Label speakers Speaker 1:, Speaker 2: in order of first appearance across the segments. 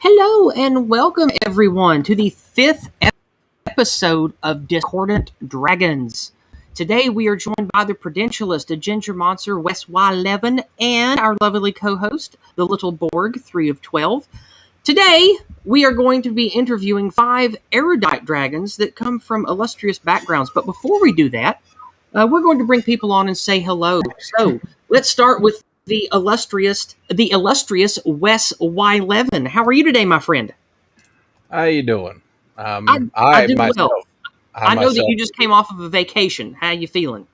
Speaker 1: Hello and welcome everyone to the fifth episode of Discordant Dragons. Today we are joined by the Prudentialist, a ginger monster, Wes Wyleven, and our lovely co-host, the Little Borg, 3 of 12. Today we are going to be interviewing 5 erudite dragons that come from illustrious backgrounds. But before we do that, we're going to bring people on and say hello. So let's start with the illustrious Wes Wyleven. How are you today, my friend?
Speaker 2: How you doing?
Speaker 1: I do
Speaker 2: myself,
Speaker 1: well. I know that you just came off of a vacation. How you feeling?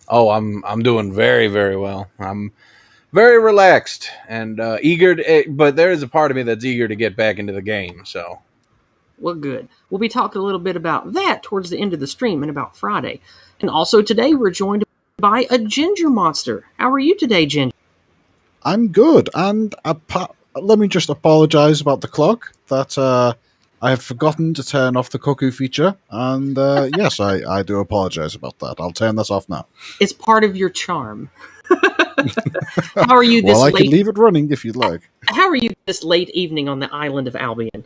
Speaker 2: Oh, I'm doing very, very well. I'm very relaxed and eager to, but there is a part of me that's eager to get back into the game. So,
Speaker 1: Well, good. We'll be talking a little bit about that towards the end of the stream and about Friday. And also today we're joined by a ginger monster. How are you today, Ginger?
Speaker 3: I'm good, and let me just apologise about the clock. That I have forgotten to turn off the cuckoo feature, and yes, I do apologise about that. I'll turn that off now.
Speaker 1: It's part of your charm. How are you this
Speaker 3: well, I
Speaker 1: late?
Speaker 3: can leave it running if you'd like.
Speaker 1: How are you this late evening on the island of Albion?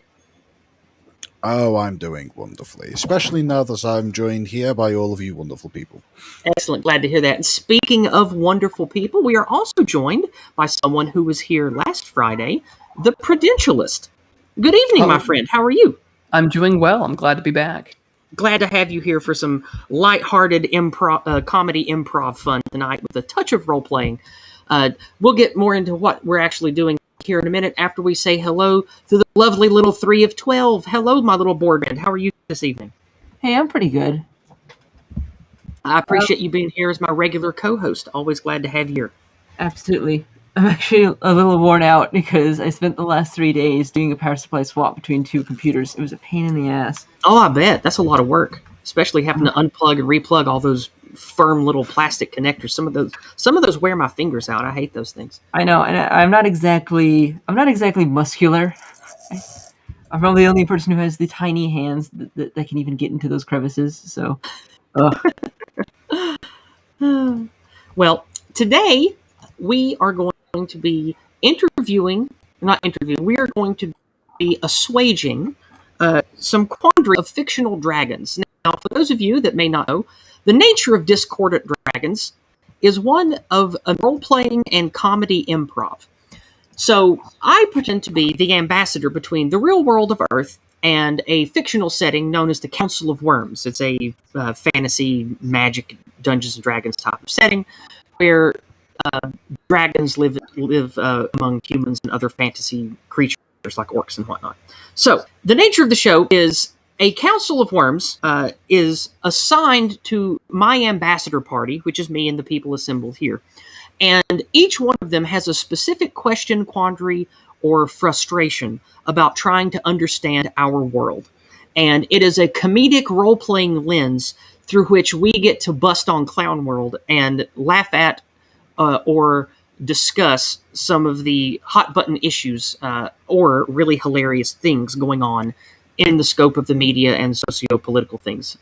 Speaker 3: Oh, I'm doing wonderfully, especially now that I'm joined here by all of you wonderful people.
Speaker 1: Excellent. Glad to hear that. And speaking of wonderful people, we are also joined by someone who was here last Friday, the Prudentialist. Good evening, my friend. How are you?
Speaker 4: I'm doing well. I'm glad to be back.
Speaker 1: Glad to have you here for some lighthearted comedy improv fun tonight with a touch of role-playing. We'll get more into what we're actually doing here in a minute after we say hello to the lovely little 3 of 12. Hello, my little board band. How are you this evening?
Speaker 4: Hey, I'm pretty good.
Speaker 1: I appreciate you being here as my regular co-host. Always glad to have you here.
Speaker 4: Absolutely. I'm actually a little worn out because I spent the last 3 days doing a power supply swap between 2 computers. It was a pain in the ass.
Speaker 1: Oh, I bet. That's a lot of work, especially having to unplug and replug all those firm little plastic connectors. Some of those wear my fingers out. I hate those things.
Speaker 4: I know, and I'm not exactly muscular. I'm probably the only person who has the tiny hands that can even get into those crevices. So,
Speaker 1: Well, today we are going to be we are going to be assuaging some quandary of fictional dragons. Now, for those of you that may not know, the nature of Discordant Dragons is one of a role-playing and comedy improv. So I pretend to be the ambassador between the real world of Earth and a fictional setting known as the Council of Worms. It's a fantasy, magic, Dungeons and Dragons type of setting where dragons live among humans and other fantasy creatures like orcs and whatnot. So the nature of the show is a Council of Worms is assigned to my ambassador party, which is me and the people assembled here. And each one of them has a specific question, quandary, or frustration about trying to understand our world. And it is a comedic role-playing lens through which we get to bust on Clown World and laugh at or discuss some of the hot-button issues or really hilarious things going on in the scope of the media and socio-political things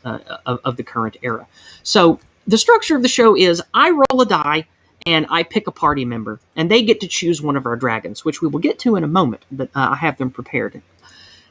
Speaker 1: of the current era. So the structure of the show is I roll a die and I pick a party member, and they get to choose one of our dragons, which we will get to in a moment, but I have them prepared.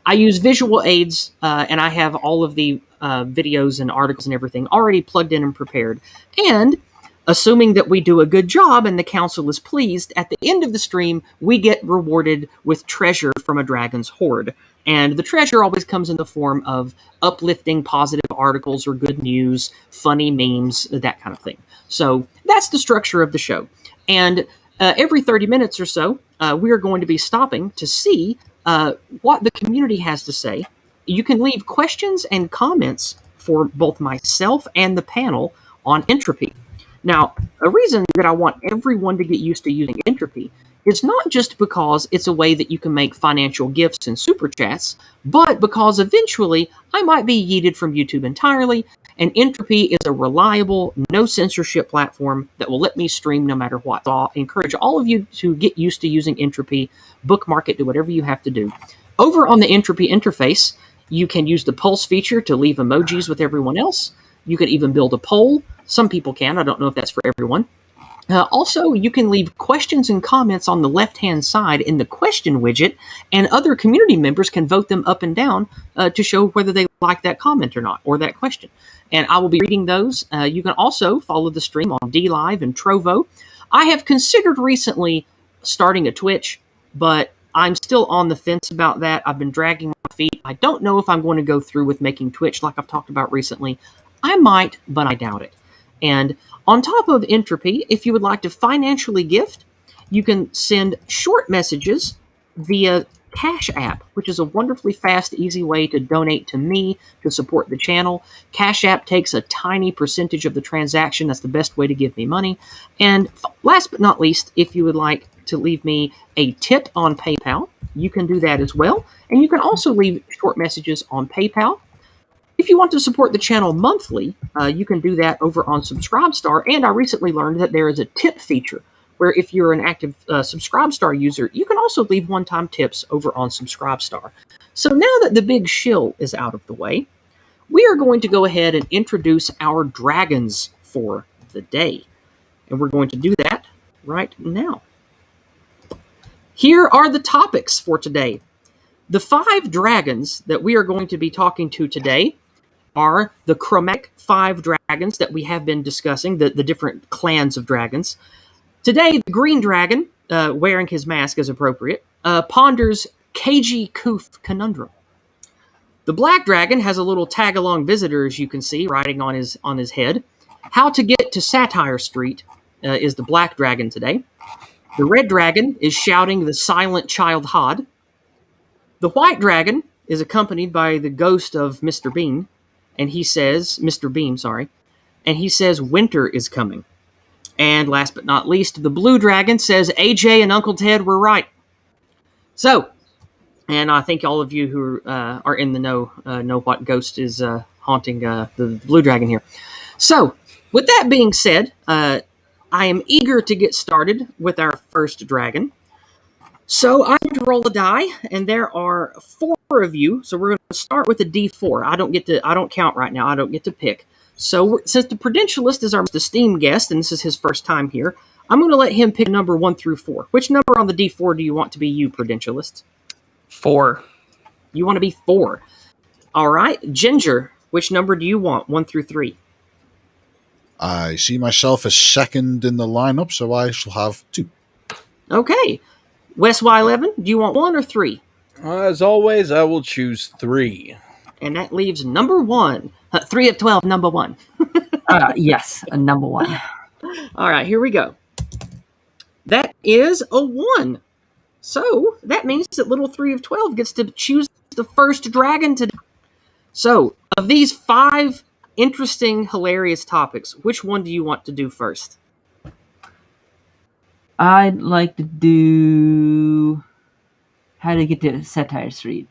Speaker 1: I use visual aids, and I have all of the videos and articles and everything already plugged in and prepared. And assuming that we do a good job and the council is pleased, at the end of the stream, we get rewarded with treasure from a dragon's hoard. And the treasure always comes in the form of uplifting positive articles or good news, funny memes, that kind of thing. So that's the structure of the show. And every 30 minutes or so, we are going to be stopping to see what the community has to say. You can leave questions and comments for both myself and the panel on entropy. Now, a reason that I want everyone to get used to using entropy is not just because it's a way that you can make financial gifts and super chats, but because eventually I might be yeeted from YouTube entirely, and Entropy is a reliable, no censorship platform that will let me stream no matter what. So I'll encourage all of you to get used to using Entropy, bookmark it, do whatever you have to do. Over on the Entropy interface, you can use the pulse feature to leave emojis with everyone else. You can even build a poll. Some people can. I don't know if that's for everyone. Also, you can leave questions and comments on the left-hand side in the question widget, and other community members can vote them up and down to show whether they like that comment or not, or that question. And I will be reading those. You can also follow the stream on DLive and Trovo. I have considered recently starting a Twitch, but I'm still on the fence about that. I've been dragging my feet. I don't know if I'm going to go through with making Twitch like I've talked about recently. I might, but I doubt it. And on top of Entropy, if you would like to financially gift, you can send short messages via Cash App, which is a wonderfully fast, easy way to donate to me to support the channel. Cash App takes a tiny percentage of the transaction. That's the best way to give me money. And last but not least, if you would like to leave me a tip on PayPal, you can do that as well. And you can also leave short messages on PayPal. If you want to support the channel monthly, you can do that over on Subscribestar. And I recently learned that there is a tip feature where if you're an active Subscribestar user, you can also leave one-time tips over on Subscribestar. So now that the big shill is out of the way, we are going to go ahead and introduce our dragons for the day. And we're going to do that right now. Here are the topics for today. The 5 dragons that we are going to be talking to today are the chromatic 5 dragons that we have been discussing, the different clans of dragons. Today, the green dragon, wearing his mask as appropriate, ponders KG Koof conundrum. The black dragon has a little tag-along visitor, as you can see, riding on his head. How to get to Satire Street is the black dragon today. The red dragon is shouting the silent child Hod. The white dragon is accompanied by the ghost of Mr. Bean, and he says, Mr. Beam, sorry, and he says winter is coming. And last but not least, the blue dragon says AJ and Uncle Ted were right. So, and I think all of you who are in the know what ghost is haunting the blue dragon here. So, with that being said, I am eager to get started with our first dragon. So I'm going to roll a die, and there are 4 of you. So we're going to start with a D4. I don't count right now. I don't get to pick. So since the Prudentialist is our most esteemed guest, and this is his first time here, I'm going to let him pick a number 1 through 4. Which number on the D4 do you want to be you, Prudentialist?
Speaker 5: 4.
Speaker 1: You want to be 4. All right. Ginger, which number do you want, 1 through 3?
Speaker 3: I see myself as second in the lineup, so I shall have 2.
Speaker 1: Okay. Wes Wyleven, do you want 1 or 3?
Speaker 2: As always, I will choose 3.
Speaker 1: And that leaves number 1. 3 of 12, number 1.
Speaker 4: Yes, a number 1.
Speaker 1: All right, here we go. That is a 1. So that means that little 3 of 12 gets to choose the first dragon today. So of these 5 interesting, hilarious topics, which one do you want to do first?
Speaker 4: I'd like to do how to get to Satire Street.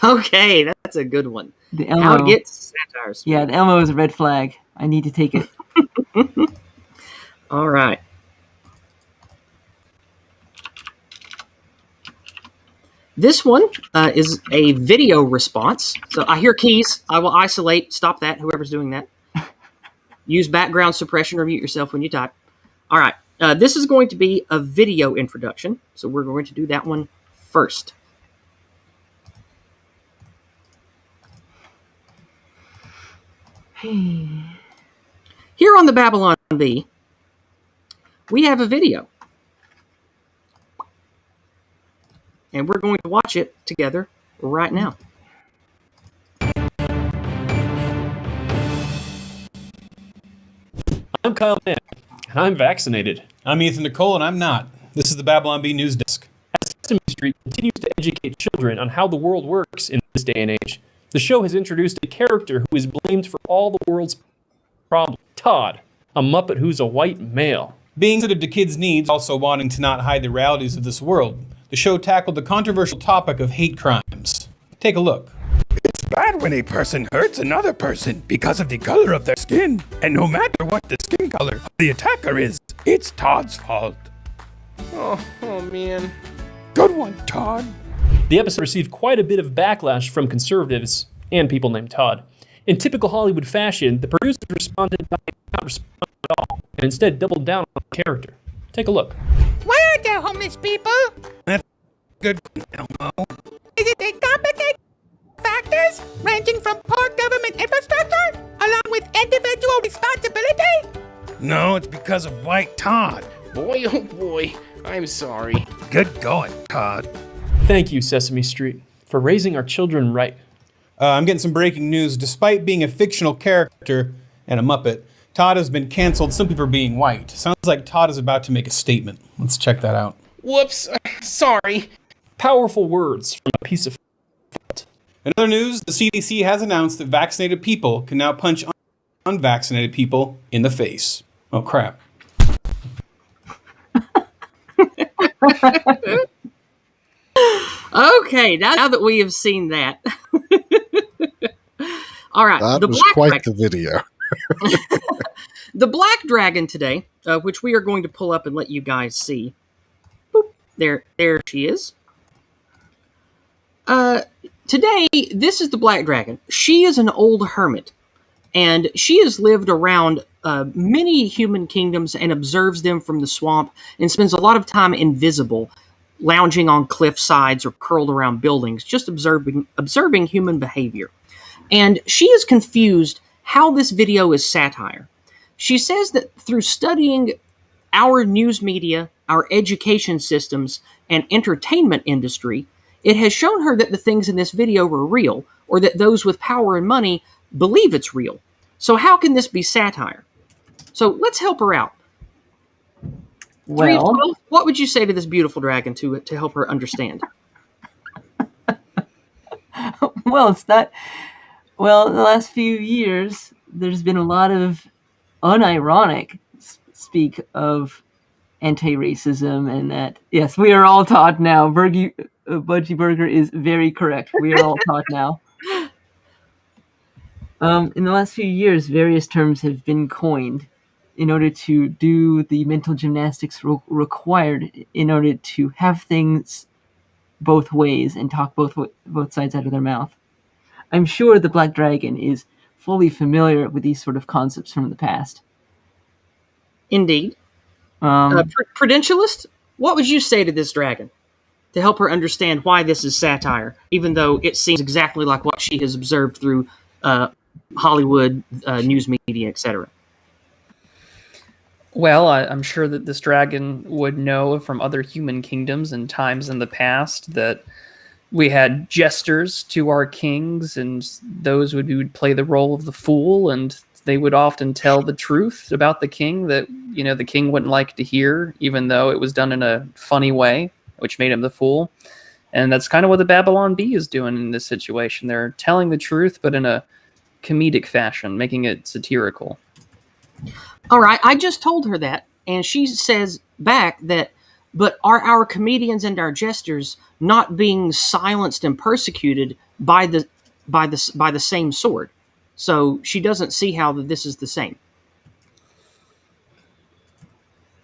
Speaker 1: Okay, that's a good one.
Speaker 4: The Elmo,
Speaker 1: How to get to Satire Street.
Speaker 4: Yeah, the Elmo is a red flag. I need to take it.
Speaker 1: All right. This one is a video response. So I hear keys. I will isolate. Stop that, whoever's doing that. Use background suppression or mute yourself when you type. All right. This is going to be a video introduction. So we're going to do that one first. Here on the Babylon Bee, we have a video. And we're going to watch it together right now.
Speaker 6: I'm Kyle Mann, and I'm vaccinated.
Speaker 7: I'm Ethan Nicole, and I'm not. This is the Babylon Bee News Desk.
Speaker 6: As Sesame Street continues to educate children on how the world works in this day and age, the show has introduced a character who is blamed for all the world's problems. Todd, a Muppet who's a white male.
Speaker 7: Being sensitive to kids' needs, also wanting to not hide the realities of this world, the show tackled the controversial topic of hate crimes. Take a look.
Speaker 8: It's bad when a person hurts another person because of the color of their skin. And no matter what the skin color of the attacker is, it's Todd's fault.
Speaker 2: Oh man.
Speaker 8: Good one, Todd.
Speaker 6: The episode received quite a bit of backlash from conservatives and people named Todd. In typical Hollywood fashion, the producers responded by not responding at all, and instead doubled down on character. Take a look.
Speaker 8: Why aren't there homeless people? That's good, Elmo. Is it a complicated factors ranging from poor government infrastructure along with individual responsibility? No, it's because of White Todd.
Speaker 5: Boy, oh boy, I'm sorry.
Speaker 8: Good going, Todd.
Speaker 6: Thank you, Sesame Street, for raising our children right.
Speaker 7: I'm getting some breaking news. Despite being a fictional character and a Muppet, Todd has been canceled simply for being white. Sounds like Todd is about to make a statement. Let's check that out.
Speaker 5: Whoops, sorry.
Speaker 6: Powerful words from a piece of...
Speaker 7: In other news, the CDC has announced that vaccinated people can now punch unvaccinated people in the face. Oh, crap.
Speaker 1: Okay, now that we have seen that. All right.
Speaker 3: That was quite the video.
Speaker 1: The black dragon today, which we are going to pull up and let you guys see. Boop, there she is. Today, this is the black dragon. She is an old hermit, and she has lived around many human kingdoms and observes them from the swamp and spends a lot of time invisible, lounging on cliff sides or curled around buildings, just observing human behavior. And she is confused how this video is satire. She says that through studying our news media, our education systems, and entertainment industry, it has shown her that the things in this video are real, or that those with power and money believe it's real. So how can this be satire? So let's help her out.
Speaker 4: Well,
Speaker 1: 312, what would you say to this beautiful dragon to help her understand?
Speaker 4: well, it's not. Well, in the last few years, there's been a lot of unironic speak of anti-racism, and that, yes, we are all taught now. Budgie Burger is very correct. We are all taught now. In the last few years, various terms have been coined in order to do the mental gymnastics required in order to have things both ways and talk both sides out of their mouth. I'm sure the Black Dragon is fully familiar with these sort of concepts from the past.
Speaker 1: Indeed. Prudentialist, what would you say to this dragon to help her understand why this is satire, even though it seems exactly like what she has observed through Hollywood, news media, etc.?
Speaker 9: Well, I'm sure that this dragon would know from other human kingdoms and times in the past that we had jesters to our kings, and those who would play the role of the fool, and they would often tell the truth about the king that, the king wouldn't like to hear, even though it was done in a funny way, which made him the fool. And that's kind of what the Babylon Bee is doing in this situation. They're telling the truth, but in a comedic fashion, making it satirical.
Speaker 1: All right, I just told her that, and she says back that, but are our comedians and our jesters not being silenced and persecuted by the same sword? So she doesn't see how this is the same.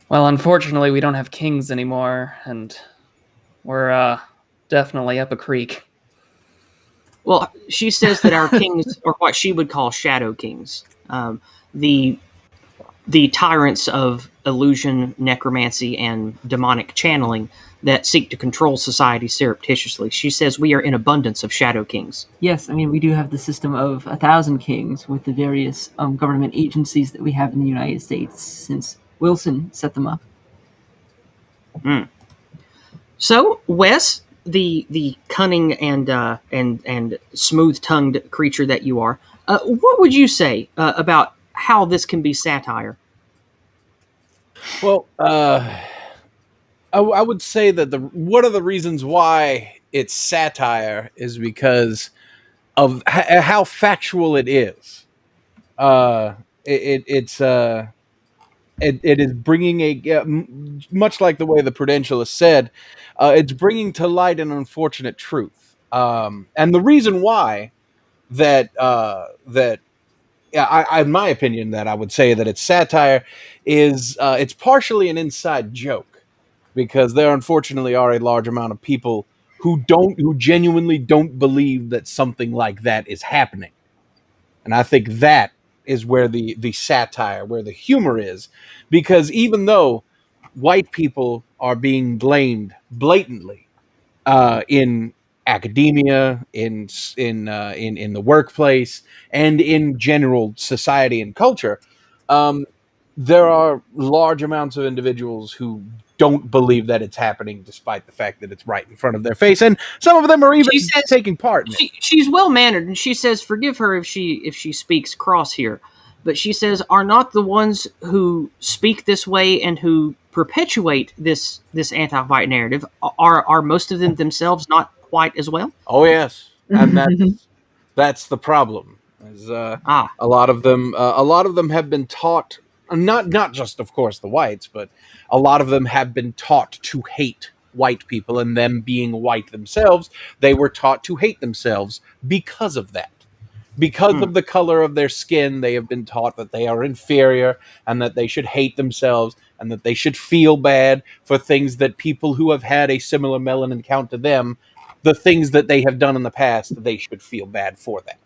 Speaker 9: Well, unfortunately, we don't have kings anymore, and we're definitely up a creek.
Speaker 1: Well, she says that our kings are what she would call shadow kings. The tyrants of illusion, necromancy, and demonic channeling that seek to control society surreptitiously. She says we are in abundance of shadow kings.
Speaker 4: Yes, I mean, we do have the system of 1,000 kings with the various government agencies that we have in the United States since Wilson set them up.
Speaker 1: So, Wes, the cunning and smooth-tongued creature that you are, what would you say about how this can be satire?
Speaker 2: Well, I would say that one of the reasons why it's satire is because of how factual it is. It is bringing much like the way the Prudentialist said, it's bringing to light an unfortunate truth. And the reason why that in my opinion, that I would say that it's satire is it's partially an inside joke, because there unfortunately are a large amount of people who genuinely don't believe that something like that is happening. And I think that is where the satire, where the humor is, because even though white people are being blamed blatantly in academia, in the workplace, and in general society and culture, there are large amounts of individuals who don't believe that it's happening, despite the fact that it's right in front of their face, and some of them are even taking part in it.
Speaker 1: She's well mannered, and she says, "Forgive her if she speaks cross here," but she says, "Are not the ones who speak this way and who perpetuate this anti-white narrative, are most of them themselves not white as well?"
Speaker 2: Oh yes, and that's the problem. Is, a lot of them have been taught, not just of course the whites, but a lot of them have been taught to hate white people, and them being white themselves, they were taught to hate themselves because of that. Because of the color of their skin, they have been taught that they are inferior and that they should hate themselves and that they should feel bad for things that people who have had a similar melanin count to them, the things that they have done in the past, they should feel bad for that.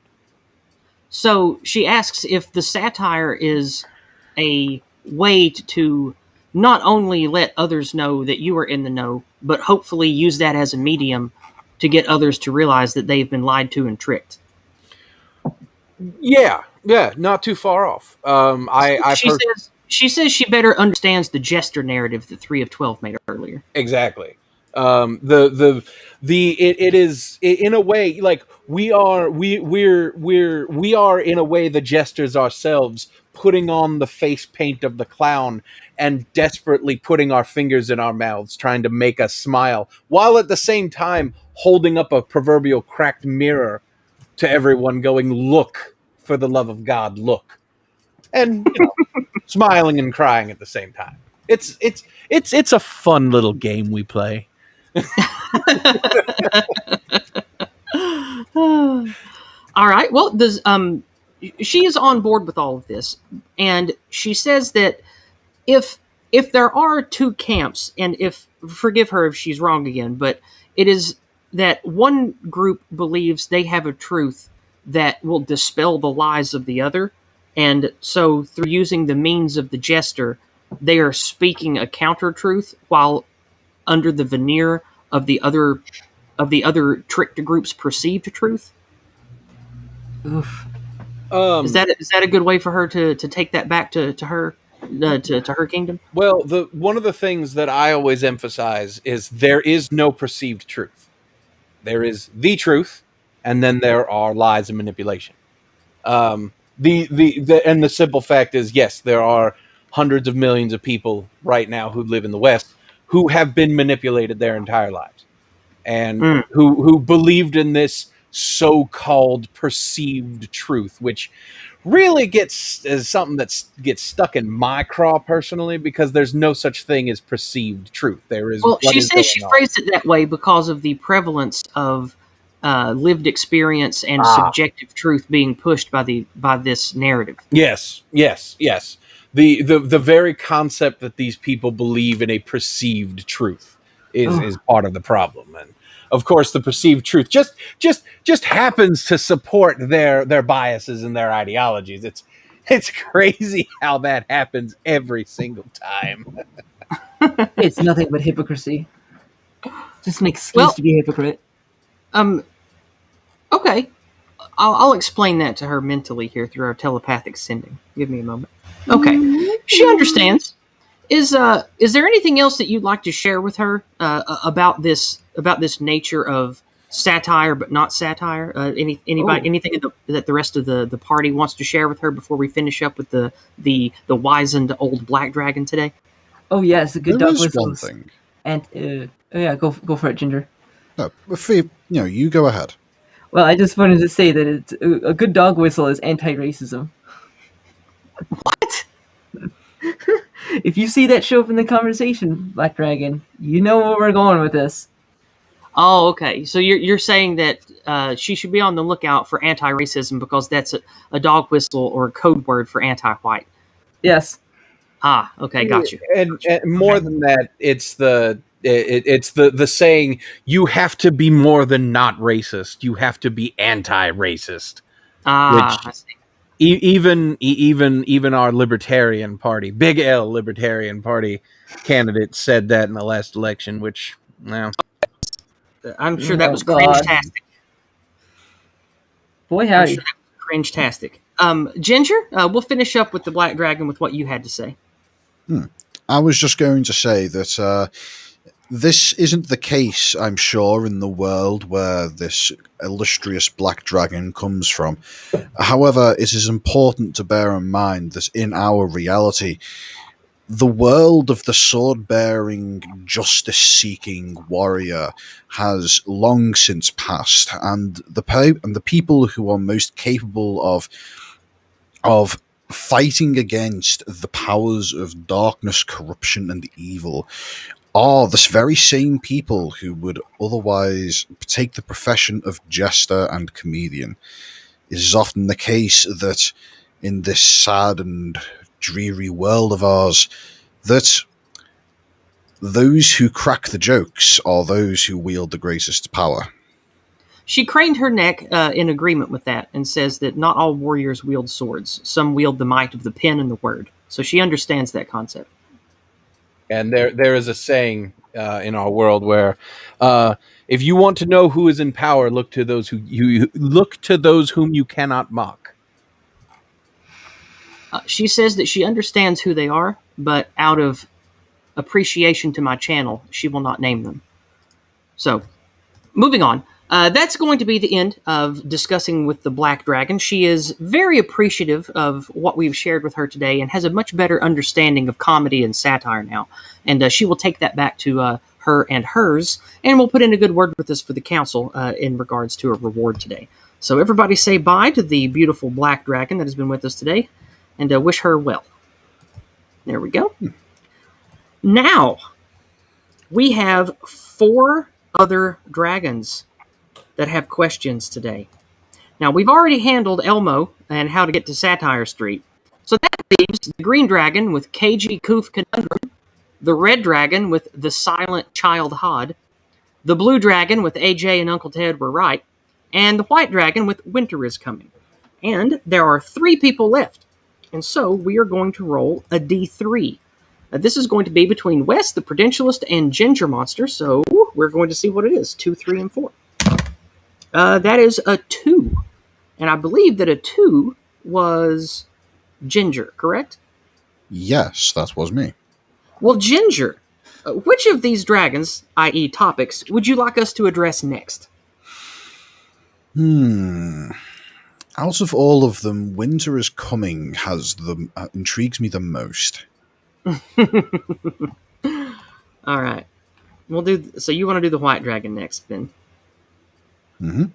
Speaker 1: So she asks if the satire is a way to not only let others know that you are in the know, but hopefully use that as a medium to get others to realize that they've been lied to and tricked.
Speaker 2: Yeah, not too far off.
Speaker 1: She says she better understands the jester narrative that 3 of 12 made earlier.
Speaker 2: Exactly. It is in a way like we are in a way the jesters ourselves, putting on the face paint of the clown and desperately putting our fingers in our mouths trying to make us smile, while at the same time holding up a proverbial cracked mirror to everyone, going, "Look, for the love of God, look," and smiling and crying at the same time. It's a fun little game we play.
Speaker 1: All right. Well, she is on board with all of this, and she says that if there are two camps, and forgive her if she's wrong again, but it is that one group believes they have a truth that will dispel the lies of the other, and so through using the means of the jester, they are speaking a counter truth while under the veneer of the other tricked group's perceived truth.
Speaker 4: Oof.
Speaker 1: Is that a good way for her to take that back to her to her kingdom?
Speaker 2: Well, one of the things that I always emphasize is there is no perceived truth. There is the truth, and then there are lies and manipulation. The simple fact is, yes, there are hundreds of millions of people right now who live in the West who have been manipulated their entire lives, and who believed in this so-called perceived truth, which really is something that gets stuck in my craw personally, because there's no such thing as perceived truth. There is.
Speaker 1: Well, she says she phrased it that way because of the prevalence of lived experience and subjective truth being pushed by this narrative.
Speaker 2: Yes. The very concept that these people believe in a perceived truth is part of the problem, and of course the perceived truth just happens to support their biases and their ideologies. It's crazy how that happens every single time.
Speaker 4: It's nothing but hypocrisy. Just an excuse to be a hypocrite.
Speaker 1: Okay. I'll explain that to her mentally here through our telepathic sending. Give me a moment. Okay. She understands. Is there anything else that you'd like to share with her about this nature of satire but not satire? Anything that the rest of the party wants to share with her before we finish up with the wizened old black dragon today?
Speaker 4: Oh yes, a good dog whistle.
Speaker 3: One thing.
Speaker 4: And go for it, Ginger.
Speaker 3: No, Fee, you go ahead.
Speaker 4: Well, I just wanted to say that it's a good dog whistle is anti-racism.
Speaker 1: What?
Speaker 4: If you see that show up in the conversation, Black Dragon, you know where we're going with this.
Speaker 1: Oh, okay. So you're saying that she should be on the lookout for anti-racism because that's a dog whistle or a code word for anti-white.
Speaker 4: Yes.
Speaker 1: Okay, got you.
Speaker 2: And more than that, it's the saying, you have to be more than not racist. You have to be anti-racist.
Speaker 1: I see.
Speaker 2: Even our Libertarian Party, Big L Libertarian Party candidate said that in the last election, which now
Speaker 1: I'm sure that was
Speaker 4: God.
Speaker 1: cringe-tastic.
Speaker 4: Boy,
Speaker 1: I'm
Speaker 4: howdy.
Speaker 1: sure that was cringe-tastic. Ginger, we'll finish up with the Black Dragon with what you had to say.
Speaker 3: I was just going to say that this isn't the case, I'm sure, in the world where this illustrious black dragon comes from. However, it is important to bear in mind that in our reality, the world of the sword-bearing, justice-seeking warrior has long since passed, and the people who are most capable of fighting against the powers of darkness, corruption, and evil are the very same people who would otherwise take the profession of jester and comedian. It is often the case that in this sad and dreary world of ours, that those who crack the jokes are those who wield the greatest power.
Speaker 1: She craned her neck in agreement with that and says that not all warriors wield swords. Some wield the might of the pen and the word. So she understands that concept.
Speaker 2: And there is a saying in our world where if you want to know who is in power, look to those whom you cannot mock.
Speaker 1: She says that she understands who they are, but out of appreciation to my channel, she will not name them. So, moving on. That's going to be the end of discussing with the Black Dragon. She is very appreciative of what we've shared with her today and has a much better understanding of comedy and satire now. And she will take that back to her and hers, and will put in a good word with us for the council in regards to a reward today. So everybody say bye to the beautiful Black Dragon that has been with us today, and wish her well. There we go. Now, we have 4 other dragons that have questions today. Now, we've already handled Elmo and how to get to Satire Street. So that leaves the Green Dragon with KG Koof Conundrum, the Red Dragon with the Silent Child Hod, the Blue Dragon with AJ and Uncle Ted were right, and the White Dragon with Winter is Coming. And there are 3 people left. And so we are going to roll a D3. This is going to be between Wes, the Prudentialist, and Ginger Monster. So we're going to see what it is. 2, 3, and 4. That is a 2. And I believe that a 2 was Ginger, correct?
Speaker 3: Yes, that was me.
Speaker 1: Well, Ginger, which of these dragons, i.e. topics, would you like us to address next?
Speaker 3: Out of all of them, Winter is Coming intrigues me the most.
Speaker 1: All right. So you want to do the White Dragon next, then?
Speaker 3: Mm-hmm.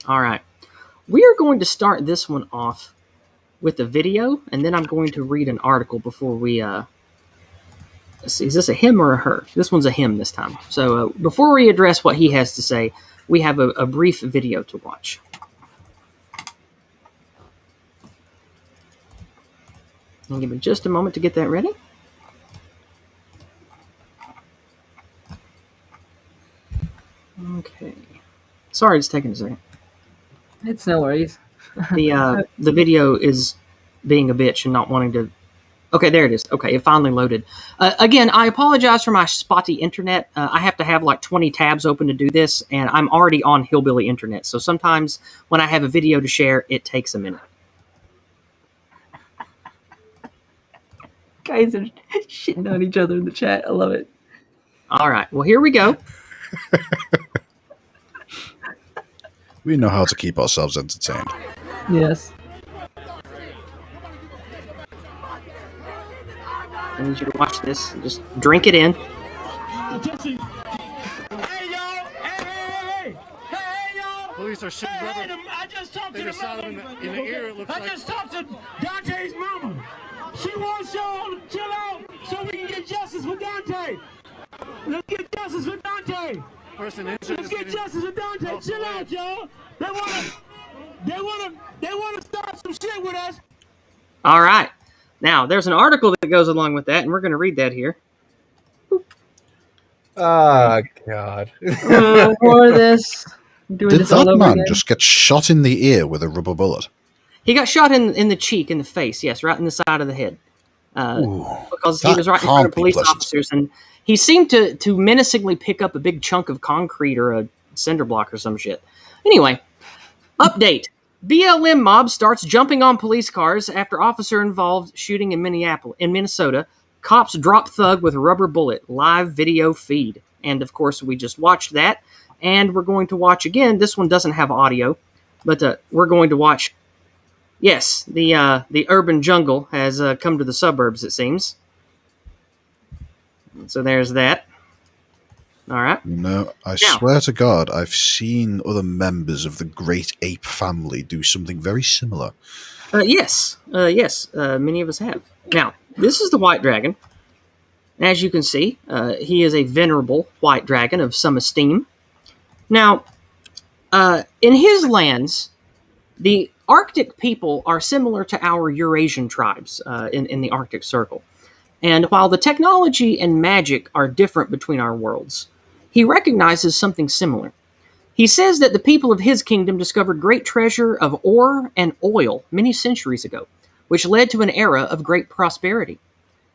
Speaker 1: All right. We are going to start this one off with a video, and then I'm going to read an article before we... let's see, is this a him or a her? This one's a him this time. So before we address what he has to say, we have a brief video to watch. And give me just a moment to get that ready. Okay. Sorry, it's taking a second.
Speaker 4: It's no worries.
Speaker 1: The video is being a bitch and not wanting to... Okay, there it is. Okay, it finally loaded. Again, I apologize for my spotty internet. I have to have like 20 tabs open to do this, and I'm already on Hillbilly Internet. So sometimes when I have a video to share, it takes a minute.
Speaker 4: Guys are shitting on each other in the chat. I love it.
Speaker 1: All right, well, here we go.
Speaker 3: We know how to keep ourselves entertained.
Speaker 4: Yes.
Speaker 1: I need you to watch this and just drink it in.
Speaker 10: Hey, y'all! Hey, y'all!
Speaker 11: Police are shooting rubber.
Speaker 10: I just talked
Speaker 11: They
Speaker 10: to
Speaker 11: just shot him in the ear. It looks
Speaker 10: I
Speaker 11: like.
Speaker 10: just talked to Dante's mama. She wants y'all to chill out so we can get justice for Dante. Let's get justice for Dante.
Speaker 11: Person
Speaker 10: Let's
Speaker 11: injured.
Speaker 10: get justice for Dante. Chill out, y'all. They wanna start some shit with us.
Speaker 1: All right. Now, there's an article that goes along with that, and we're going to read that here.
Speaker 2: Oh, God.
Speaker 4: For this. Doing
Speaker 3: Did
Speaker 4: this all
Speaker 3: that
Speaker 4: over
Speaker 3: man
Speaker 4: again.
Speaker 3: just get shot in the ear with a rubber bullet?
Speaker 1: He got shot in the cheek, in the face, yes, right in the side of the head. Because he was right in front of police officers, and he seemed to menacingly pick up a big chunk of concrete or a cinder block or some shit. Anyway, update. BLM mob starts jumping on police cars after officer involved shooting in Minnesota. Cops drop thug with rubber bullet. Live video feed. And of course, we just watched that. And we're going to watch again. This one doesn't have audio, but we're going to watch. Yes, the urban jungle has come to the suburbs, it seems. So there's that. All right.
Speaker 3: No, I swear to God, I've seen other members of the great ape family do something very similar.
Speaker 1: Yes, many of us have. Now, this is the white dragon. As you can see, he is a venerable white dragon of some esteem. Now, in his lands, the Arctic people are similar to our Eurasian tribes in the Arctic Circle. And while the technology and magic are different between our worlds, he recognizes something similar. He says that the people of his kingdom discovered great treasure of ore and oil many centuries ago, which led to an era of great prosperity.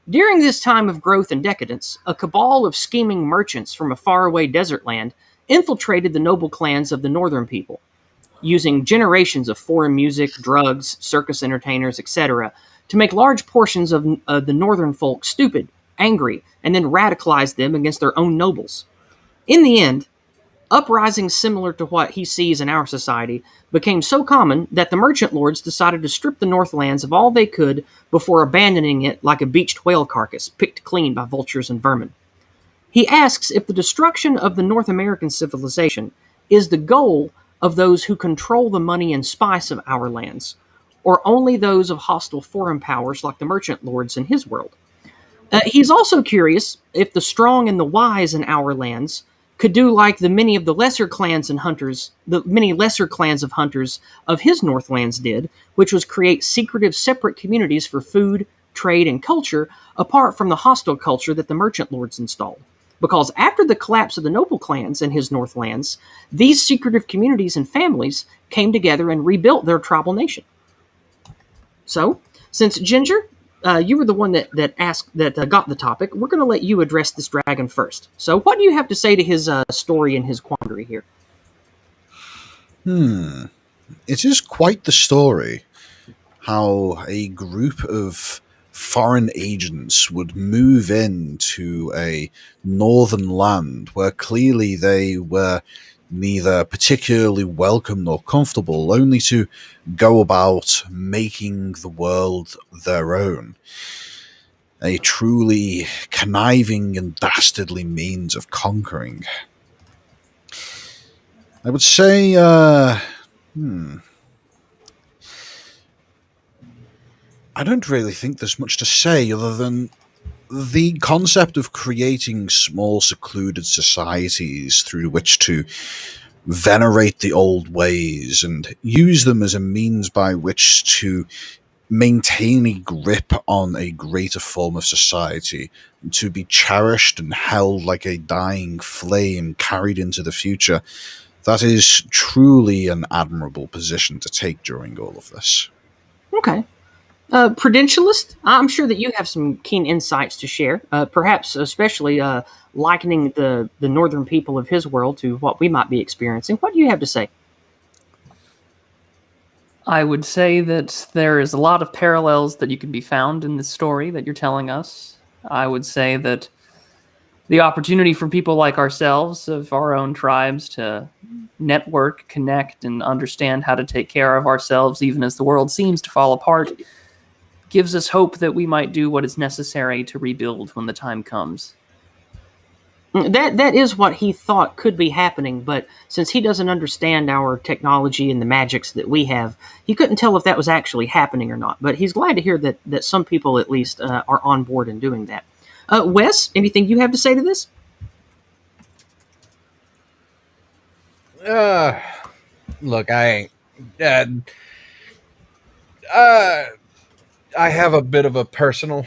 Speaker 1: During this time of growth and decadence, a cabal of scheming merchants from a faraway desert land infiltrated the noble clans of the northern people, using generations of foreign music, drugs, circus entertainers, etc., to make large portions of the northern folk stupid, angry, and then radicalize them against their own nobles. In the end, uprisings similar to what he sees in our society became so common that the merchant lords decided to strip the Northlands of all they could before abandoning it like a beached whale carcass picked clean by vultures and vermin. He asks if the destruction of the North American civilization is the goal of those who control the money and spice of our lands, or only those of hostile foreign powers like the merchant lords in his world. He's also curious if the strong and the wise in our lands could do like the many lesser clans of hunters of his Northlands did, which was create secretive separate communities for food, trade, and culture apart from the hostile culture that the merchant lords installed. Because after the collapse of the noble clans in his Northlands, these secretive communities and families came together and rebuilt their tribal nation. So, since Ginger, you were the one that got the topic, we're going to let you address this dragon first. So, what do you have to say to his story and his quandary here?
Speaker 3: It is quite the story. How a group of foreign agents would move into a northern land where clearly they were neither particularly welcome nor comfortable, only to go about making the world their own. A truly conniving and dastardly means of conquering. I would say, I don't really think there's much to say other than the concept of creating small secluded societies through which to venerate the old ways and use them as a means by which to maintain a grip on a greater form of society, to be cherished and held like a dying flame carried into the future. That is truly an admirable position to take during all of this.
Speaker 1: Okay. Prudentialist, I'm sure that you have some keen insights to share, perhaps especially likening the northern people of his world to what we might be experiencing. What do you have to say?
Speaker 9: I would say that there is a lot of parallels that you can be found in this story that you're telling us. I would say that the opportunity for people like ourselves of our own tribes to network, connect, and understand how to take care of ourselves even as the world seems to fall apart gives us hope that we might do what is necessary to rebuild when the time comes.
Speaker 1: That is what he thought could be happening, but since he doesn't understand our technology and the magics that we have, he couldn't tell if that was actually happening or not. But he's glad to hear that some people at least are on board in doing that. Wes, anything you have to say to this?
Speaker 2: Look, I have a bit of a personal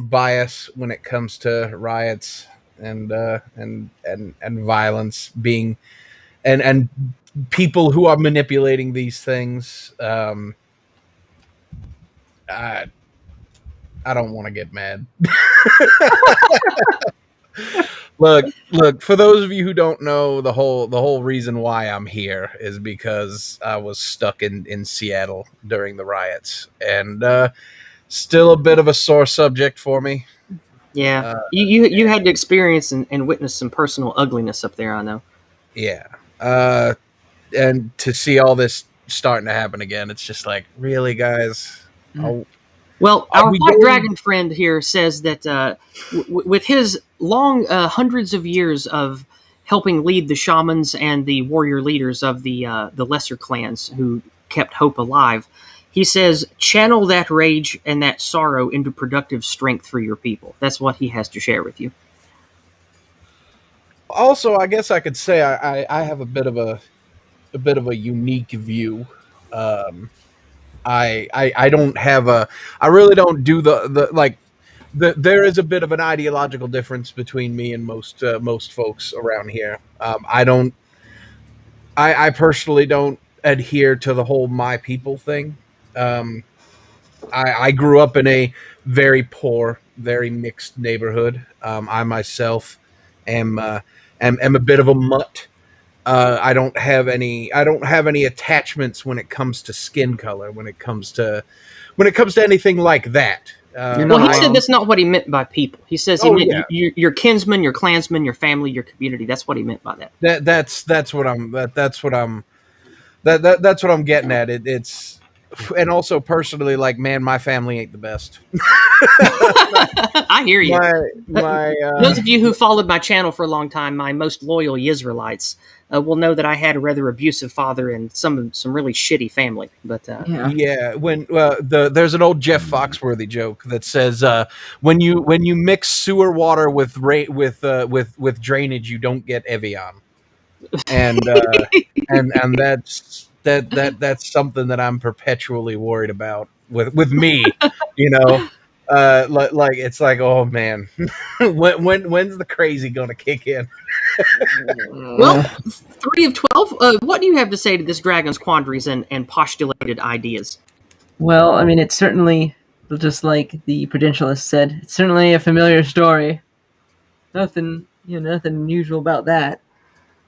Speaker 2: bias when it comes to riots and violence being and people who are manipulating these things. I don't want to get mad. Look, for those of you who don't know, the whole reason why I'm here is because I was stuck in Seattle during the riots, and still a bit of a sore subject for me.
Speaker 1: Yeah, you had to experience and witness some personal ugliness up there, I know.
Speaker 2: Yeah, and to see all this starting to happen again, it's just like, really, guys?
Speaker 1: Well, our White Dragon friend here says that with his long hundreds of years of helping lead the shamans and the warrior leaders of the lesser clans who kept hope alive, he says, channel that rage and that sorrow into productive strength for your people. That's what he has to share with you.
Speaker 2: Also, I guess I could say I have a bit of a unique view. I don't have I really don't do there is a bit of an ideological difference between me and most folks around here. I personally don't adhere to the whole my people thing. I grew up in a very poor, very mixed neighborhood. I myself am a bit of a mutt. I don't have any attachments when it comes to skin color. When it comes to anything like that.
Speaker 1: Well, he said that's not what he meant by people. He says he meant your kinsmen, your clansmen, your family, your community. That's what he meant by that.
Speaker 2: That's what I'm getting at. It's, and also personally, like, man, my family ain't the best.
Speaker 1: I hear you.
Speaker 2: Those
Speaker 1: of you who followed my channel for a long time, my most loyal Yizraelites, will know that I had a rather abusive father and some really shitty family. But
Speaker 2: when there's an old Jeff Foxworthy joke that says when you mix sewer water with drainage, you don't get Evian, and that's something that I'm perpetually worried about with me, you know. Like it's like, oh man, when's the crazy gonna kick in?
Speaker 1: Well, 3 of 12. What do you have to say to this dragon's quandaries and postulated ideas?
Speaker 4: Well, I mean, it's certainly, just like the Prudentialist said, it's certainly a familiar story. Nothing unusual about that.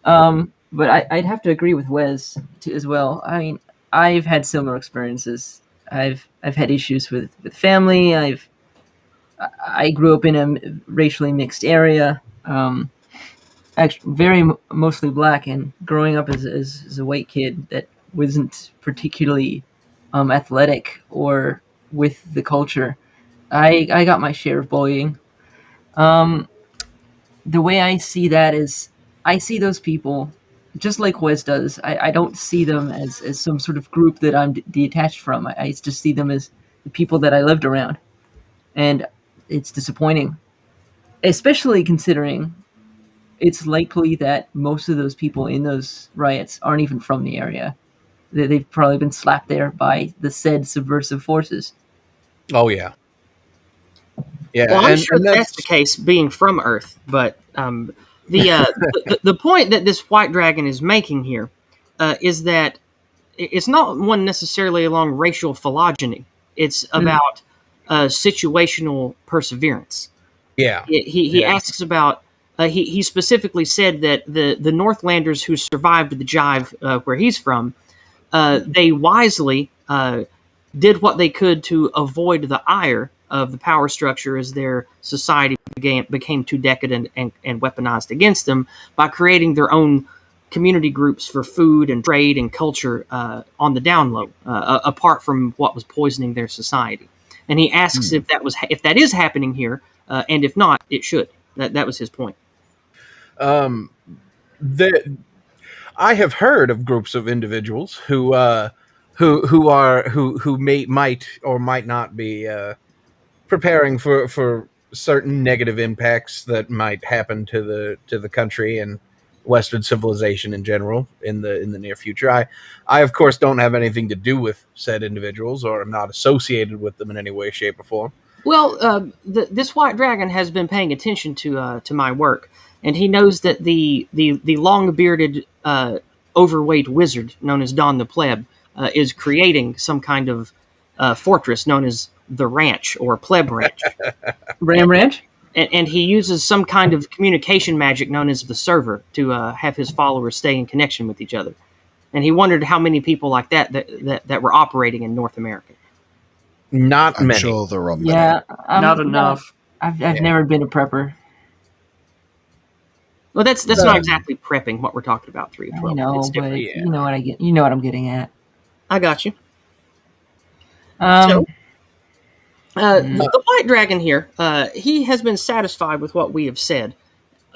Speaker 4: But I'd have to agree with Wes as well. I mean, I've had similar experiences. I've had issues with family. I grew up in a racially mixed area, actually mostly black, and growing up as a white kid that wasn't particularly athletic or with the culture, I got my share of bullying. The way I see that is, I see those people just like Wes does. I don't see them as some sort of group that I'm detached from. I just see them as the people that I lived around. And it's disappointing, especially considering it's likely that most of those people in those riots aren't even from the area. They've probably been slapped there by the said subversive forces.
Speaker 2: Oh, yeah. Yeah,
Speaker 1: well, I'm sure that's the case, being from Earth, but the point that this white dragon is making here is that it's not one necessarily along racial phylogeny. It's about situational perseverance.
Speaker 2: Yeah.
Speaker 1: He asks about. He specifically said that the Northlanders who survived the jive where he's from, they wisely did what they could to avoid the ire of the power structure as their society became too decadent and weaponized against them by creating their own community groups for food and trade and culture on the down low, apart from what was poisoning their society. And he asks if that is happening here, and if not, it should. That was his point.
Speaker 2: I have heard of groups of individuals who might or might not be preparing for certain negative impacts that might happen to the country and Western civilization in general in the near future. I of course don't have anything to do with said individuals, or am not associated with them in any way, shape, or form.
Speaker 1: Well, this white dragon has been paying attention to my work, and he knows that the long bearded overweight wizard known as Don the Pleb is creating some kind of fortress known as the Ranch or Pleb Ranch.
Speaker 4: Ram Ranch?
Speaker 1: And he uses some kind of communication magic known as the server to have his followers stay in connection with each other. And he wondered how many people like that were operating in North America.
Speaker 2: Not
Speaker 3: I'm
Speaker 2: many.
Speaker 3: sure there are many.
Speaker 9: Not enough.
Speaker 4: I've never been a prepper.
Speaker 1: Well, that's not exactly prepping what we're talking about. 3 of 12.
Speaker 4: I know,
Speaker 1: It's
Speaker 4: but
Speaker 1: different.
Speaker 4: you know what I get. You know what I'm getting at.
Speaker 1: I got you.
Speaker 4: Um,
Speaker 1: The White Dragon here, he has been satisfied with what we have said,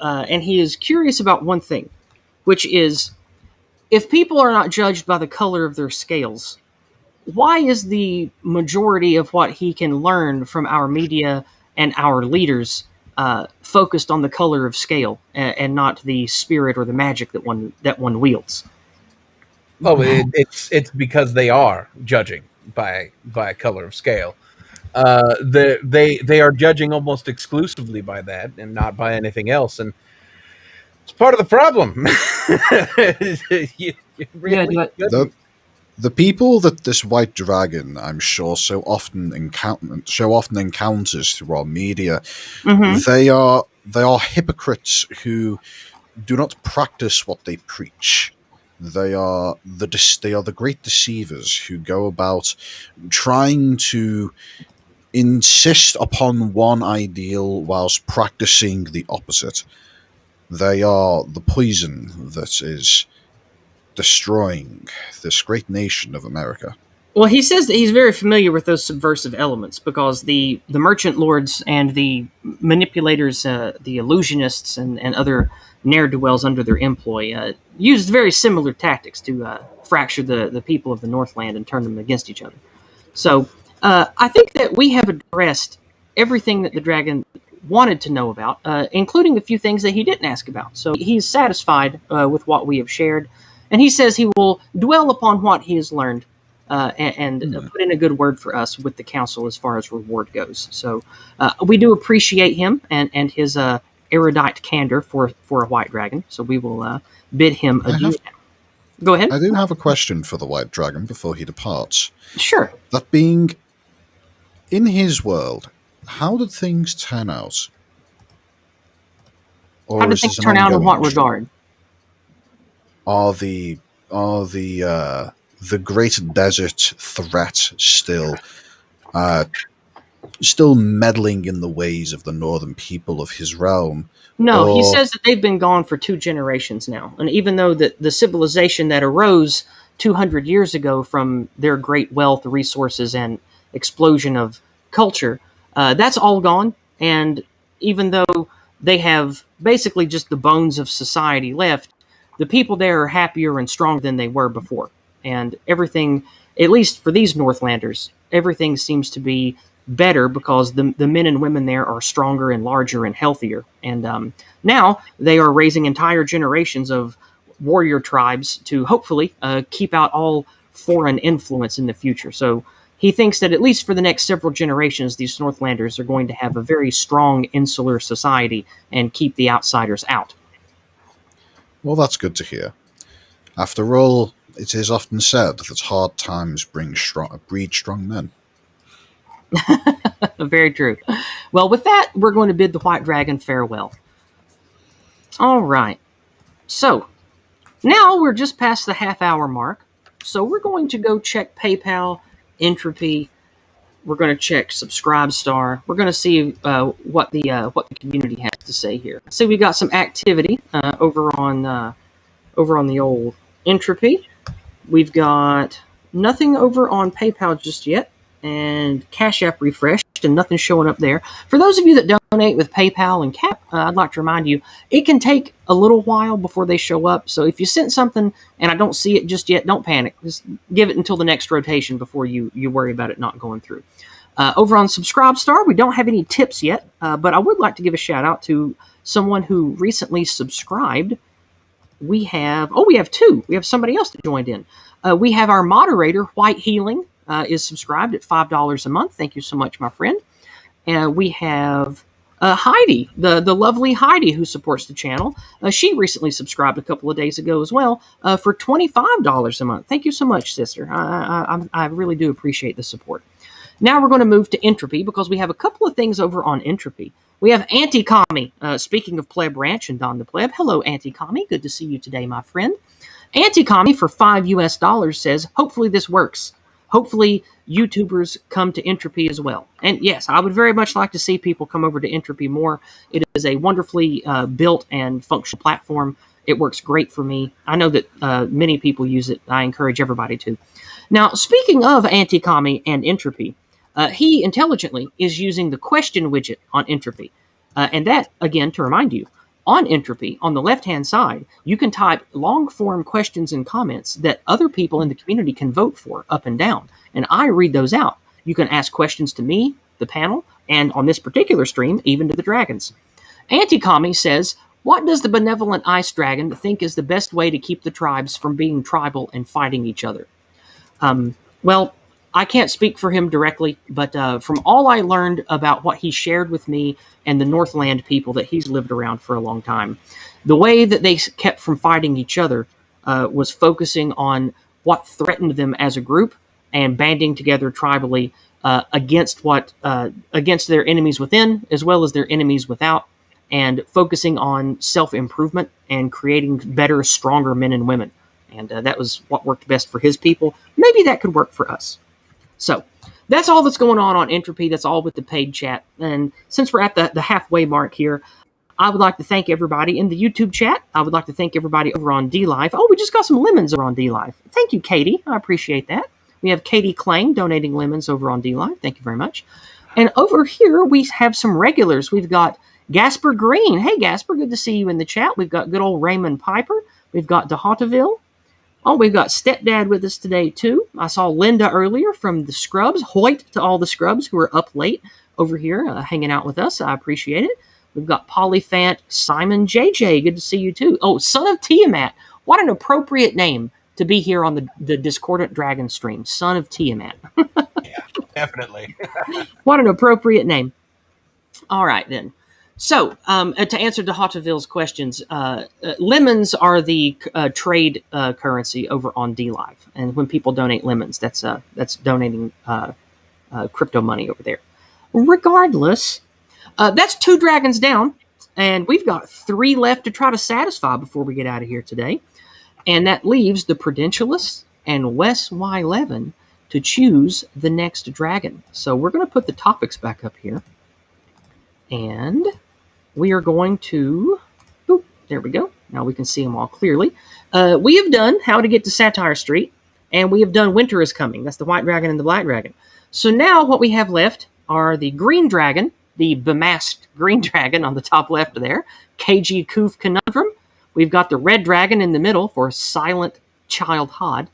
Speaker 1: and he is curious about one thing, which is, if people are not judged by the color of their scales, why is the majority of what he can learn from our media and our leaders focused on the color of scale and not the spirit or the magic that one wields?
Speaker 2: Oh, it's because they are judging by color of scale. They are judging almost exclusively by that and not by anything else, and it's part of the problem.
Speaker 3: The people that this white dragon, I'm sure, so often encounters through our media, they are hypocrites who do not practice what they preach. They are the great deceivers who go about trying to insist upon one ideal whilst practicing the opposite. They are the poison that is destroying this great nation of America.
Speaker 1: Well, he says that he's very familiar with those subversive elements because the merchant lords and the manipulators, the illusionists and other ne'er-do-wells under their employ used very similar tactics to fracture the people of the Northland and turn them against each other. So I think that we have addressed everything that the dragon wanted to know about, including a few things that he didn't ask about. So he's satisfied with what we have shared, and he says he will dwell upon what he has learned and put in a good word for us with the council as far as reward goes. So we do appreciate him and his erudite candor for a white dragon. So we will bid him adieu. Go ahead.
Speaker 3: I do have a question for the white dragon before he departs.
Speaker 1: Sure.
Speaker 3: That being, in his world, how did things turn out? Or
Speaker 1: how did things turn out in what regard?
Speaker 3: Are the great desert threat still meddling in the ways of the northern people of his realm?
Speaker 1: No, he says that they've been gone for 2 generations now. And even though the civilization that arose 200 years ago from their great wealth, resources, and explosion of culture, that's all gone. And even though they have basically just the bones of society left, the people there are happier and stronger than they were before. And everything, at least for these Northlanders, everything seems to be better because the men and women there are stronger and larger and healthier. And now they are raising entire generations of warrior tribes to hopefully keep out all foreign influence in the future. So he thinks that at least for the next several generations, these Northlanders are going to have a very strong insular society and keep the outsiders out.
Speaker 3: Well, that's good to hear. After all, it is often said that hard times breed strong men.
Speaker 1: Very true. Well, with that, we're going to bid the White Dragon farewell. All right. So, now we're just past the half-hour mark. So we're going to go check PayPal, Entropy. We're going to check Subscribestar. We're going to see what the community has to say here. So we got some activity over on the old Entropy. We've got nothing over on PayPal just yet, and Cash App refreshed, and nothing showing up there. For those of you that donate with PayPal and Cap, I'd like to remind you, it can take a little while before they show up. So if you sent something and I don't see it just yet, don't panic. Just give it until the next rotation before you worry about it not going through. Over on Subscribestar, we don't have any tips yet, but I would like to give a shout out to someone who recently subscribed. We have 2. We have somebody else that joined in. We have our moderator, White Healing, is subscribed at $5 a month. Thank you so much, my friend. We have Heidi, the lovely Heidi who supports the channel, she recently subscribed a couple of days ago as well for $25 a month. Thank you so much, sister. I really do appreciate the support. Now we're going to move to Entropy because we have a couple of things over on Entropy. We have Anti-Commie, speaking of Pleb Ranch and Don the Pleb. Hello, Anti-Commie. Good to see you today, my friend. Anti-Commie for $5 says, hopefully this works. Hopefully YouTubers come to Entropy as well. And yes, I would very much like to see people come over to Entropy more. It is a wonderfully built and functional platform. It works great for me. I know that many people use it. I encourage everybody to. Now, speaking of Anti-Commie and Entropy, he intelligently is using the question widget on Entropy. And that, again, to remind you, on Entropy, on the left-hand side, you can type long-form questions and comments that other people in the community can vote for up and down, and I read those out. You can ask questions to me, the panel, and on this particular stream, even to the dragons. Anti-Commie says, what does the benevolent ice dragon think is the best way to keep the tribes from being tribal and fighting each other? Well, I can't speak for him directly, but from all I learned about what he shared with me and the Northland people that he's lived around for a long time, the way that they kept from fighting each other was focusing on what threatened them as a group and banding together tribally against their enemies within as well as their enemies without, and focusing on self-improvement and creating better, stronger men and women. And that was what worked best for his people. Maybe that could work for us. So that's all that's going on Entropy. That's all with the paid chat. And since we're at the halfway mark here, I would like to thank everybody in the YouTube chat. I would like to thank everybody over on DLive. Oh, we just got some lemons over on DLive. Thank you, Katie. I appreciate that. We have Katie Klang donating lemons over on DLive. Thank you very much. And over here, we have some regulars. We've got Gasper Green. Hey, Gasper, good to see you in the chat. We've got good old Raymond Piper. We've got DeHautaville. Oh, we've got Stepdad with us today, too. I saw Linda earlier from the Scrubs. Hoyt to all the Scrubs who are up late over here hanging out with us. I appreciate it. We've got Polyphant, Simon JJ. Good to see you, too. Oh, Son of Tiamat. What an appropriate name to be here on the Discordant Dragon stream. Son of Tiamat.
Speaker 2: Yeah, definitely.
Speaker 1: What an appropriate name. All right, then. So, to answer DeHautaville's questions, lemons are the trade currency over on DLive. And when people donate lemons, that's donating crypto money over there. Regardless, that's 2 dragons down, and we've got 3 left to try to satisfy before we get out of here today. And that leaves the Prudentialist and Wes Wyleven to choose the next dragon. So we're going to put the topics back up here. And we are going to, boop, there we go. Now we can see them all clearly. We have done How to Get to Satire Street, and we have done Winter is Coming. That's the White Dragon and the Black Dragon. So now what we have left are the Green Dragon, the bemasked Green Dragon on the top left there, KG Koof Conundrum. We've got the Red Dragon in the middle for Silent Child Hod.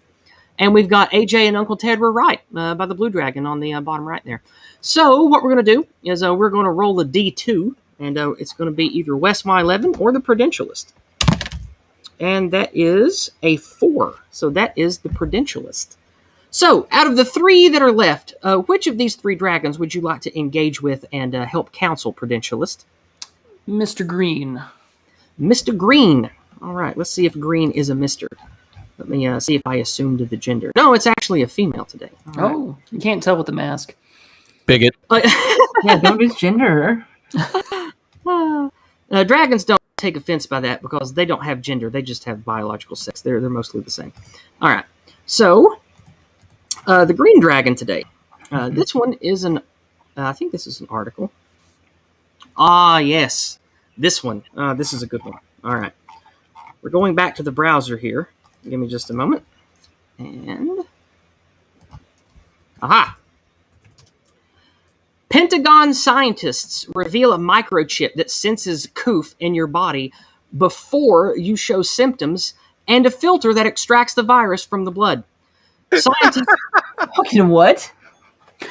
Speaker 1: And we've got AJ and Uncle Ted were right by the Blue Dragon on the bottom right there. So what we're going to do is we're going to roll a D2, and it's going to be either Wes Wyleven or the Prudentialist. And that is a 4. So that is the Prudentialist. So out of the 3 that are left, which of these 3 dragons would you like to engage with and help counsel, Prudentialist?
Speaker 9: Mr. Green.
Speaker 1: Mr. Green. All right, let's see if Green is a Mr. Let me see if I assumed the gender. No, it's actually a female today.
Speaker 9: All right. You can't tell with the mask.
Speaker 2: Bigot.
Speaker 4: Yeah, don't misgender her.
Speaker 1: Dragons don't take offense by that because they don't have gender. They just have biological sex. They're mostly the same. All right. So, the Green Dragon today. This one is I think this is an article. Ah, yes. This one. This is a good one. All right. We're going back to the browser here. Give me just a moment. And aha! Pentagon scientists reveal a microchip that senses coof in your body before you show symptoms and a filter that extracts the virus from the blood. Scientists...
Speaker 4: Fucking what?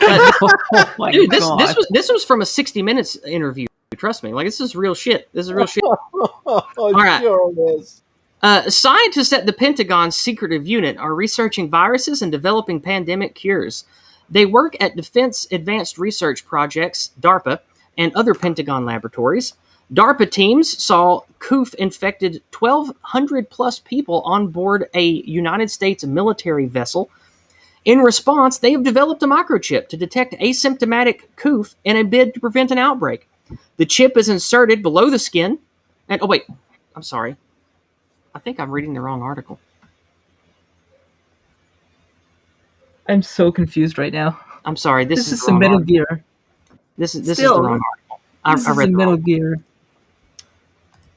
Speaker 1: Oh dude, this was from a 60 Minutes interview. Trust me. Like, this is real shit. This is real shit. All right.
Speaker 2: Sure it is.
Speaker 1: Scientists at the Pentagon's secretive unit are researching viruses and developing pandemic cures. They work at Defense Advanced Research Projects, DARPA, and other Pentagon laboratories. DARPA teams saw COOF infected 1,200 plus people on board a United States military vessel. In response, they have developed a microchip to detect asymptomatic COOF in a bid to prevent an outbreak. The chip is inserted below the skin. And, oh, wait, I'm sorry. I think I'm reading the wrong article.
Speaker 4: I'm so confused right now.
Speaker 1: I'm sorry. This is
Speaker 4: some Metal Gear.
Speaker 1: This is the wrong article. I read
Speaker 4: Metal Gear.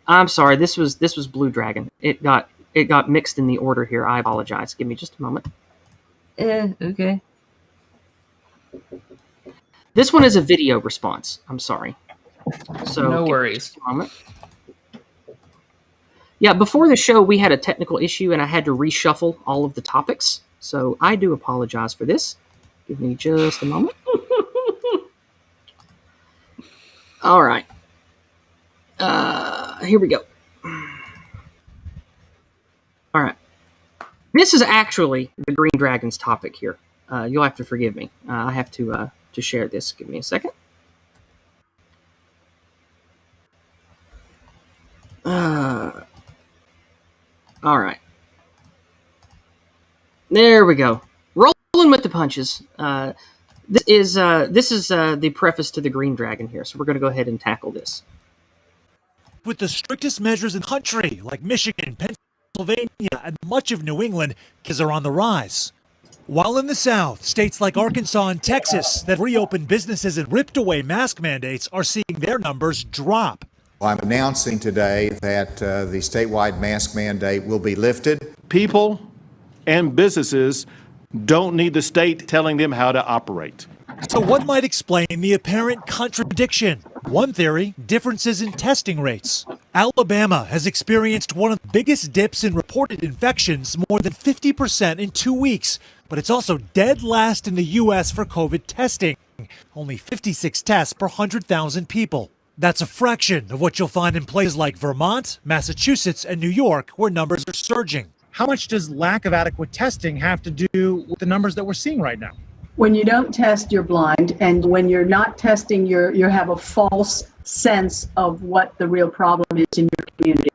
Speaker 1: I'm sorry. This was Blue Dragon. It got mixed in the order here. I apologize. Give me just a moment.
Speaker 4: Okay.
Speaker 1: This one is a video response. I'm sorry. So
Speaker 9: no worries.
Speaker 1: Just a moment. Yeah, before the show, we had a technical issue, and I had to reshuffle all of the topics. So I do apologize for this. Give me just a moment. All right. Here we go. All right. This is actually the Green Dragon's topic here. You'll have to forgive me. I have to share this. Give me a second. All right. There we go. Rolling with the punches. This is the preface to the Green Dragon here, so we're going to go ahead and tackle this.
Speaker 12: With the strictest measures in the country, like Michigan, Pennsylvania, and much of New England, cases are on the rise. While in the South, states like Arkansas and Texas that reopened businesses and ripped away mask mandates are seeing their numbers drop.
Speaker 13: I'm announcing today that the statewide mask mandate will be lifted.
Speaker 14: People and businesses don't need the state telling them how to operate.
Speaker 12: So what might explain the apparent contradiction? One theory, differences in testing rates. Alabama has experienced one of the biggest dips in reported infections, more than 50% in 2 weeks. But it's also dead last in the U.S. for COVID testing. Only 56 tests per 100,000 people. That's a fraction of what you'll find in places like Vermont, Massachusetts, and New York, where numbers are surging.
Speaker 15: How much does lack of adequate testing have to do with the numbers that we're seeing right now?
Speaker 16: When you don't test, you're blind, and when you're not testing, you have a false sense of what the real problem is in your community.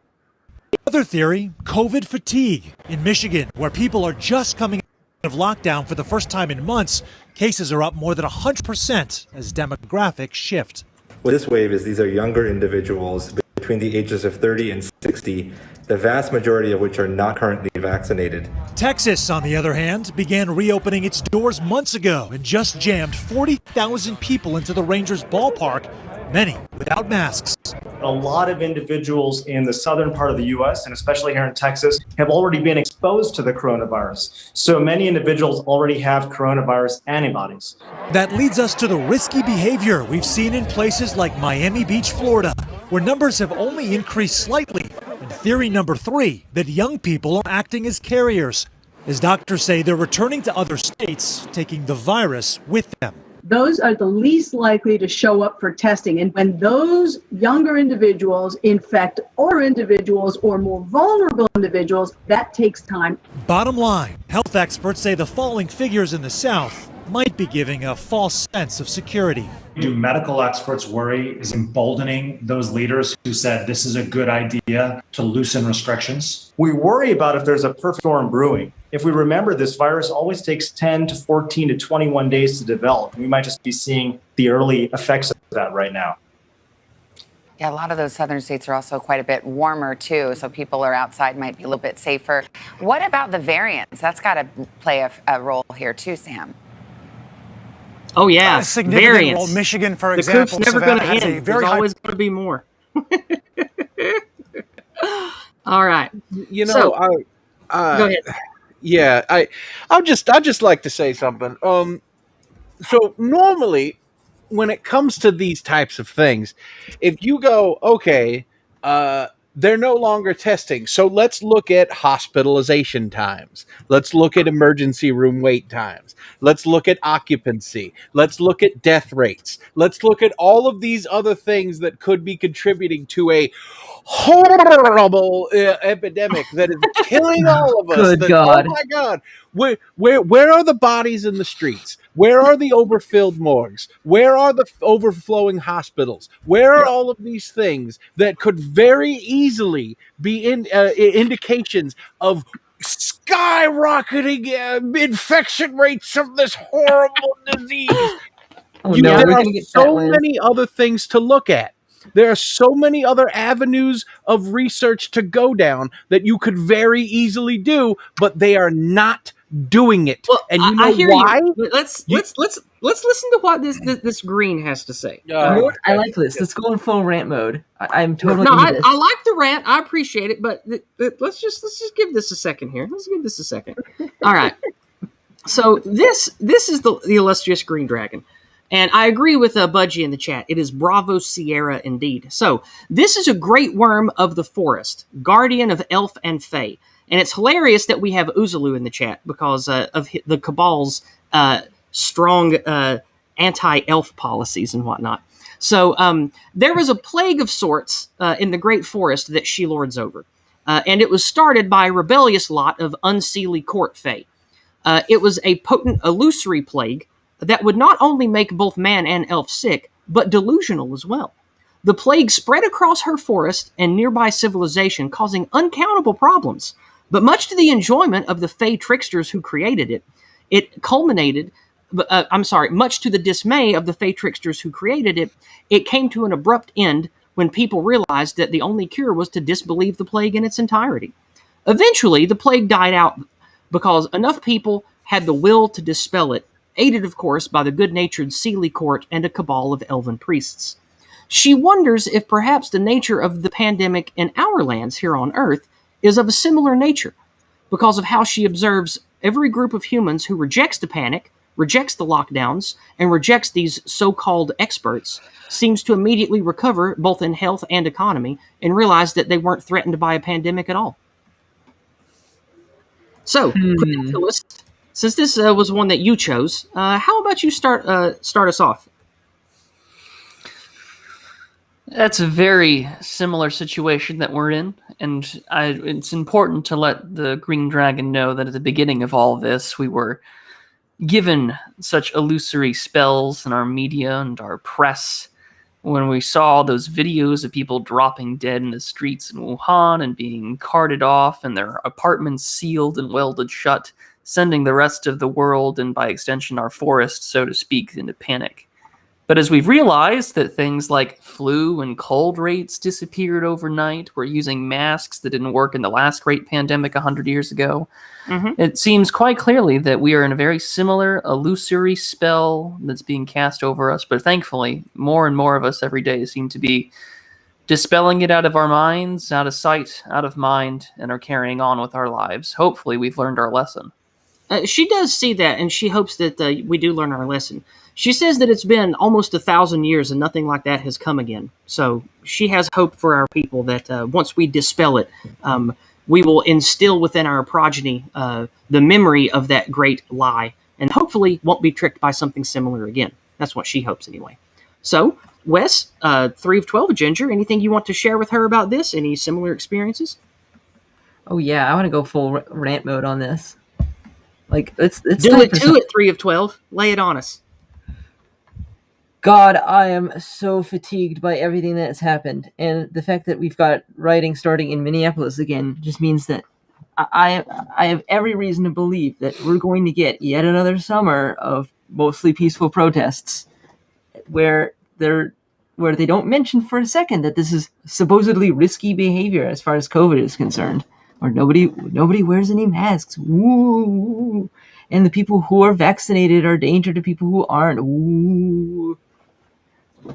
Speaker 12: Other theory, COVID fatigue. In Michigan, where people are just coming out of lockdown for the first time in months, cases are up more than 100% as demographics shift.
Speaker 17: What this wave is, these are younger individuals between the ages of 30 and 60, the vast majority of which are not currently vaccinated.
Speaker 12: Texas, on the other hand, began reopening its doors months ago and just jammed 40,000 people into the Rangers ballpark, many without masks.
Speaker 18: A lot of individuals in the southern part of the U.S., and especially here in Texas, have already been exposed to the coronavirus. So many individuals already have coronavirus antibodies.
Speaker 12: That leads us to the risky behavior we've seen in places like Miami Beach, Florida, where numbers have only increased slightly. And theory number 3, that young people are acting as carriers. As doctors say, they're returning to other states, taking the virus with them.
Speaker 16: Those are the least likely to show up for testing. And when those younger individuals infect older individuals or more vulnerable individuals, that takes time.
Speaker 12: Bottom line, health experts say the falling figures in the South might be giving a false sense of security.
Speaker 18: Do medical experts worry is emboldening those leaders who said this is a good idea to loosen restrictions? We worry about if there's a perfect storm brewing. If we remember, this virus always takes 10 to 14 to 21 days to develop. We might just be seeing the early effects of that right now.
Speaker 19: Yeah, a lot of those southern states are also quite a bit warmer, too, so people are outside might be a little bit safer. What about the variants? That's got to play a role here, too, Sam.
Speaker 1: Oh, yeah,
Speaker 12: variants. Role. Michigan, for example,
Speaker 1: the coop's never going to end. There's always going to be more. All right.
Speaker 2: You know,
Speaker 1: go ahead.
Speaker 2: Yeah, I'd just like to say something. So normally, when it comes to these types of things, if you go, okay, they're no longer testing, so let's look at hospitalization times. Let's look at emergency room wait times. Let's look at occupancy. Let's look at death rates. Let's look at all of these other things that could be contributing to a horrible epidemic that is killing all of us.
Speaker 4: Good God.
Speaker 2: Oh my God. Where are the bodies in the streets? Where are the overfilled morgues? Where are the overflowing hospitals? Where are all of these things that could very easily be indications of skyrocketing infection rates of this horrible disease? There are so many other things to look at. There are so many other avenues of research to go down that you could very easily do, but they are not doing it.
Speaker 1: Well,
Speaker 2: and you know
Speaker 1: I hear
Speaker 2: why?
Speaker 1: you. Let's listen to what this green has to say.
Speaker 4: I like this. Let's go in full rant mode. I'm totally
Speaker 1: No,
Speaker 4: into this.
Speaker 1: I like the rant. I appreciate it, but let's just give this a second here. Let's give this a second. All right. So this is the illustrious green dragon. And I agree with Budgie in the chat. It is Bravo Sierra indeed. So this is a great worm of the forest, guardian of elf and fae. And it's hilarious that we have Uzulu in the chat because of the Cabal's strong anti-elf policies and whatnot. So there was a plague of sorts in the great forest that she lords over. And it was started by a rebellious lot of unseelie court fae. It was a potent illusory plague that would not only make both man and elf sick, but delusional as well. The plague spread across her forest and nearby civilization, causing uncountable problems. But much to the enjoyment of the fey tricksters who created it, much to the dismay of the fey tricksters who created it, it came to an abrupt end when people realized that the only cure was to disbelieve the plague in its entirety. Eventually, the plague died out because enough people had the will to dispel it, aided, of course, by the good-natured Seelie court and a cabal of elven priests. She wonders if perhaps the nature of the pandemic in our lands here on Earth is of a similar nature, because of how she observes every group of humans who rejects the panic, rejects the lockdowns, and rejects these so-called experts, seems to immediately recover both in health and economy and realize that they weren't threatened by a pandemic at all. So, Prudentialist, since this was one that you chose, how about you start us off?
Speaker 9: That's a very similar situation that we're in, and it's important to let the Green Dragon know that at the beginning of all this, we were given such illusory spells in our media and our press when we saw those videos of people dropping dead in the streets in Wuhan and being carted off and their apartments sealed and welded shut, sending the rest of the world and by extension our forest, so to speak, into panic. But as we've realized that things like flu and cold rates disappeared overnight, we're using masks that didn't work in the last great pandemic 100 years ago, it seems quite clearly that we are in a very similar illusory spell that's being cast over us. But thankfully, more and more of us every day seem to be dispelling it out of our minds, out of sight, out of mind, and are carrying on with our lives. Hopefully, we've learned our lesson.
Speaker 1: She does see that, and she hopes that we do learn our lesson. She says that it's been almost 1,000 years and nothing like that has come again. So she has hope for our people that once we dispel it, we will instill within our progeny the memory of that great lie, and hopefully won't be tricked by something similar again. That's what she hopes anyway. So, Wes, 3 of 12, a ginger, anything you want to share with her about this? Any similar experiences?
Speaker 4: Oh yeah, I want to go full rant mode on this. Like, it's
Speaker 1: do it too at 3 of 12. Lay it on us.
Speaker 4: God, I am so fatigued by everything that has happened, and the fact that we've got rioting starting in Minneapolis again just means that I have every reason to believe that we're going to get yet another summer of mostly peaceful protests, where they don't mention for a second that this is supposedly risky behavior as far as COVID is concerned, or nobody wears any masks. Woo! And the people who are vaccinated are danger to people who aren't. Woo!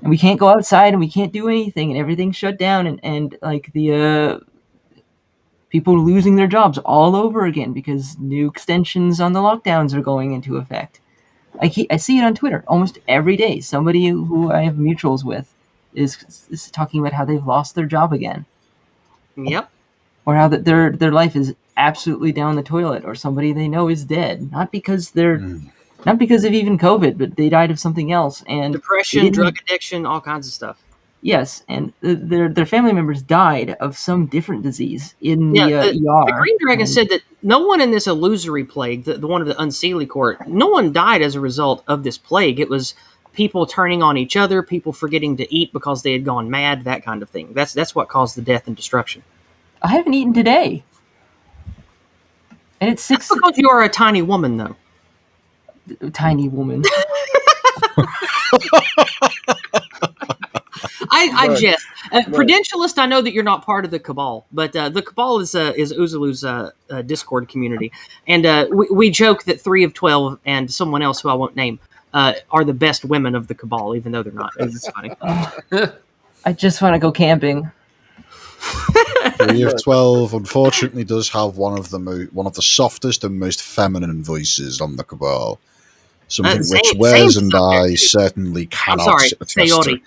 Speaker 4: And we can't go outside and we can't do anything and everything's shut down and like the people losing their jobs all over again because new extensions on the lockdowns are going into effect. I see it on Twitter almost every day. Somebody who I have mutuals with is talking about how they've lost their job again.
Speaker 1: Yep.
Speaker 4: Or how that their life is absolutely down the toilet, or somebody they know is dead, not because of even COVID, but they died of something else, and
Speaker 1: depression, drug addiction, all kinds of stuff.
Speaker 4: Yes, and their family members died of some different disease in
Speaker 1: Yeah,
Speaker 4: the
Speaker 1: the
Speaker 4: ER.
Speaker 1: Green Dragon
Speaker 4: and-
Speaker 1: said that no one in this illusory plague, the one of the Unseelie Court, no one died as a result of this plague. It was people turning on each other, people forgetting to eat because they had gone mad, that kind of thing. That's what caused the death and destruction.
Speaker 4: I haven't eaten today. And it's
Speaker 1: That's because you are a tiny woman, though.
Speaker 4: Tiny woman.
Speaker 1: I jest. Prudentialist, I know that you're not part of the Cabal, but the Cabal is Uzulu's Discord community. And we joke that 3 of 12 and someone else who I won't name are the best women of the Cabal, even though they're not. It's funny.
Speaker 4: I just want to go camping.
Speaker 3: 3 of 12 unfortunately does have one of the softest and most feminine voices on the Cabal. Something which Wes and I certainly cannot attest to.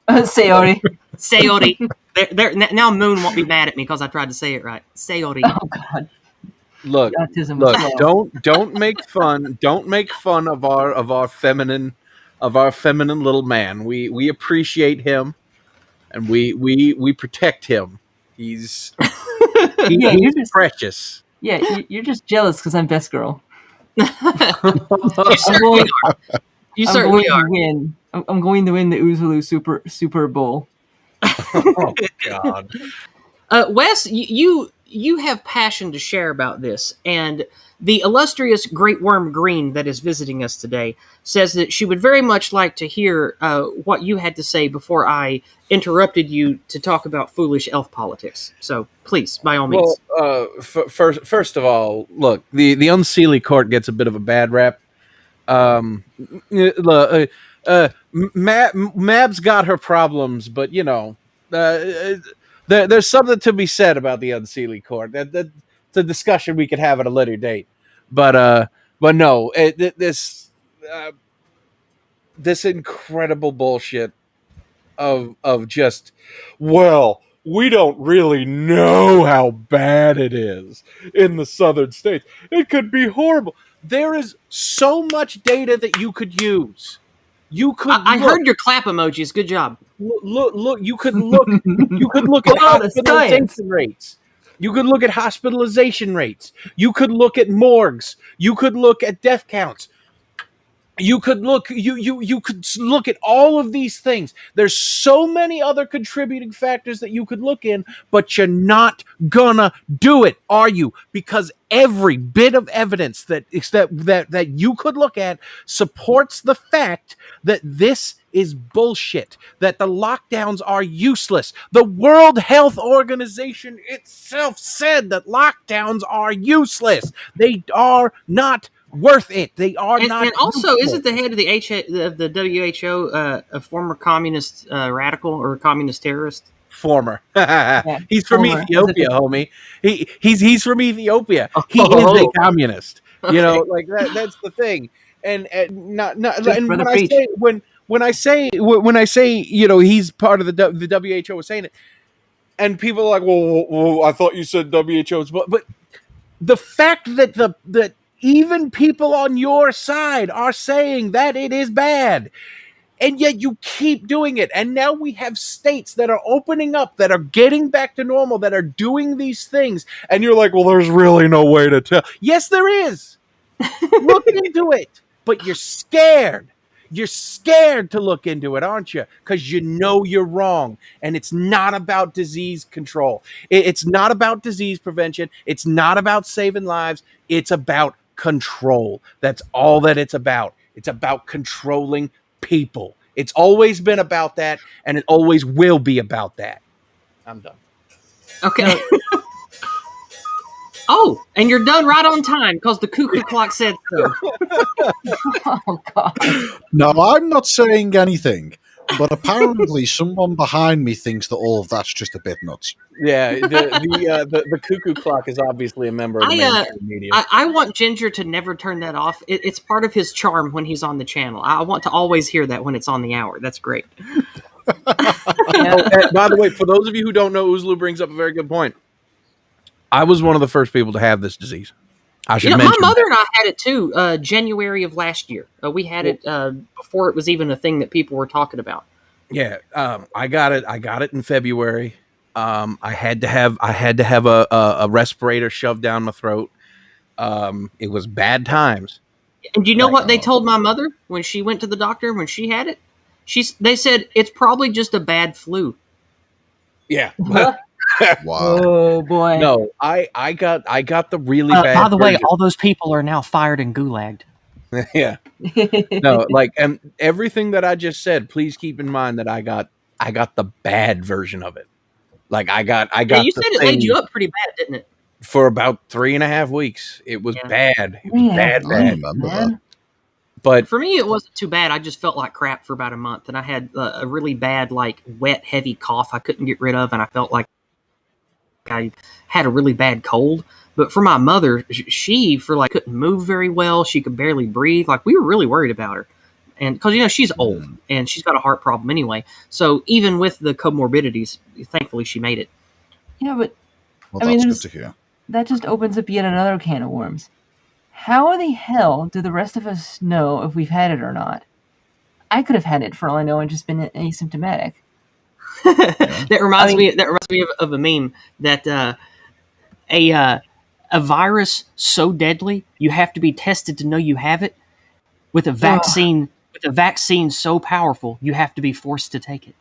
Speaker 4: Sayori.
Speaker 1: Sayori. Now Moon won't be mad at me because I tried to say it right. Sayori.
Speaker 4: Oh God.
Speaker 2: Look, don't make fun of our feminine little man. We appreciate him, and we protect him. He's precious.
Speaker 4: Yeah, you're just jealous because I'm best girl.
Speaker 1: You certainly are. You certainly are.
Speaker 4: I'm going to win the Uzulu Super Bowl.
Speaker 2: Oh God.
Speaker 1: Wes, you have passion to share about this, and the illustrious Great Worm Green that is visiting us today says that she would very much like to hear what you had to say before I interrupted you to talk about foolish elf politics. So please, by all means.
Speaker 2: Well, first of all, look, the Unseelie Court gets a bit of a bad rap. Mab's got her problems, but you know, there's something to be said about the Unseelie Court. That's a discussion we could have at a later date. But no, this incredible bullshit of just, well, we don't really know how bad it is in the southern states. It could be horrible. There is so much data that you could use.
Speaker 1: I heard your clap emojis. Good job.
Speaker 2: Look. You could look at hospitalization rates. You could look at hospitalization rates. You could look at morgues. You could look at death counts. You could look. You could look at all of these things. There's so many other contributing factors that you could look in, but you're not gonna do it, are you? Because every bit of evidence that you could look at supports the fact that this is bullshit, that the lockdowns are useless. The World Health Organization itself said that lockdowns are useless. They are not worth it. They are not.
Speaker 1: And also, isn't the head of the WHO a former communist radical or communist terrorist?
Speaker 2: Former. He's from Ethiopia, homie. He's from Ethiopia. He is a communist. Okay. You know, like that's the thing. And when I say, you know, he's part of the WHO was saying it, and people are like, well, I thought you said WHO's, but the fact that that even people on your side are saying that it is bad, and yet you keep doing it. And now we have states that are opening up, that are getting back to normal, that are doing these things. And you're like, well, there's really no way to tell. Yes, there is. Look into it. But you're scared. You're scared to look into it, aren't you? Because you know you're wrong. And it's not about disease control. It's not about disease prevention. It's not about saving lives. It's about control. That's all that it's about. It's about controlling people. It's always been about that, and it always will be about that. I'm done.
Speaker 1: Okay. Oh, and you're done right on time because the cuckoo clock said so.
Speaker 4: Oh God.
Speaker 3: No, I'm not saying anything, but apparently someone behind me thinks that all of that's just a bit nuts.
Speaker 2: Yeah, the cuckoo clock is obviously a member of the mainstream media.
Speaker 1: I want Ginger to never turn that off. It's part of his charm when he's on the channel. I want to always hear that when it's on the hour. That's great.
Speaker 2: By the way, for those of you who don't know, Uzulu brings up a very good point. I was one of the first people to have this disease. I should mention
Speaker 1: my mother and I had it too, January of last year. We had it before it was even a thing that people were talking about.
Speaker 2: Yeah, I got it in February. I had to have a respirator shoved down my throat. It was bad times.
Speaker 1: And do you know what they told my mother when she went to the doctor when she had it? They said it's probably just a bad flu.
Speaker 2: Yeah.
Speaker 3: Wow.
Speaker 4: Oh boy.
Speaker 2: No, I got the really bad.
Speaker 1: By the way,
Speaker 2: version.
Speaker 1: all those people are now fired and gulagged.
Speaker 2: Yeah. No, like, and everything that I just said, please keep in mind that I got the bad version of it. Like I got
Speaker 1: Yeah, you
Speaker 2: the
Speaker 1: said it laid you up pretty bad, didn't it?
Speaker 2: for about 3.5 weeks. It was bad. It was bad.
Speaker 3: I remember that.
Speaker 2: But
Speaker 1: for me, it wasn't too bad. I just felt like crap for about a month, and I had a really bad, like, wet, heavy cough I couldn't get rid of, and I felt like I had a really bad cold. But for my mother, she couldn't move very well. She could barely breathe. Like, we were really worried about her. And because, she's old and she's got a heart problem anyway. So even with the comorbidities, thankfully she made it.
Speaker 4: Yeah, but
Speaker 3: Well,
Speaker 4: I mean,
Speaker 3: that's good to hear.
Speaker 4: that just opens up yet another can of worms. How the hell do the rest of us know if we've had it or not? I could have had it for all I know and just been asymptomatic.
Speaker 1: That reminds me of a meme that a virus so deadly you have to be tested to know you have it. With a vaccine so powerful you have to be forced to take it.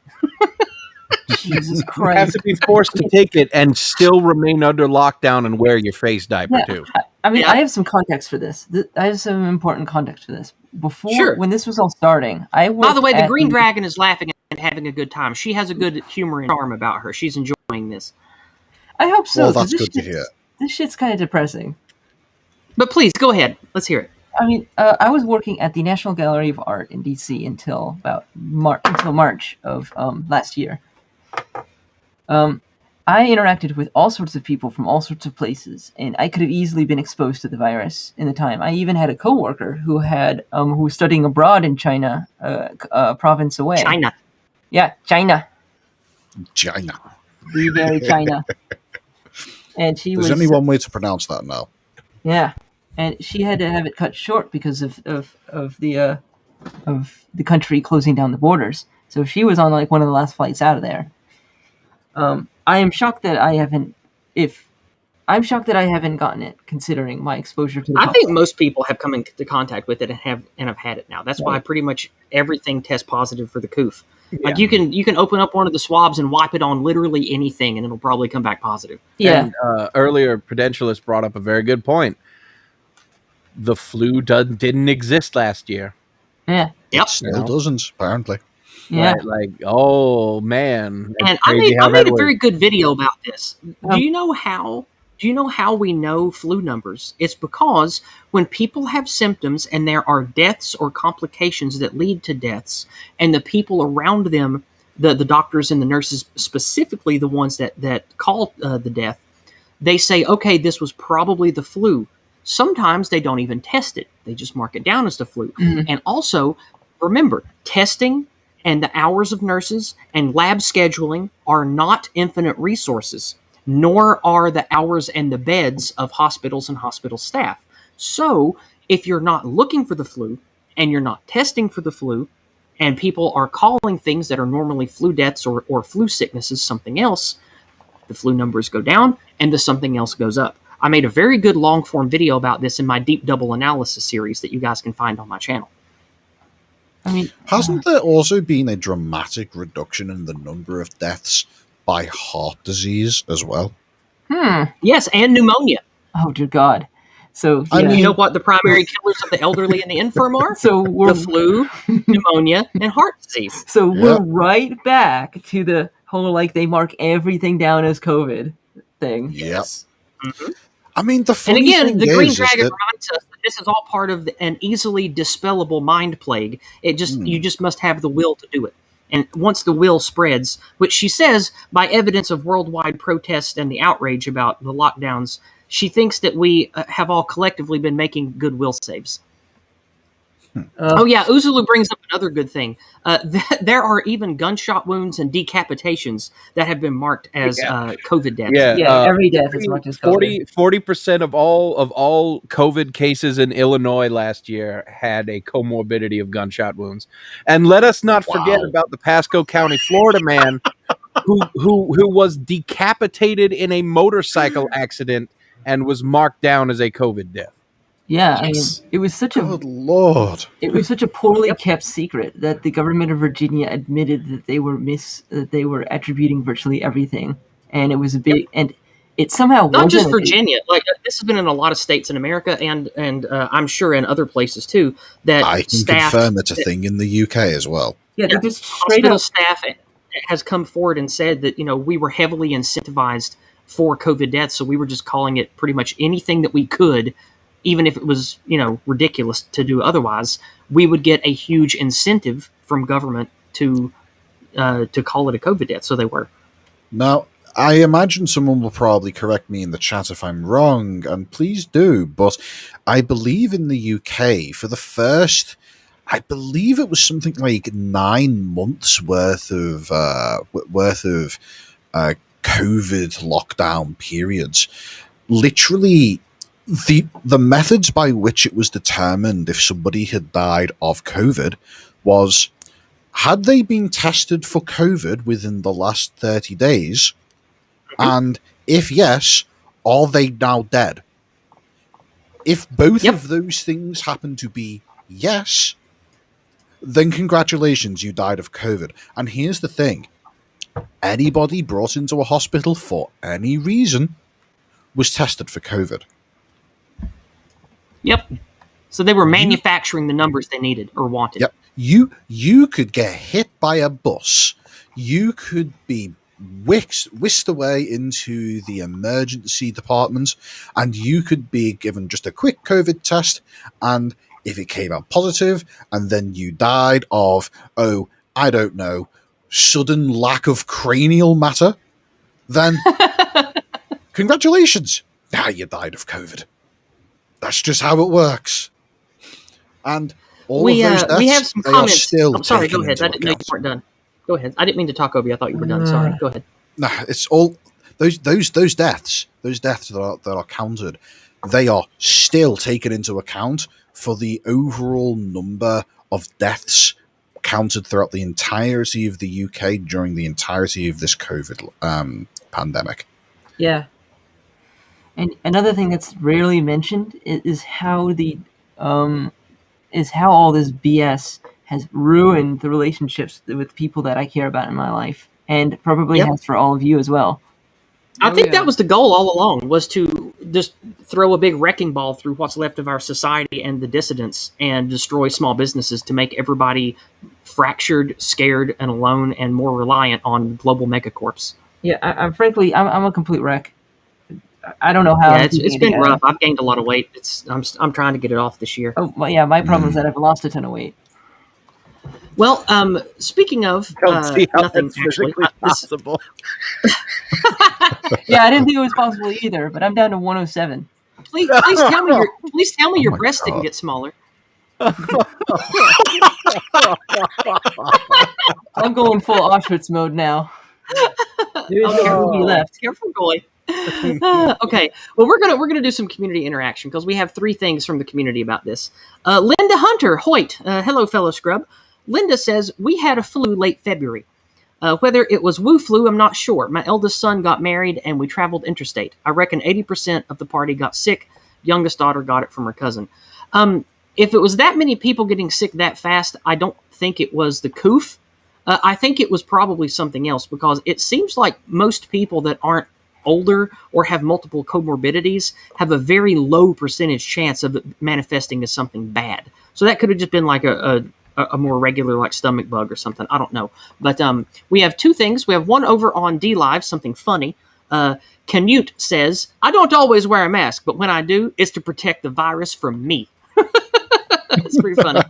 Speaker 4: Jesus
Speaker 2: you
Speaker 4: Christ!
Speaker 2: have to be forced to take it and still remain under lockdown and wear your face diaper too.
Speaker 4: I mean, I have some context for this. I have some important context for this.
Speaker 1: Sure.
Speaker 4: When this was all starting, I worked
Speaker 1: By the way, the
Speaker 4: at
Speaker 1: Green Dragon is laughing and having a good time. She has a good humor and charm about her. She's enjoying this.
Speaker 4: I hope so.
Speaker 3: Well, that's
Speaker 4: 'cause
Speaker 3: good to hear.
Speaker 4: This shit's kind of depressing.
Speaker 1: But please, go ahead. Let's hear it.
Speaker 4: I mean, I was working at the National Gallery of Art in DC until about March of last year. I interacted with all sorts of people from all sorts of places, and I could have easily been exposed to the virus in the time. I even had a coworker who was studying abroad in China, a province away.
Speaker 1: China.
Speaker 4: Yeah, China.
Speaker 3: China.
Speaker 4: The very China. And she
Speaker 3: There's
Speaker 4: was.
Speaker 3: only one way to pronounce that now.
Speaker 4: Yeah, and she had to have it cut short because of the country closing down the borders. So she was on like one of the last flights out of there. I am shocked that I haven't. I'm shocked that I haven't gotten it, considering my exposure to the
Speaker 1: I think most people have come into contact with it and have had it now. That's why pretty much everything tests positive for the coof.
Speaker 2: Yeah.
Speaker 1: Like you can open up one of the swabs and wipe it on literally anything, and it'll probably come back positive.
Speaker 4: Yeah.
Speaker 2: And, earlier, Prudentialist brought up a very good point. The flu didn't exist last year.
Speaker 4: Yeah.
Speaker 1: Yep.
Speaker 3: It still doesn't, apparently.
Speaker 4: Yeah.
Speaker 2: Right? Like, oh man.
Speaker 1: And I made a very good video about this. Do you know how we know flu numbers? It's because when people have symptoms and there are deaths or complications that lead to deaths, and the people around them, the doctors and the nurses, specifically the ones that call the death, they say, okay, this was probably the flu. Sometimes they don't even test it. They just mark it down as the flu.
Speaker 4: Mm-hmm.
Speaker 1: And also, remember, testing and the hours of nurses and lab scheduling are not infinite resources, nor are the hours and the beds of hospitals and hospital staff. So if you're not looking for the flu and you're not testing for the flu, and people are calling things that are normally flu deaths or flu sicknesses something else, the flu numbers go down and the something else goes up. I made a very good long-form video about this in my Deep Double Analysis series that you guys can find on my channel.
Speaker 4: I mean,
Speaker 3: hasn't there also been a dramatic reduction in the number of deaths by heart disease as well?
Speaker 1: Yes, and pneumonia.
Speaker 4: Oh, dear God. So,
Speaker 1: I mean, you know what the primary killers of the elderly and the infirm are?
Speaker 4: So
Speaker 1: the flu, pneumonia, and heart disease.
Speaker 4: So we're right back to the whole, like, they mark everything down as COVID thing.
Speaker 3: Yes.
Speaker 1: Mm-hmm.
Speaker 3: I mean, the funny
Speaker 1: and again,
Speaker 3: thing
Speaker 1: the Green
Speaker 3: is
Speaker 1: Dragon
Speaker 3: that
Speaker 1: reminds us that this is all part of an easily dispellable mind plague. You just must have the will to do it. And once the will spreads, which she says by evidence of worldwide protest and the outrage about the lockdowns, she thinks that we have all collectively been making goodwill saves. Oh yeah, Uzulu brings up another good thing. There are even gunshot wounds and decapitations that have been marked as COVID deaths.
Speaker 2: Yeah,
Speaker 4: every death is marked as COVID.
Speaker 2: 40% of all COVID cases in Illinois last year had a comorbidity of gunshot wounds. And let us not forget about the Pasco County, Florida man who was decapitated in a motorcycle accident and was marked down as a COVID death.
Speaker 4: Yeah, I mean, it was such
Speaker 3: Good Lord.
Speaker 4: It was such a poorly kept secret that the government of Virginia admitted that they were attributing virtually everything, and it was a big and it somehow
Speaker 1: Not just
Speaker 4: wasn't
Speaker 1: Virginia. Like this has been in a lot of states in America, and I'm sure in other places too. That
Speaker 3: I can
Speaker 1: staff,
Speaker 3: confirm it's a thing in the UK as well.
Speaker 4: Yeah, they're just straight
Speaker 1: hospital
Speaker 4: up
Speaker 1: staff has come forward and said that we were heavily incentivized for COVID deaths, so we were just calling it pretty much anything that we could. Even if it was, ridiculous to do otherwise, we would get a huge incentive from government to call it a COVID death. So they were.
Speaker 3: Now, I imagine someone will probably correct me in the chat if I'm wrong, and please do, but I believe in the UK, for the first, I believe it was something like 9 months worth of COVID lockdown periods. Literally, the methods by which it was determined if somebody had died of COVID was, had they been tested for COVID within the last 30 days? And if yes, are they now dead? If both of those things happen to be yes, then congratulations, you died of COVID. And here's the thing. Anybody brought into a hospital for any reason was tested for COVID.
Speaker 1: Yep. So they were manufacturing the numbers they needed or wanted.
Speaker 3: Yep. You could get hit by a bus. You could be whisked away into the emergency department, and you could be given just a quick COVID test, and if it came out positive, and then you died of, I don't know, sudden lack of cranial matter, then congratulations. Now you died of COVID. That's just how it works. And all of those deaths,
Speaker 1: we have some
Speaker 3: they
Speaker 1: comments.
Speaker 3: are still
Speaker 1: I'm sorry,
Speaker 3: taken
Speaker 1: go ahead.
Speaker 3: into
Speaker 1: I didn't know you
Speaker 3: account.
Speaker 1: weren't done. Go ahead. I didn't mean to talk over you. I thought you were done. Sorry. Go ahead.
Speaker 3: Nah, it's all those deaths that are counted, they are still taken into account for the overall number of deaths counted throughout the entirety of the UK during the entirety of this COVID pandemic.
Speaker 4: Yeah. And another thing that's rarely mentioned is how all this BS has ruined the relationships with people that I care about in my life, and probably has for all of you as well.
Speaker 1: I think that was the goal all along, was to just throw a big wrecking ball through what's left of our society and the dissidents and destroy small businesses to make everybody fractured, scared, and alone and more reliant on global megacorps.
Speaker 4: Yeah, I'm frankly a complete wreck. I don't know how.
Speaker 1: Yeah, it's been rough. I've gained a lot of weight. I'm trying to get it off this year.
Speaker 4: Oh, well, yeah. My problem is that I've lost a ton of weight.
Speaker 1: Well, speaking of nothing actually
Speaker 2: possible.
Speaker 4: Yeah, I didn't think it was possible either, but I'm down to 107.
Speaker 1: Please tell me your breasts didn't get smaller.
Speaker 4: I'm going full Auschwitz mode now. There's no movie left.
Speaker 1: Careful, Goy. Okay, well, we're gonna do some community interaction because we have 3 things from the community about this. Linda Hunter Hoyt, hello, fellow scrub. Linda says, we had a flu late February. Whether it was Wu flu, I'm not sure. My eldest son got married and we traveled interstate. I reckon 80% of the party got sick. Youngest daughter got it from her cousin. If it was that many people getting sick that fast, I don't think it was the coof. I think it was probably something else, because it seems like most people that aren't older or have multiple comorbidities have a very low percentage chance of it manifesting as something bad. So that could have just been like a more regular, like, stomach bug or something. I don't know. But we have 2 things. We have one over on D-Live, something funny. Canute says, I don't always wear a mask, but when I do, it's to protect the virus from me. It's pretty funny.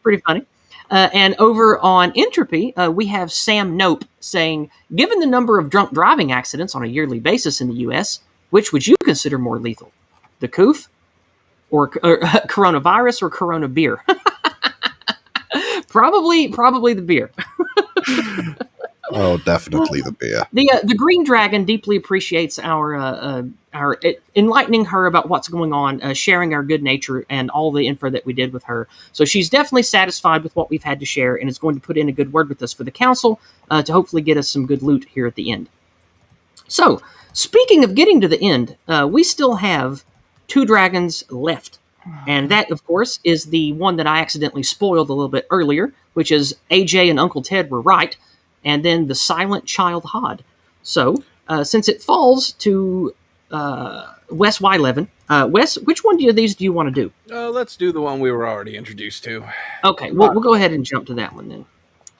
Speaker 1: Pretty funny. And over on Entropy, we have Sam Nope saying, given the number of drunk driving accidents on a yearly basis in the U.S., which would you consider more lethal? The coof or coronavirus or Corona beer. Probably the beer.
Speaker 3: Oh, definitely the beer.
Speaker 1: The green dragon deeply appreciates our enlightening her about what's going on, sharing our good nature and all the info that we did with her. So she's definitely satisfied with what we've had to share, and is going to put in a good word with us for the council to hopefully get us some good loot here at the end. So, speaking of getting to the end, we still have 2 dragons left. And that, of course, is the one that I accidentally spoiled a little bit earlier, which is AJ and Uncle Ted were right, and then the Silent Child Hod. So, since it falls to Wes Wyleven, Wes, which one of these do you want to do?
Speaker 2: Let's do the one we were already introduced to.
Speaker 1: Okay, we'll go ahead and jump to that one then.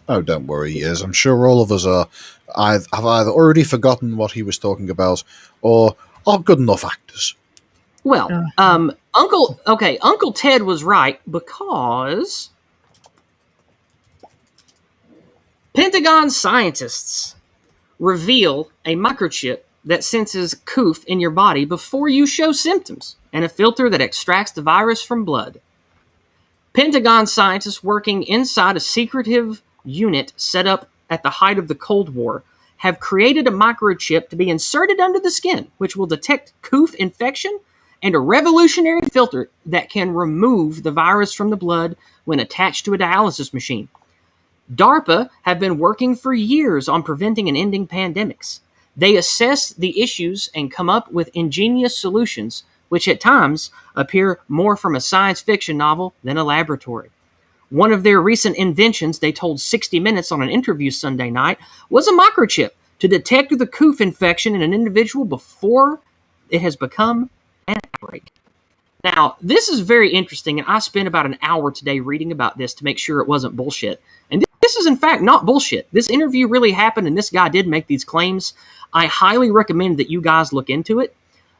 Speaker 3: Oh, don't worry, Yizz. I'm sure all of us have either already forgotten what he was talking about or are good enough actors.
Speaker 1: Well, Uncle Ted was right because Pentagon scientists reveal a microchip that senses coof in your body before you show symptoms, and a filter that extracts the virus from blood. Pentagon scientists working inside a secretive unit set up at the height of the Cold War have created a microchip to be inserted under the skin, which will detect coof infection, and a revolutionary filter that can remove the virus from the blood when attached to a dialysis machine. DARPA have been working for years on preventing and ending pandemics. They assess the issues and come up with ingenious solutions, which at times appear more from a science fiction novel than a laboratory. One of their recent inventions, they told 60 Minutes on an interview Sunday night, was a microchip to detect the coof infection in an individual before it has become an outbreak. Now, this is very interesting, and I spent about an hour today reading about this to make sure it wasn't bullshit. And this is, in fact, not bullshit. This interview really happened, and this guy did make these claims. I highly recommend that you guys look into it.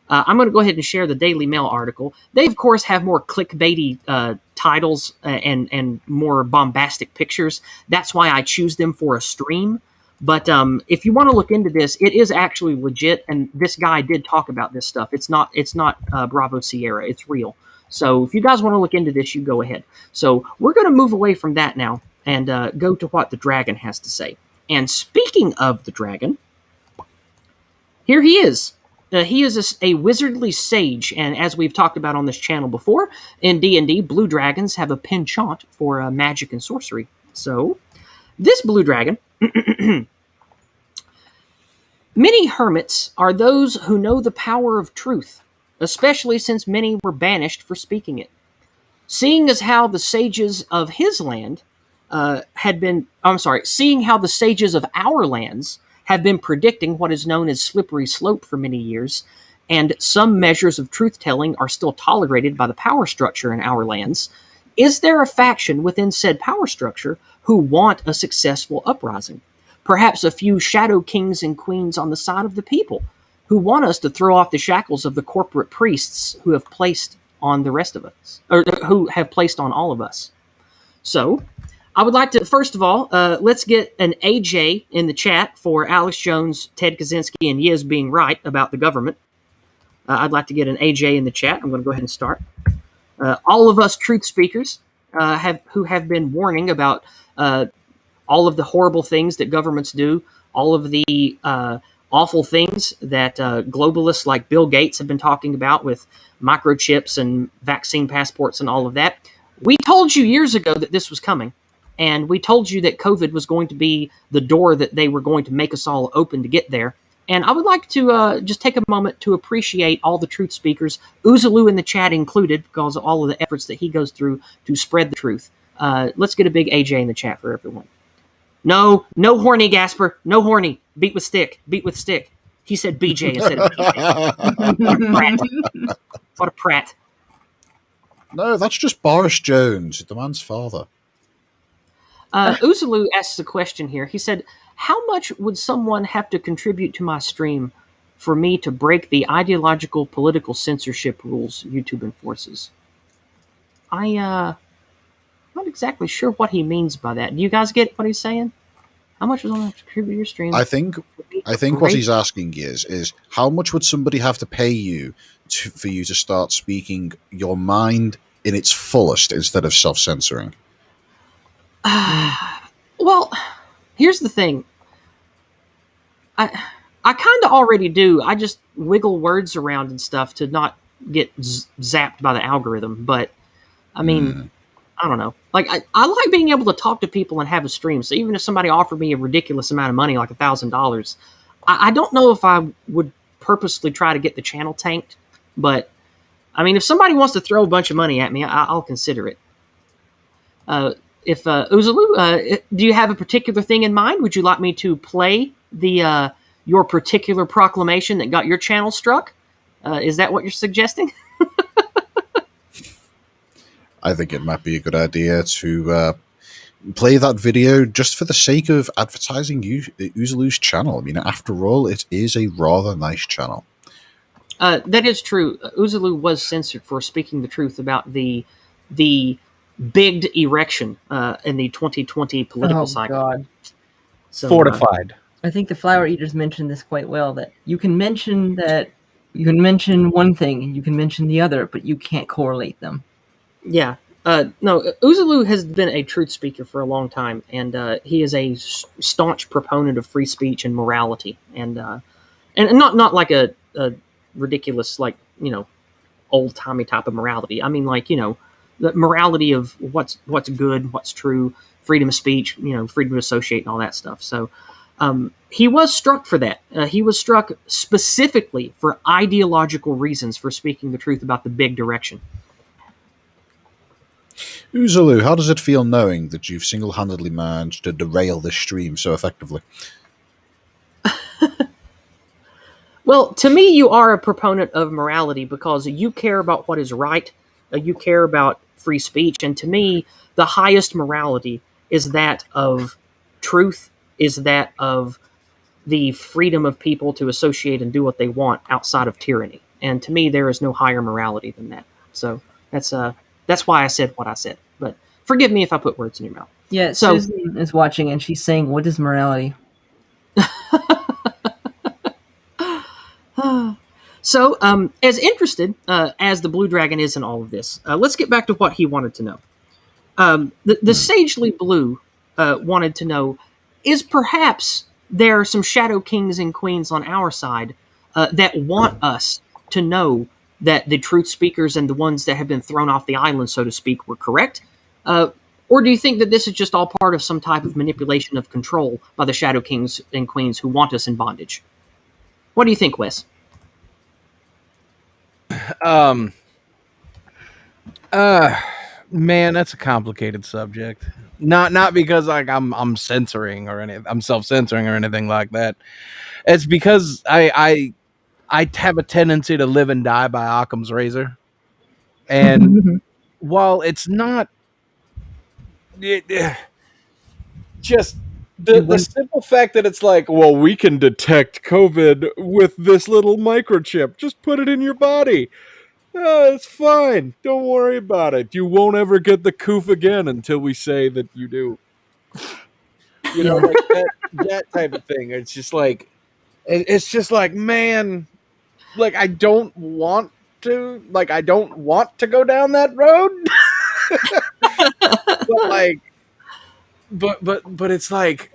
Speaker 1: I'm going to go ahead and share the Daily Mail article. They, of course, have more clickbaity titles and more bombastic pictures. That's why I choose them for a stream. But if you want to look into this, it is actually legit, and this guy did talk about this stuff. It's not Bravo Sierra. It's real. So if you guys want to look into this, you go ahead. So we're going to move away from that now and go to what the dragon has to say. And speaking of the dragon, here he is. He is a wizardly sage, and as we've talked about on this channel before, in D&D, blue dragons have a penchant for magic and sorcery. So, this blue dragon, many hermits are those who know the power of truth, especially since many were banished for speaking it. Seeing as how the sages of his land seeing how the sages of our lands have been predicting what is known as slippery slope for many years, and some measures of truth-telling are still tolerated by the power structure in our lands, is there a faction within said power structure who want a successful uprising? Perhaps a few shadow kings and queens on the side of the people who want us to throw off the shackles of the corporate priests who have placed on the rest of us, or who have placed on all of us. So, I would like to, first of all, let's get an AJ in the chat for Alex Jones, Ted Kaczynski, and Yizz being right about the government. I'd like to get an AJ in the chat. I'm going to go ahead and start. All of us truth speakers who have been warning about all of the horrible things that governments do, all of the awful things that globalists like Bill Gates have been talking about with microchips and vaccine passports and all of that. We told you years ago that this was coming. And we told you that COVID was going to be the door that they were going to make us all open to get there. And I would like to just take a moment to appreciate all the truth speakers, Uzulu in the chat included, because of all of the efforts that he goes through to spread the truth. Let's get a big AJ in the chat for everyone. No horny, Gasper. No horny. Beat with stick. Beat with stick. He said BJ instead of BJ. What a prat.
Speaker 3: No, that's just Boris Jones, the man's father.
Speaker 1: Uzulu asks a question here. He said, how much would someone have to contribute to my stream for me to break the ideological political censorship rules YouTube enforces? I'm not exactly sure what he means by that. Do you guys get what he's saying? How much was on the contributor stream?
Speaker 3: I think what he's asking is how much would somebody have to pay you for you to start speaking your mind in its fullest instead of self-censoring?
Speaker 1: Well, here's the thing. I kind of already do. I just wiggle words around and stuff to not get zapped by the algorithm. But I mean, I don't know. Like I like being able to talk to people and have a stream. So even if somebody offered me a ridiculous amount of money, like $1,000, I don't know if I would purposely try to get the channel tanked. But I mean, if somebody wants to throw a bunch of money at me, I'll consider it. If Uzalu, do you have a particular thing in mind? Would you like me to play the your particular proclamation that got your channel struck? Is that what you're suggesting?
Speaker 3: I think it might be a good idea to play that video just for the sake of advertising Uzalu's channel. I mean, after all, it is a rather nice channel.
Speaker 1: That is true. Uzalu was censored for speaking the truth about the bigged erection in the 2020 political cycle.
Speaker 4: God.
Speaker 1: So,
Speaker 2: fortified.
Speaker 4: I think the Flower Eaters mentioned this quite well, that you can mention one thing and you can mention the other, but you can't correlate them.
Speaker 1: Yeah. No, Uzalu has been a truth speaker for a long time, and he is a staunch proponent of free speech and morality, and not like a ridiculous, like, old timey type of morality. I mean, like, the morality of what's good, what's true, freedom of speech, freedom to associate, and all that stuff. So he was struck for that. He was struck specifically for ideological reasons for speaking the truth about the big direction.
Speaker 3: Uzalu, how does it feel knowing that you've single-handedly managed to derail this stream so effectively?
Speaker 1: Well, to me, you are a proponent of morality because you care about what is right. You care about free speech. And to me, the highest morality is that of truth, is that of the freedom of people to associate and do what they want outside of tyranny. And to me, there is no higher morality than that. So that's why I said what I said. But forgive me if I put words in your mouth.
Speaker 4: Yeah,
Speaker 1: so,
Speaker 4: Susan is watching and she's saying, "What is morality?"
Speaker 1: So, as interested as the Blue Dragon is in all of this, let's get back to what he wanted to know. The Sagely Blue wanted to know, is perhaps there are some Shadow Kings and Queens on our side that want us to know that the truth speakers and the ones that have been thrown off the island, so to speak, were correct? Or do you think that this is just all part of some type of manipulation of control by the Shadow Kings and Queens who want us in bondage? What do you think, Wes?
Speaker 2: Man, that's a complicated subject. Not because like I'm censoring or anything, I'm self-censoring or anything like that. It's because I have a tendency to live and die by Occam's razor. And while it's not just the simple fact that it's like, well, we can detect COVID with this little microchip. Just put it in your body. It's fine. Don't worry about it. You won't ever get the coof again until we say that you do. Like that type of thing. It's just like, man, like I don't want to go down that road. but it's like,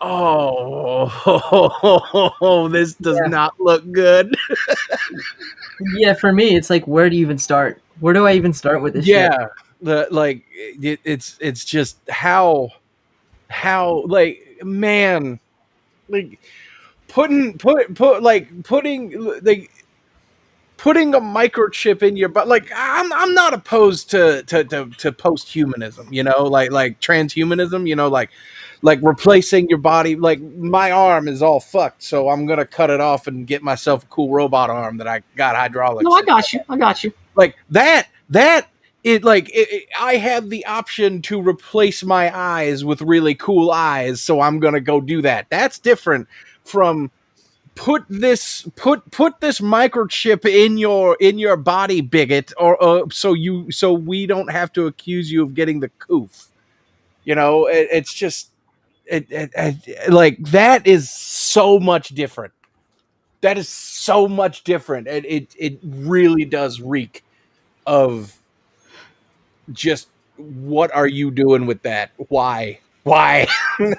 Speaker 2: oh, this does not look good.
Speaker 4: Yeah, for me, it's like, where do you even start? Where do I even start with this shit?
Speaker 2: It's just how like, man, like putting a microchip in your butt. Like I'm not opposed to post-humanism, like transhumanism, like replacing your body. Like my arm is all fucked, so I'm gonna cut it off and get myself a cool robot arm that I got hydraulics.
Speaker 1: No, I got you.
Speaker 2: Like that I have the option to replace my eyes with really cool eyes, so I'm gonna go do that. That's different from put this microchip in your body, bigot, or so we don't have to accuse you of getting the coof. It's just like that is so much different. That is so much different. And it really does reek of just what are you doing with that? Why?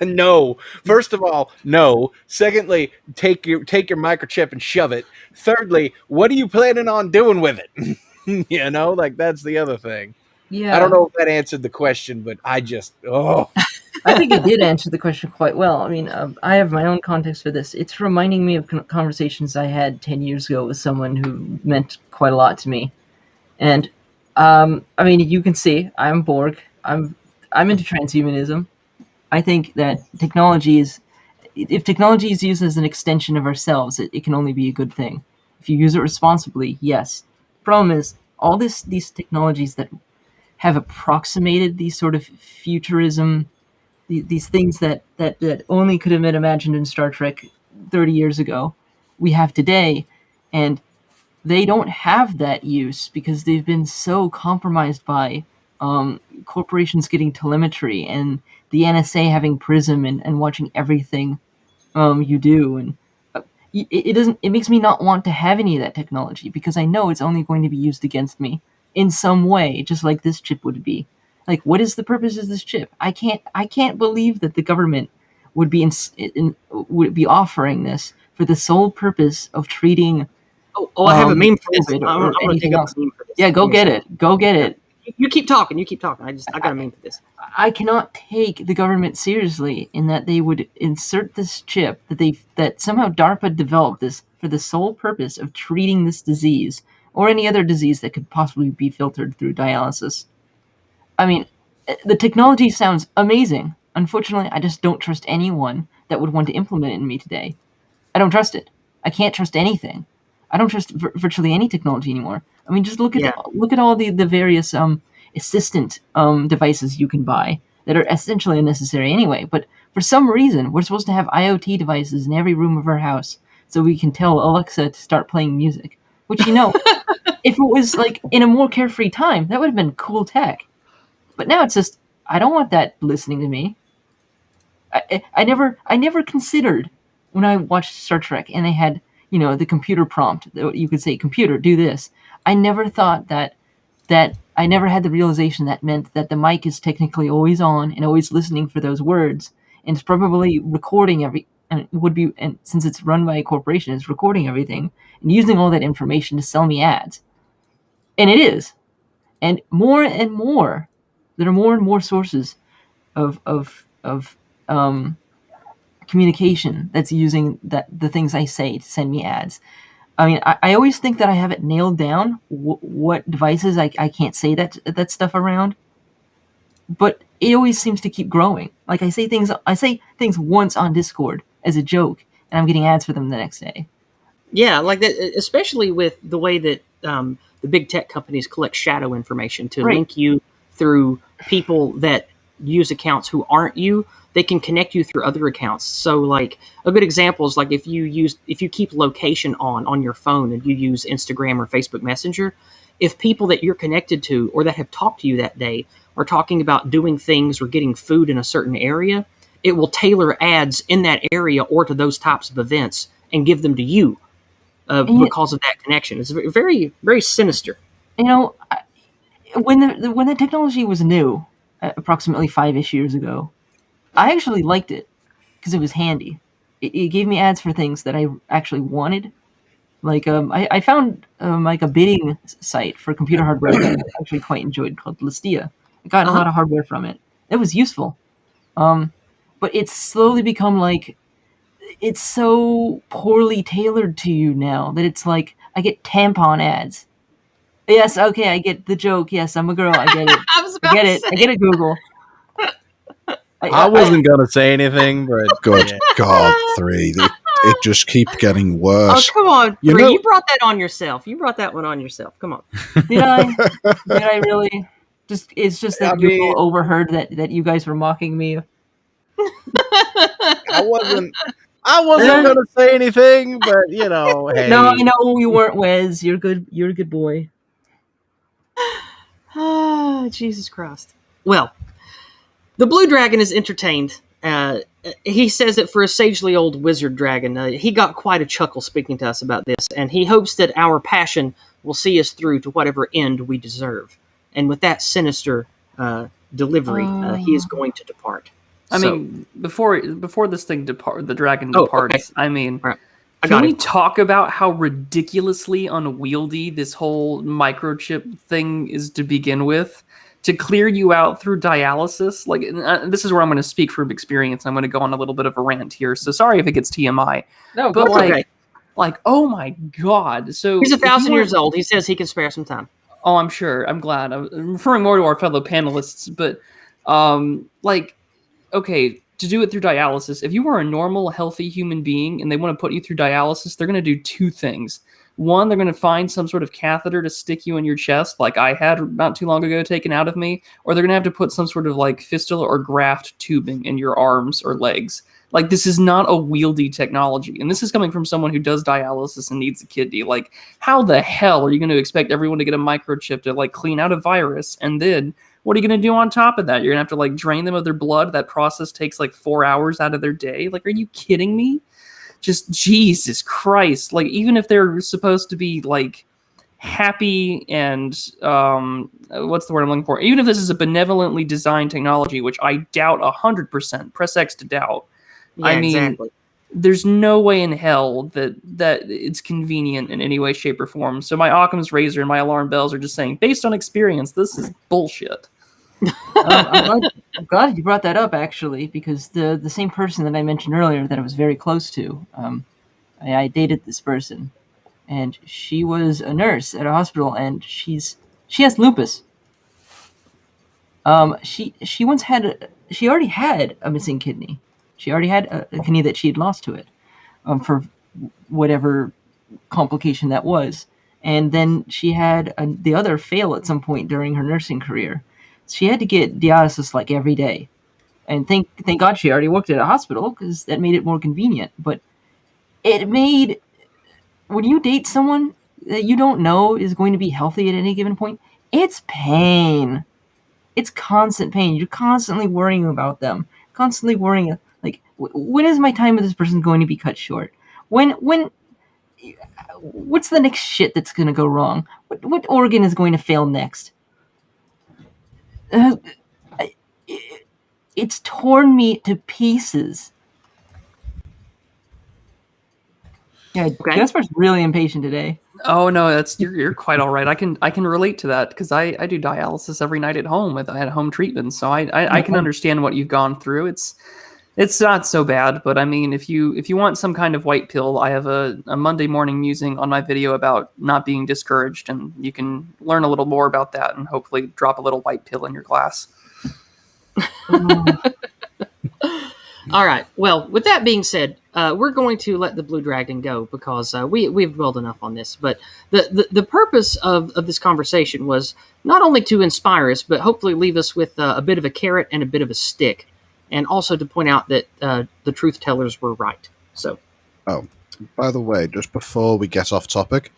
Speaker 2: No. First of all, no. Secondly, take your microchip and shove it. Thirdly, what are you planning on doing with it? You know, like that's the other thing.
Speaker 4: Yeah.
Speaker 2: I don't know if that answered the question, but I just
Speaker 4: I think it did answer the question quite well. I mean, I have my own context for this. It's reminding me of conversations I had 10 years ago with someone who meant quite a lot to me. And I mean, you can see I'm Borg. I'm into transhumanism. I think that if technology is used as an extension of ourselves, it can only be a good thing. If you use it responsibly, yes. Problem is, all these technologies that have approximated these sort of futurism, these things that only could have been imagined in Star Trek 30 years ago, we have today, and they don't have that use because they've been so compromised by corporations getting telemetry and the NSA having Prism and watching everything you do, and it makes me not want to have any of that technology because I know it's only going to be used against me in some way, just like this chip would be. Like, what is the purpose of this chip? I can't believe that the government would be would be offering this for the sole purpose of treating.
Speaker 1: I have a meme for this.
Speaker 4: COVID
Speaker 1: I'm
Speaker 4: or
Speaker 1: going to
Speaker 4: anything
Speaker 1: dig up
Speaker 4: else.
Speaker 1: a meme for this.
Speaker 4: Yeah, go get it. Go get it.
Speaker 1: You keep talking. I got a meme for this.
Speaker 4: I cannot take the government seriously in that they would insert this chip that somehow DARPA developed this for the sole purpose of treating this disease or any other disease that could possibly be filtered through dialysis. I mean, the technology sounds amazing. Unfortunately, I just don't trust anyone that would want to implement it in me today. I don't trust it. I can't trust anything. I don't trust virtually any technology anymore. I mean, just look at all the various assistant devices you can buy that are essentially unnecessary anyway. But for some reason, we're supposed to have IoT devices in every room of our house so we can tell Alexa to start playing music. Which, you know, if it was like in a more carefree time, that would have been cool tech. But now it's just, I don't want that listening to me. I never considered when I watched Star Trek and they had, you know, the computer prompt. You could say, computer, do this. I never thought that I never had the realization that meant that the mic is technically always on and always listening for those words. And it's probably recording and since it's run by a corporation, it's recording everything and using all that information to sell me ads. And it is. And more, there are more and more sources of communication that's using the things I say to send me ads. I mean, I always think that I have it nailed down what devices I can't say that stuff around, but it always seems to keep growing. Like I say things once on Discord as a joke, and I'm getting ads for them the next day.
Speaker 1: Yeah, like that, especially with the way that the big tech companies collect shadow information to link you through people that use accounts who aren't you. They can connect you through other accounts. So like a good example is like if you keep location on your phone and you use Instagram or Facebook Messenger, if people that you're connected to or that have talked to you that day are talking about doing things or getting food in a certain area, it will tailor ads in that area or to those types of events and give them to you because of that connection. It's very, very sinister.
Speaker 4: You know, when the technology was new, approximately 5-ish years ago, I actually liked it because it was handy. It gave me ads for things that I actually wanted. Like I found like a bidding site for computer hardware that I actually quite enjoyed called Listia. I got a lot of hardware from it. It was useful. But it's slowly become like it's so poorly tailored to you now that it's like I get tampon ads. Yes, okay, I get the joke. Yes, I'm a girl. I get it. I get it. I get it, Google.
Speaker 2: I wasn't going to say anything, but...
Speaker 3: Good God, 3. It just keeps getting worse.
Speaker 1: Oh, come on, 3. You brought that on yourself. You brought that one on yourself. Come on.
Speaker 4: Did I? Did I really? It's just that Google overheard that you guys were mocking me.
Speaker 2: I wasn't going to say anything, but, you know, hey.
Speaker 4: No, I know you weren't, Wes. You're good. You're a good boy.
Speaker 1: Ah, Jesus Christ. Well, the Blue Dragon is entertained he says that for a sagely old wizard dragon, he got quite a chuckle speaking to us about this, and he hopes that our passion will see us through to whatever end we deserve. And with that sinister delivery, he is going to depart.
Speaker 9: I mean, before this thing the dragon departs,
Speaker 1: okay.
Speaker 9: I mean,
Speaker 1: right.
Speaker 9: can we talk about how ridiculously unwieldy this whole microchip thing is to begin with? To clear you out through dialysis, like this is where I'm going to speak from experience. I'm going to go on a little bit of a rant here, so sorry if it gets TMI.
Speaker 1: No,
Speaker 9: but
Speaker 1: okay.
Speaker 9: Like, oh my god! So
Speaker 1: he's 1,000 years old. He says he can spare some time.
Speaker 9: Oh, I'm sure. I'm glad. I'm referring more to our fellow panelists, but okay, to do it through dialysis, if you were a normal, healthy human being and they want to put you through dialysis, they're going to do two things. One, they're going to find some sort of catheter to stick you in your chest, like I had not too long ago taken out of me, or they're going to have to put some sort of like fistula or graft tubing in your arms or legs. Like, this is not a wieldy technology. And this is coming from someone who does dialysis and needs a kidney. Like, how the hell are you going to expect everyone to get a microchip to like clean out a virus? And then what are you going to do on top of that? You're going to have to like drain them of their blood. That process takes like 4 hours out of their day. Like, are you kidding me? Just Jesus Christ. Like, even if they're supposed to be like happy and what's the word I'm looking for? Even if this is a benevolently designed technology, which I doubt 100%, press X to doubt.
Speaker 1: Yeah,
Speaker 9: I mean,
Speaker 1: exactly.
Speaker 9: There's no way in hell that it's convenient in any way, shape, or form. So my Occam's razor and my alarm bells are just saying, based on experience, this is bullshit.
Speaker 4: I'm glad you brought that up, actually, because the same person that I mentioned earlier that I was very close to, I dated this person, and she was a nurse at a hospital, and she has lupus. She already had a missing kidney. She already had a kidney that she had lost to it, for whatever complication that was, and then she had the other fail at some point during her nursing career. She had to get dialysis like every day, and thank God she already worked at a hospital because that made it more convenient. But it made, when you date someone that you don't know is going to be healthy at any given point, it's pain. It's constant pain. You're constantly worrying about them, constantly worrying like, when is my time with this person going to be cut short? What's the next shit that's going to go wrong? What organ is going to fail next? It's torn me to pieces. Yeah, Jasper's really impatient today.
Speaker 9: Oh no, you're quite all right. I can relate to that because I do dialysis every night at home with home treatment, so I can understand what you've gone through. It's not so bad, but I mean, if you want some kind of white pill, I have a Monday morning musing on my video about not being discouraged, and you can learn a little more about that and hopefully drop a little white pill in your glass.
Speaker 1: All right. Well, with that being said, we're going to let the Blue Dragon go because we've dwelled enough on this. But the purpose of this conversation was not only to inspire us, but hopefully leave us with a bit of a carrot and a bit of a stick. And also to point out that the truth tellers were right. So,
Speaker 3: by the way, just before we get off topic,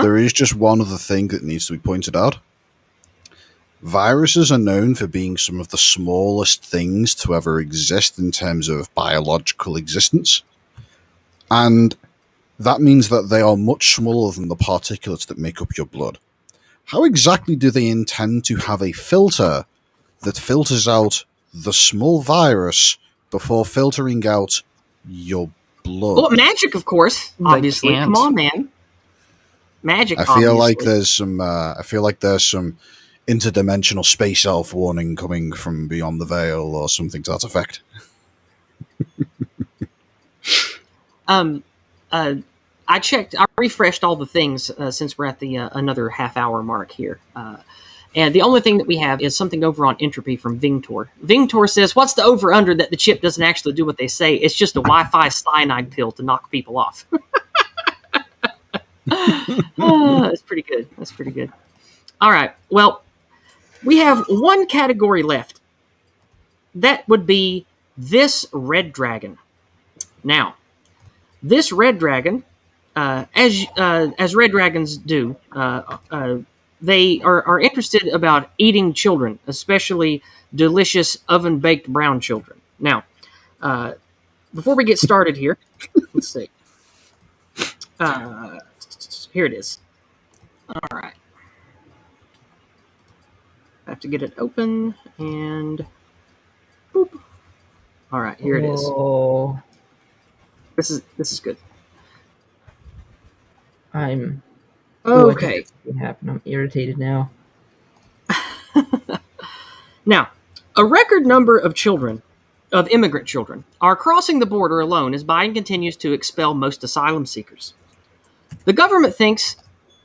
Speaker 3: there is just one other thing that needs to be pointed out. Viruses are known for being some of the smallest things to ever exist in terms of biological existence. And that means that they are much smaller than the particulates that make up your blood. How exactly do they intend to have a filter that filters out the small virus before filtering out your blood?
Speaker 1: Well, magic, of course. Obviously, come on, man. Magic.
Speaker 3: I feel like there's some interdimensional space elf warning coming from beyond the veil, or something to that effect.
Speaker 1: I checked. I refreshed all the things since we're at the another half-hour mark here. And the only thing that we have is something over on entropy from Vingtor. Vingtor says, what's the over-under that the chip doesn't actually do what they say? It's just a Wi-Fi cyanide pill to knock people off. That's pretty good. That's pretty good. All right. Well, we have one category left. That would be this red dragon. Now, this red dragon, as red dragons do, they are interested about eating children, especially delicious oven-baked brown children. Now, Before we get started here, let's see. Here it is. All right. I have to get it open and boop. All right, here it is. This is good.
Speaker 4: I'm
Speaker 1: okay.
Speaker 4: What happened? I'm irritated now.
Speaker 1: Now, a record number of immigrant children, are crossing the border alone as Biden continues to expel most asylum seekers. The government thinks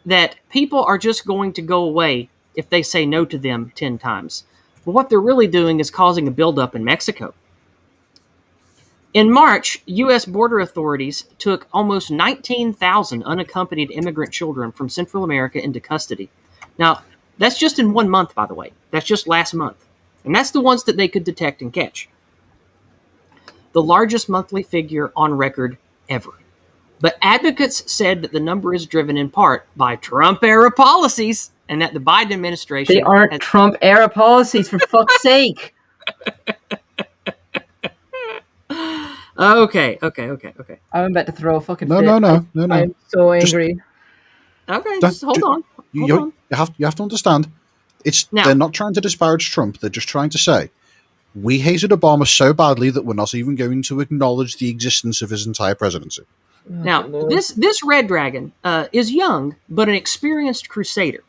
Speaker 1: that people are just going to go away if they say no to them 10 times. But what they're really doing is causing a buildup in Mexico. In March, U.S. border authorities took almost 19,000 unaccompanied immigrant children from Central America into custody. Now, that's just in 1 month, by the way. That's just last month. And that's the ones that they could detect and catch. The largest monthly figure on record ever. But advocates said that the number is driven in part by Trump-era policies and that the Biden administration...
Speaker 4: They aren't Trump-era policies, for fuck's sake.
Speaker 1: Okay.
Speaker 4: I'm about to throw a fucking fit.
Speaker 3: No.
Speaker 4: I'm so angry.
Speaker 1: Okay, just hold on.
Speaker 3: You have to understand. They're not trying to disparage Trump. They're just trying to say, we hated Obama so badly that we're not even going to acknowledge the existence of his entire presidency.
Speaker 1: Now, this Red Dragon is young, but an experienced crusader.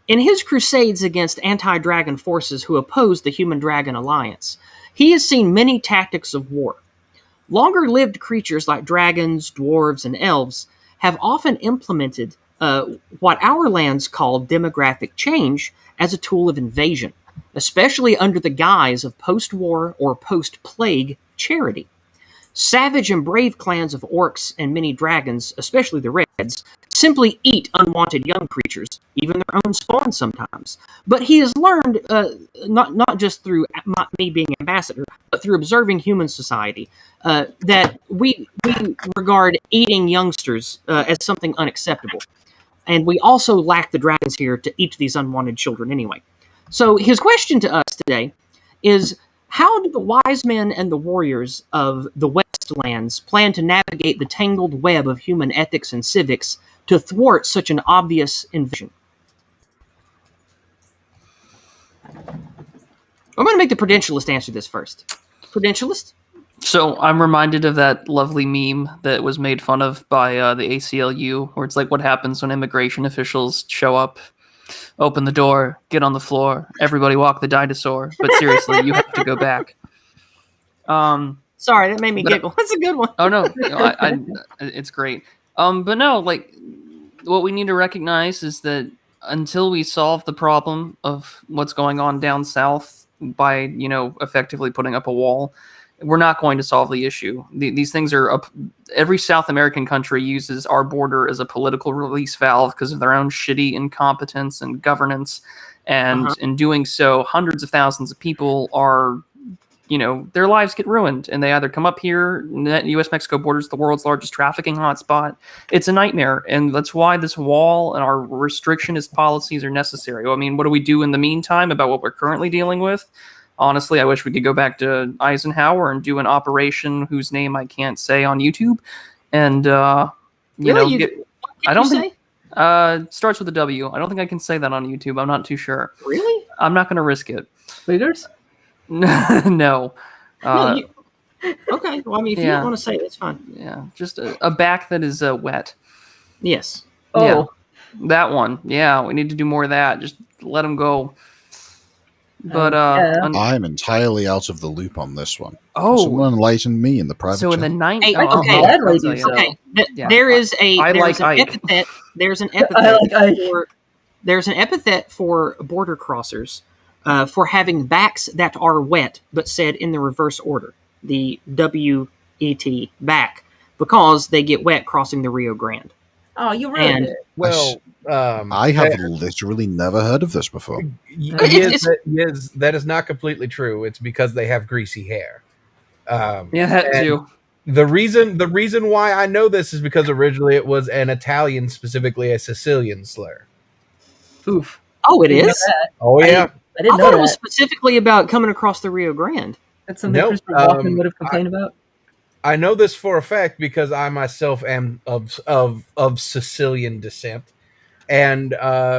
Speaker 1: In his crusades against anti-dragon forces who oppose the Human-Dragon Alliance, he has seen many tactics of war. Longer-lived creatures like dragons, dwarves, and elves have often implemented what our lands call demographic change as a tool of invasion, especially under the guise of post-war or post-plague charity. Savage and brave clans of orcs and many dragons, especially the Reds, simply eat unwanted young creatures, even their own spawn sometimes. But he has learned, not just through me being ambassador, but through observing human society, that we regard eating youngsters as something unacceptable. And we also lack the dragons here to eat these unwanted children anyway. So his question to us today is, how do the wise men and the warriors of the Westlands plan to navigate the tangled web of human ethics and civics to thwart such an obvious invasion? I'm going to make the Prudentialist answer this first. Prudentialist?
Speaker 9: So I'm reminded of that lovely meme that was made fun of by the ACLU, where it's like, what happens when immigration officials show up, open the door, get on the floor, everybody walk the dinosaur. But seriously, you have to go back.
Speaker 1: Sorry, that made me giggle. That's a good one.
Speaker 9: Oh, no, it's great. But no, like, what we need to recognize is that until we solve the problem of what's going on down south by, effectively putting up a wall, we're not going to solve the issue. These things are up. Every South American country uses our border as a political release valve because of their own shitty incompetence and governance. And in doing so, hundreds of thousands of people are, their lives get ruined. And they either come up here, the U.S.-Mexico border is the world's largest trafficking hotspot. It's a nightmare. And that's why this wall and our restrictionist policies are necessary. I mean, what do we do in the meantime about what we're currently dealing with? Honestly, I wish we could go back to Eisenhower and do an operation whose name I can't say on YouTube. And, I don't think it starts with a W. I don't think I can say that on YouTube. I'm not too sure.
Speaker 1: Really?
Speaker 9: I'm not going to risk it.
Speaker 4: Leaders?
Speaker 9: No.
Speaker 1: Okay. Well, I mean, if you don't want to say it, it's fine.
Speaker 9: Yeah. Just a back that is wet.
Speaker 1: Yes.
Speaker 4: Oh.
Speaker 9: Yeah. That one. Yeah. We need to do more of that. Just let them go. But
Speaker 3: I'm entirely out of the loop on this one.
Speaker 9: Oh,
Speaker 3: someone enlighten me in the private.
Speaker 9: So in the 90s,
Speaker 1: there is an epithet. There's an epithet for border crossers for having backs that are wet, but said in the reverse order. The WET back, because they get wet crossing the Rio Grande.
Speaker 4: Oh, you ruined it.
Speaker 2: Well,
Speaker 3: I have literally never heard of this before.
Speaker 2: Yes, that is not completely true. It's because they have greasy hair.
Speaker 9: That too.
Speaker 2: The reason why I know this is because originally it was an Italian, specifically a Sicilian slur.
Speaker 4: Oof.
Speaker 1: Oh, it is?
Speaker 2: Oh, yeah.
Speaker 1: I thought it was specifically about coming across the Rio Grande.
Speaker 4: That's something
Speaker 2: Nope.
Speaker 4: Christopher Walken would have complained about.
Speaker 2: I know this for a fact because I myself am of Sicilian descent, and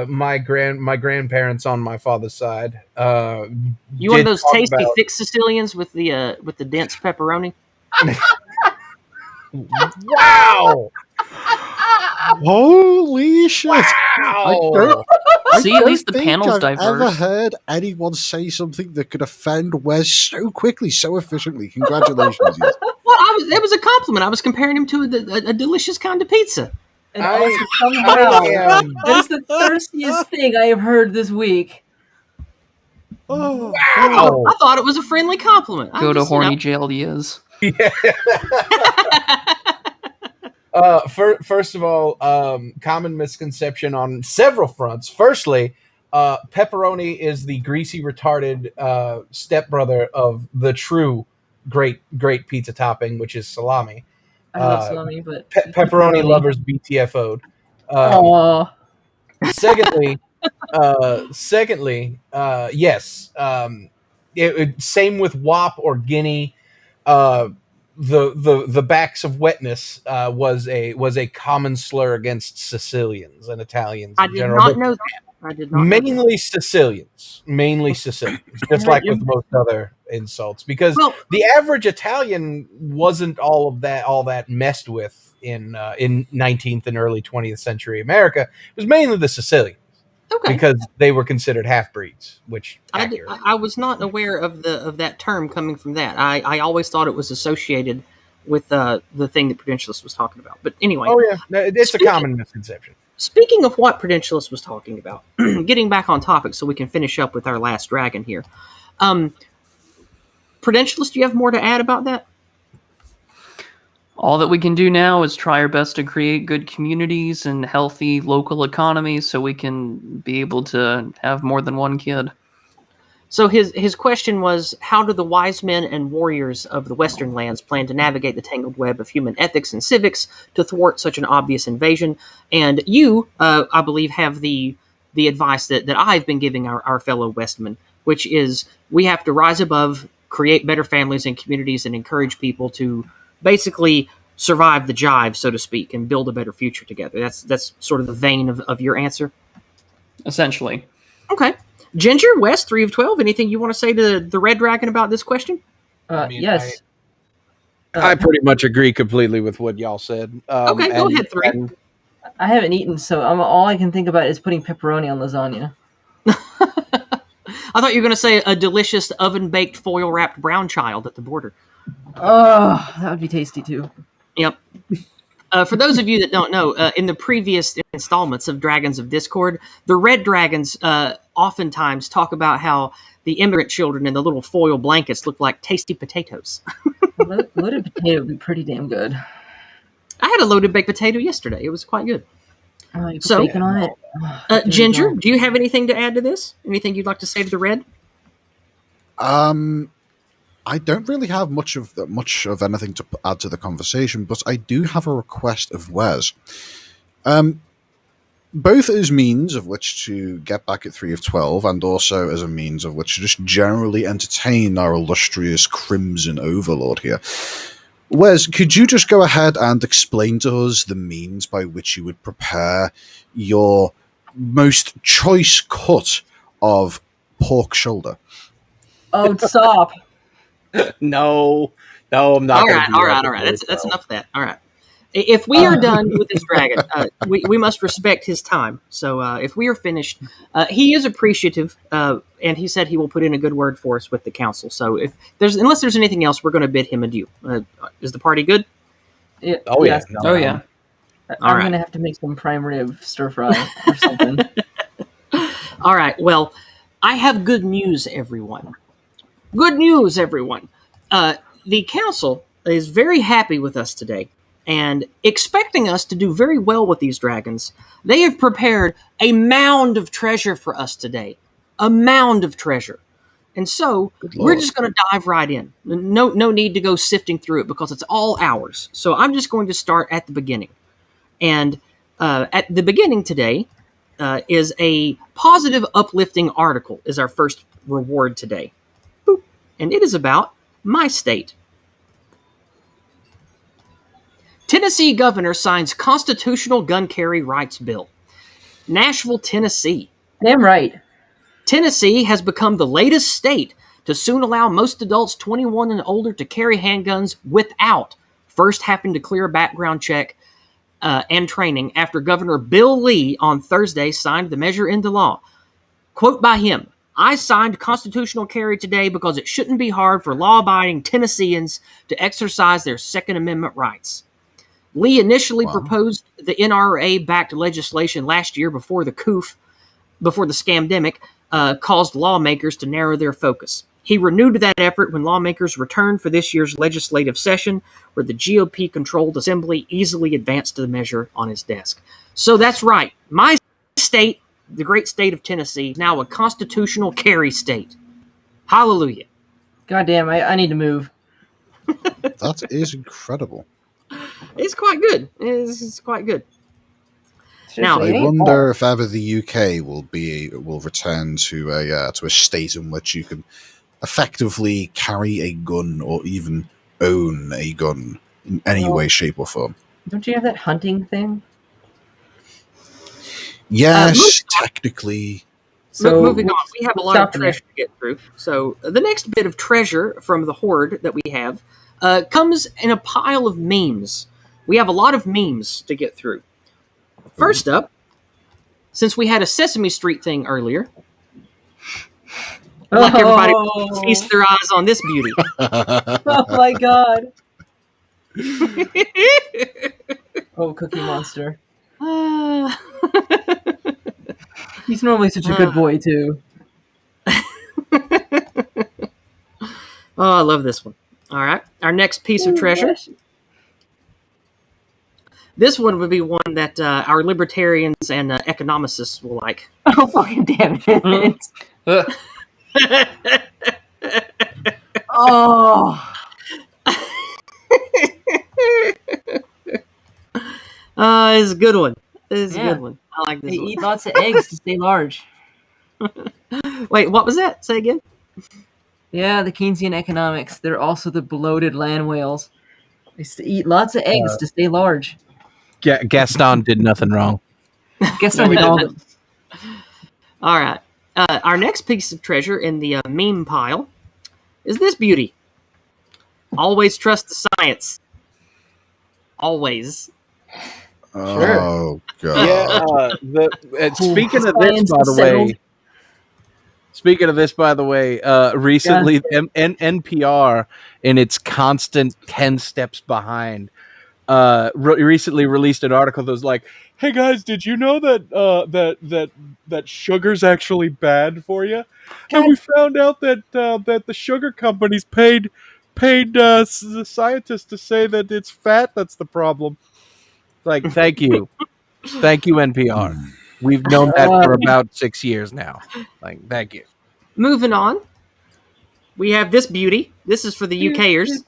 Speaker 2: my grandparents on my father's side.
Speaker 1: You one of those tasty thick Sicilians with the dense pepperoni?
Speaker 2: Wow!
Speaker 3: Holy shit!
Speaker 2: Wow!
Speaker 9: See, at least the panel's
Speaker 3: I've
Speaker 9: diverse.
Speaker 3: ever heard anyone say something that could offend Wes so quickly, so efficiently. Congratulations, Yizz.
Speaker 1: Well, it was a compliment. I was comparing him to a delicious kind of pizza.
Speaker 4: And also somehow, that is the thirstiest thing I have heard this week.
Speaker 3: Oh,
Speaker 2: wow!
Speaker 1: I thought it was a friendly compliment.
Speaker 9: Go to horny jail, Yizz.
Speaker 2: First of all, common misconception on several fronts. Firstly, pepperoni is the greasy, retarded stepbrother of the true great pizza topping, which is salami.
Speaker 4: I love salami, but
Speaker 2: pepperoni lovers BTFO'd. Secondly, yes. Same with WAP or Guinea. The backs of wetness was a common slur against Sicilians and Italians in general.
Speaker 1: I did not know that. I did not.
Speaker 2: Mainly Sicilians, just like with most other insults, because the average Italian wasn't all that messed with in 19th and early 20th century America. It was mainly the Sicilians, because they were considered half breeds. Which
Speaker 1: I was not aware of that term coming from that. I always thought it was associated with the thing that Prudentialist was talking about. But anyway,
Speaker 2: it's a common misconception.
Speaker 1: Speaking of what Prudentialist was talking about, getting back on topic so we can finish up with our last dragon here. Prudentialist, do you have more to add about that?
Speaker 9: All that we can do now is try our best to create good communities and healthy local economies so we can be able to have more than one kid.
Speaker 1: So his question was, how do the wise men and warriors of the Western lands plan to navigate the tangled web of human ethics and civics to thwart such an obvious invasion? And you, I believe, have the advice that I've been giving our fellow Westmen, which is we have to rise above, create better families and communities, and encourage people to basically survive the jive, so to speak, and build a better future together. That's sort of the vein of your answer?
Speaker 9: Essentially.
Speaker 1: Okay. Ginger, West, 3 of 12. Anything you want to say to the Red Dragon about this question?
Speaker 4: Yes.
Speaker 2: I pretty much agree completely with what y'all said.
Speaker 1: Okay, go ahead, 3.
Speaker 4: I haven't eaten, so all I can think about is putting pepperoni on lasagna.
Speaker 1: I thought you were going to say a delicious oven-baked, foil-wrapped brown child at the border.
Speaker 4: Oh, that would be tasty, too.
Speaker 1: Yep. For those of you that don't know, in the previous installments of Dragons of Discord, the Red Dragons oftentimes talk about how the immigrant children in the little foil blankets look like tasty potatoes.
Speaker 4: Loaded potato would be pretty damn good.
Speaker 1: I had a loaded baked potato yesterday. It was quite good.
Speaker 4: You put bacon on it.
Speaker 1: Ginger, do you have anything to add to this? Anything you'd like to say to the Red?
Speaker 3: I don't really have much of anything to add to the conversation, but I do have a request of Wes. Both as means of which to get back at 3 of 12, and also as a means of which to just generally entertain our illustrious Crimson Overlord here. Wes, could you just go ahead and explain to us the means by which you would prepare your most choice cut of pork shoulder?
Speaker 4: Oh, stop.
Speaker 2: No, I'm not.
Speaker 1: All right. That's enough of that. All right. If we are done with this dragon, we must respect his time. So if we are finished, he is appreciative, and he said he will put in a good word for us with the council. So unless there's anything else, we're going to bid him adieu. Is the party good?
Speaker 4: Yeah.
Speaker 2: Oh yeah.
Speaker 9: Oh yeah.
Speaker 4: I'm going to have to make some prime rib stir fry or something.
Speaker 1: All right. Well, I have good news, everyone. Good news, everyone. The council is very happy with us today and expecting us to do very well with these dragons. They have prepared a mound of treasure for us today. A mound of treasure. And so we're just going to dive right in. No need to go sifting through it because it's all ours. So I'm just going to start at the beginning. And at the beginning today is a positive, uplifting article is our first reward today. And it is about My state. Tennessee governor signs constitutional gun carry rights bill. Nashville, Tennessee.
Speaker 4: Damn right.
Speaker 1: Tennessee has become the latest state to soon allow most adults 21 and older to carry handguns without first having to clear a background check and training after Governor Bill Lee on Thursday signed the measure into law. Quote by him, "I signed constitutional carry today because it shouldn't be hard for law-abiding Tennesseans to exercise their Second Amendment rights." Lee initially proposed the NRA-backed legislation last year before the scamdemic caused lawmakers to narrow their focus. He renewed that effort when lawmakers returned for this year's legislative session, where the GOP-controlled assembly easily advanced the measure on his desk. So that's right. My state, the great state of Tennessee, now a constitutional carry state. Hallelujah.
Speaker 4: Goddamn, I need to move.
Speaker 3: That is incredible.
Speaker 1: It's quite good. It's quite good.
Speaker 3: Now, I wonder if ever the UK will return to a state in which you can effectively carry a gun or even own a gun in any way, shape, or form.
Speaker 4: Don't you have that hunting thing?
Speaker 3: Yes, technically.
Speaker 1: So moving on, we have a lot of treasure to get through. So the next bit of treasure from the hoard that we have comes in a pile of memes. We have a lot of memes to get through. First up, since we had a Sesame Street thing earlier, I'd like everybody to feast their eyes on this beauty.
Speaker 4: Oh my god. Oh, Cookie Monster. He's normally such a good boy, too.
Speaker 1: Oh, I love this one. All right. Our next piece of treasure. This one would be one that our libertarians and economicists will like.
Speaker 4: Oh, fucking damn it. Oh.
Speaker 1: It's a good one. It's a good one. I like this one.
Speaker 4: Eat lots of eggs to stay large.
Speaker 1: Wait, what was that? Say again?
Speaker 4: Yeah, the Keynesian economics. They're also the bloated land whales. They used to eat lots of eggs to stay large.
Speaker 2: Gaston did nothing wrong.
Speaker 4: Gaston did all of them.
Speaker 1: All right. Our next piece of treasure in the meme pile is this beauty. Always trust the science. Always.
Speaker 3: Oh, God.
Speaker 2: Yeah. Speaking of this, by the way, recently NPR, in its constant 10 steps behind, recently released an article that was like, "Hey guys, did you know that sugar's actually bad for you? And we found out that the sugar companies paid the scientists to say that it's fat that's the problem." Like, thank you, NPR. We've known that for about 6 years now. Like, thank you.
Speaker 1: Moving on, we have this beauty. This is for the UKers.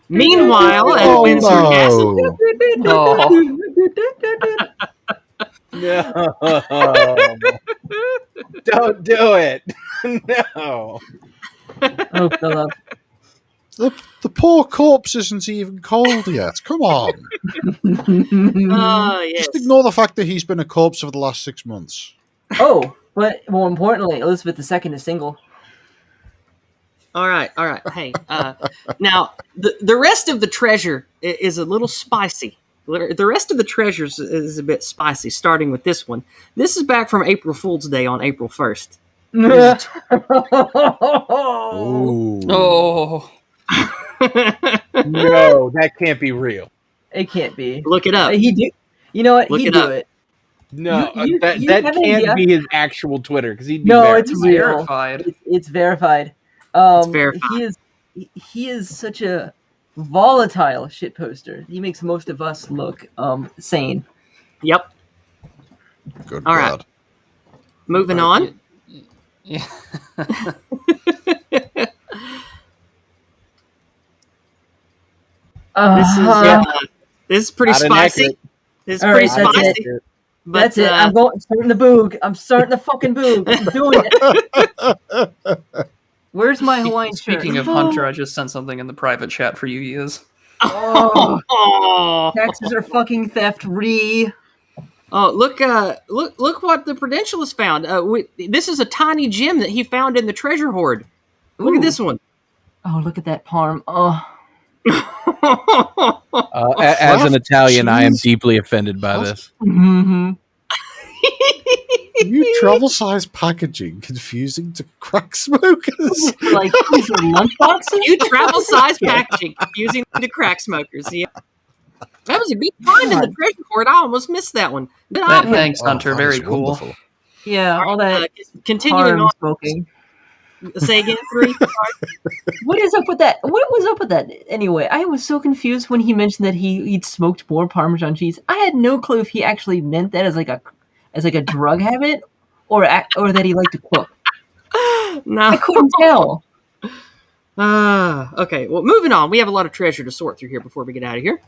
Speaker 1: Meanwhile, at Windsor Castle.
Speaker 2: No. Don't do it. No.
Speaker 4: Oh, Philip.
Speaker 3: The poor corpse isn't even cold yet. Come on.
Speaker 1: Yes.
Speaker 3: Just ignore the fact that he's been a corpse for the last 6 months.
Speaker 4: Oh, but more importantly, Elizabeth II is single.
Speaker 1: All right. Hey, now the rest of the treasure is a little spicy. The rest of the treasures is a bit spicy, starting with this one. This is back from April Fool's Day on April 1st.
Speaker 2: Oh. No, that can't be real.
Speaker 4: It can't be.
Speaker 1: Look it up.
Speaker 4: He do. You know what? He'd do it.
Speaker 2: No,
Speaker 4: You
Speaker 2: that can't be his actual Twitter because he'd be
Speaker 4: it's
Speaker 9: verified.
Speaker 4: It's verified.
Speaker 1: It's verified.
Speaker 4: He is such a volatile shit poster. He makes most of us look sane.
Speaker 1: Yep.
Speaker 3: Good
Speaker 1: All
Speaker 3: God.
Speaker 1: right. Moving on.
Speaker 9: Yeah.
Speaker 1: This is pretty
Speaker 2: Not
Speaker 1: spicy.
Speaker 2: inaccurate.
Speaker 1: This is pretty spicy. But,
Speaker 4: That's it. I'm starting the boog. I'm starting the fucking boog. I'm doing it. Where's my Hawaiian shirt?
Speaker 9: Speaking of Hunter, I just sent something in the private chat for you, Yizz.
Speaker 4: Oh, taxes are fucking theft.
Speaker 1: Oh, look what the Prudentialist found. This is a tiny gem that he found in the treasure hoard. Look at this one.
Speaker 4: Oh, look at that parm. Oh.
Speaker 2: As an Italian, I am deeply offended by this.
Speaker 4: Mm-hmm.
Speaker 3: New travel size packaging confusing to crack smokers.
Speaker 4: Like these are lunchboxes.
Speaker 1: New travel size packaging confusing to crack smokers. Yeah. That was a good find in the treasure hoard. I almost missed that one.
Speaker 9: Thanks, Hunter. Very cool.
Speaker 3: Wonderful.
Speaker 4: Yeah, all that
Speaker 1: continuing on
Speaker 4: smoking.
Speaker 1: Say again, 3.
Speaker 4: What is up with that? What was up with that? Anyway, I was so confused when he mentioned that he'd smoked more Parmesan cheese. I had no clue if he actually meant that as like a drug habit, or that he liked to cook.
Speaker 1: No,
Speaker 4: I couldn't tell.
Speaker 1: Okay. Well, moving on. We have a lot of treasure to sort through here before we get out of here.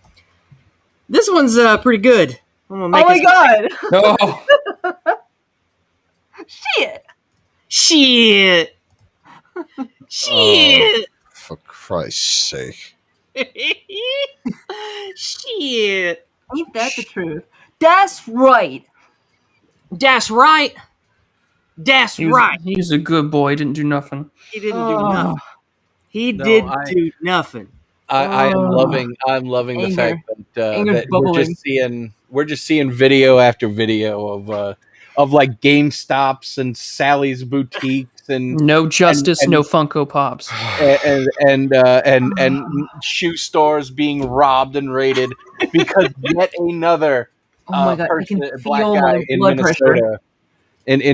Speaker 1: This one's pretty good. I'm gonna make
Speaker 4: God!
Speaker 1: No.
Speaker 4: Shit!
Speaker 1: Shit!
Speaker 3: For Christ's sake.
Speaker 1: Shit!
Speaker 4: Ain't that the truth? That's right.
Speaker 1: That's right. That's right.
Speaker 9: He's a good boy. Didn't do nothing.
Speaker 1: He didn't do nothing. He didn't do nothing.
Speaker 2: I'm loving the
Speaker 4: Anger.
Speaker 2: fact that
Speaker 4: Anger's
Speaker 2: we're just seeing video after video of like GameStops and Sally's boutiques and
Speaker 9: no justice, no Funko Pops,
Speaker 2: and shoe stores being robbed and raided because yet another
Speaker 4: Oh my God, I can
Speaker 2: black
Speaker 4: feel
Speaker 2: guy
Speaker 4: my
Speaker 2: in
Speaker 4: blood
Speaker 2: Minnesota.
Speaker 4: pressure.
Speaker 2: In
Speaker 3: Yes,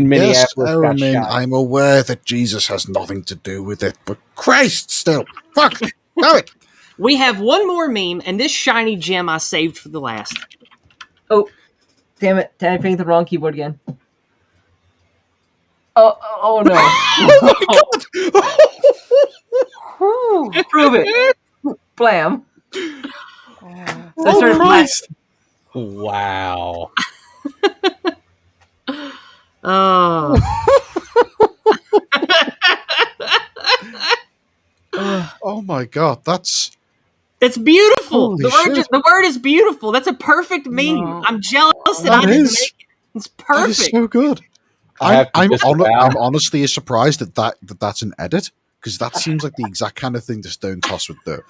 Speaker 2: Minneapolis, got shot.
Speaker 3: I'm aware that Jesus has nothing to do with it, but Christ still. Fuck. Damn it.
Speaker 1: We have one more meme, and this shiny gem I saved for the last.
Speaker 4: Oh, damn it! Did I pick the wrong keyboard again? Oh no! Prove it. Blam.
Speaker 3: Christ.
Speaker 2: Wow.
Speaker 3: Oh my God,
Speaker 1: it's beautiful.
Speaker 3: Holy
Speaker 1: The word is beautiful. That's a perfect meme.
Speaker 4: No.
Speaker 1: I'm jealous that
Speaker 3: That
Speaker 1: I didn't
Speaker 3: is.
Speaker 1: make it. It's
Speaker 3: that
Speaker 1: perfect.
Speaker 3: is so good. I'm honestly surprised that's an edit, because that seems like the exact kind of thing the Stone Toss would do.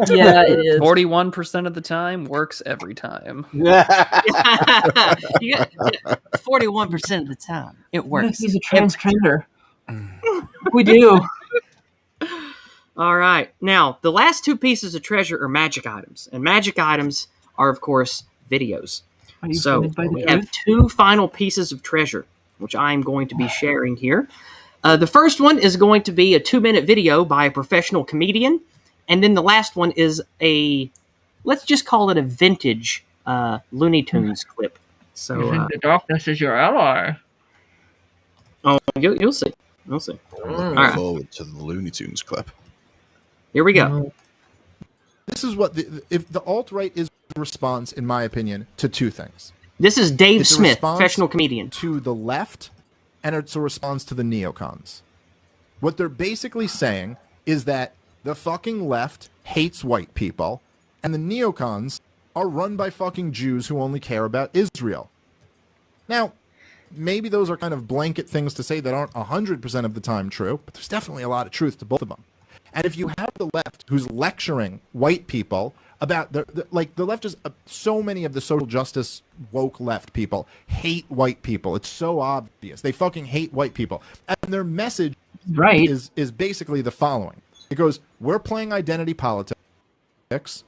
Speaker 4: Yeah, it is.
Speaker 9: 41% of the time works every time.
Speaker 1: 41% of the time it works.
Speaker 4: He's a transgender. We do.
Speaker 1: All right. Now, the last two pieces of treasure are magic items, and magic items are, of course, videos. So we have two final pieces of treasure, which I'm going to be sharing here. The first one is going to be a 2-minute video by a professional comedian, and then the last one is let's just call it a vintage Looney Tunes clip. So
Speaker 4: the darkness is your ally.
Speaker 1: Oh, you'll see. We'll see.
Speaker 3: Looking forward to the Looney Tunes clip.
Speaker 1: Here we go.
Speaker 20: This is what if the alt-right is a response, in my opinion, to two things.
Speaker 1: This is Dave
Speaker 20: It's a
Speaker 1: Smith,
Speaker 20: response
Speaker 1: professional comedian.
Speaker 20: To the left, and it's a response to the neocons. What they're basically saying is that the fucking left hates white people, and the neocons are run by fucking Jews who only care about Israel. Now, maybe those are kind of blanket things to say that aren't 100% of the time true, but there's definitely a lot of truth to both of them. And if you have the left who's lecturing white people about the left is so many of the social justice woke left people hate white people. It's so obvious. They fucking hate white people. And their message is basically the following. It goes, we're playing identity politics.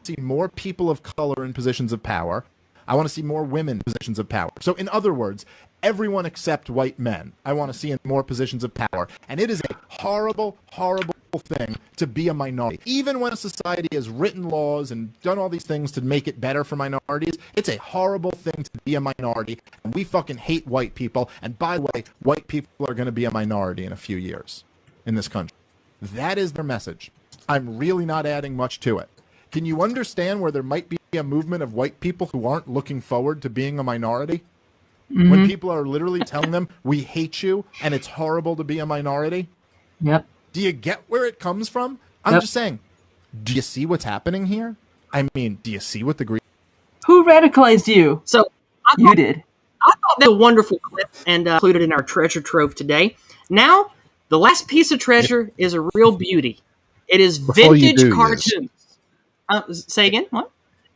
Speaker 20: See more people of color in positions of power. I want to see more women in positions of power. So in other words, everyone except white men, I want to see in more positions of power. And it is a horrible, horrible thing to be a minority. Even when a society has written laws and done all these things to make it better for minorities, it's a horrible thing to be a minority. And we fucking hate white people. And by the way, white people are going to be a minority in a few years in this country. That is their message. I'm really not adding much to it. Can you understand where there might be a movement of white people who aren't looking forward to being a minority?
Speaker 4: Mm-hmm.
Speaker 20: When people are literally telling them, we hate you, and it's horrible to be a minority?
Speaker 4: Yep.
Speaker 20: Do you get where it comes from? I'm just saying, do you see what's happening here? I mean, do you see what the Greek...
Speaker 4: Who radicalized you?
Speaker 1: So
Speaker 4: you did.
Speaker 1: I thought that was a wonderful clip and included in our treasure trove today. Now, the last piece of treasure is a real beauty. It is vintage cartoons. Say again? What?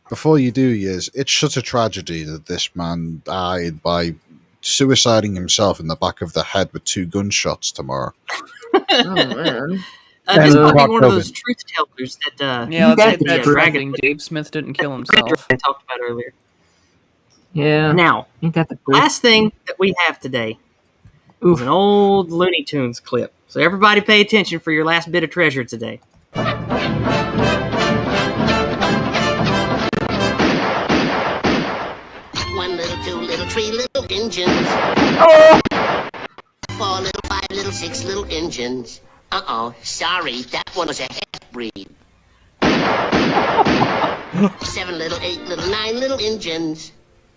Speaker 3: Before you do, Yizz, it's such a tragedy that this man died by suiciding himself in the back of the head with 2 gunshots tomorrow.
Speaker 9: Oh, man.
Speaker 1: This might be one of those truth tellers that
Speaker 9: let's get
Speaker 1: the
Speaker 9: that
Speaker 1: dragon
Speaker 9: Dave Smith didn't kill himself.
Speaker 1: I talked about earlier.
Speaker 4: Yeah.
Speaker 1: Now,
Speaker 4: ain't that the
Speaker 1: last thing that we have today is an old Looney Tunes clip. So everybody pay attention for your last bit of treasure today.
Speaker 21: One little, 2 little, 3 little engines. 4 little, 5 little, 6 little engines. Sorry, that one was a half-breed. 7 little, 8 little, 9 little engines.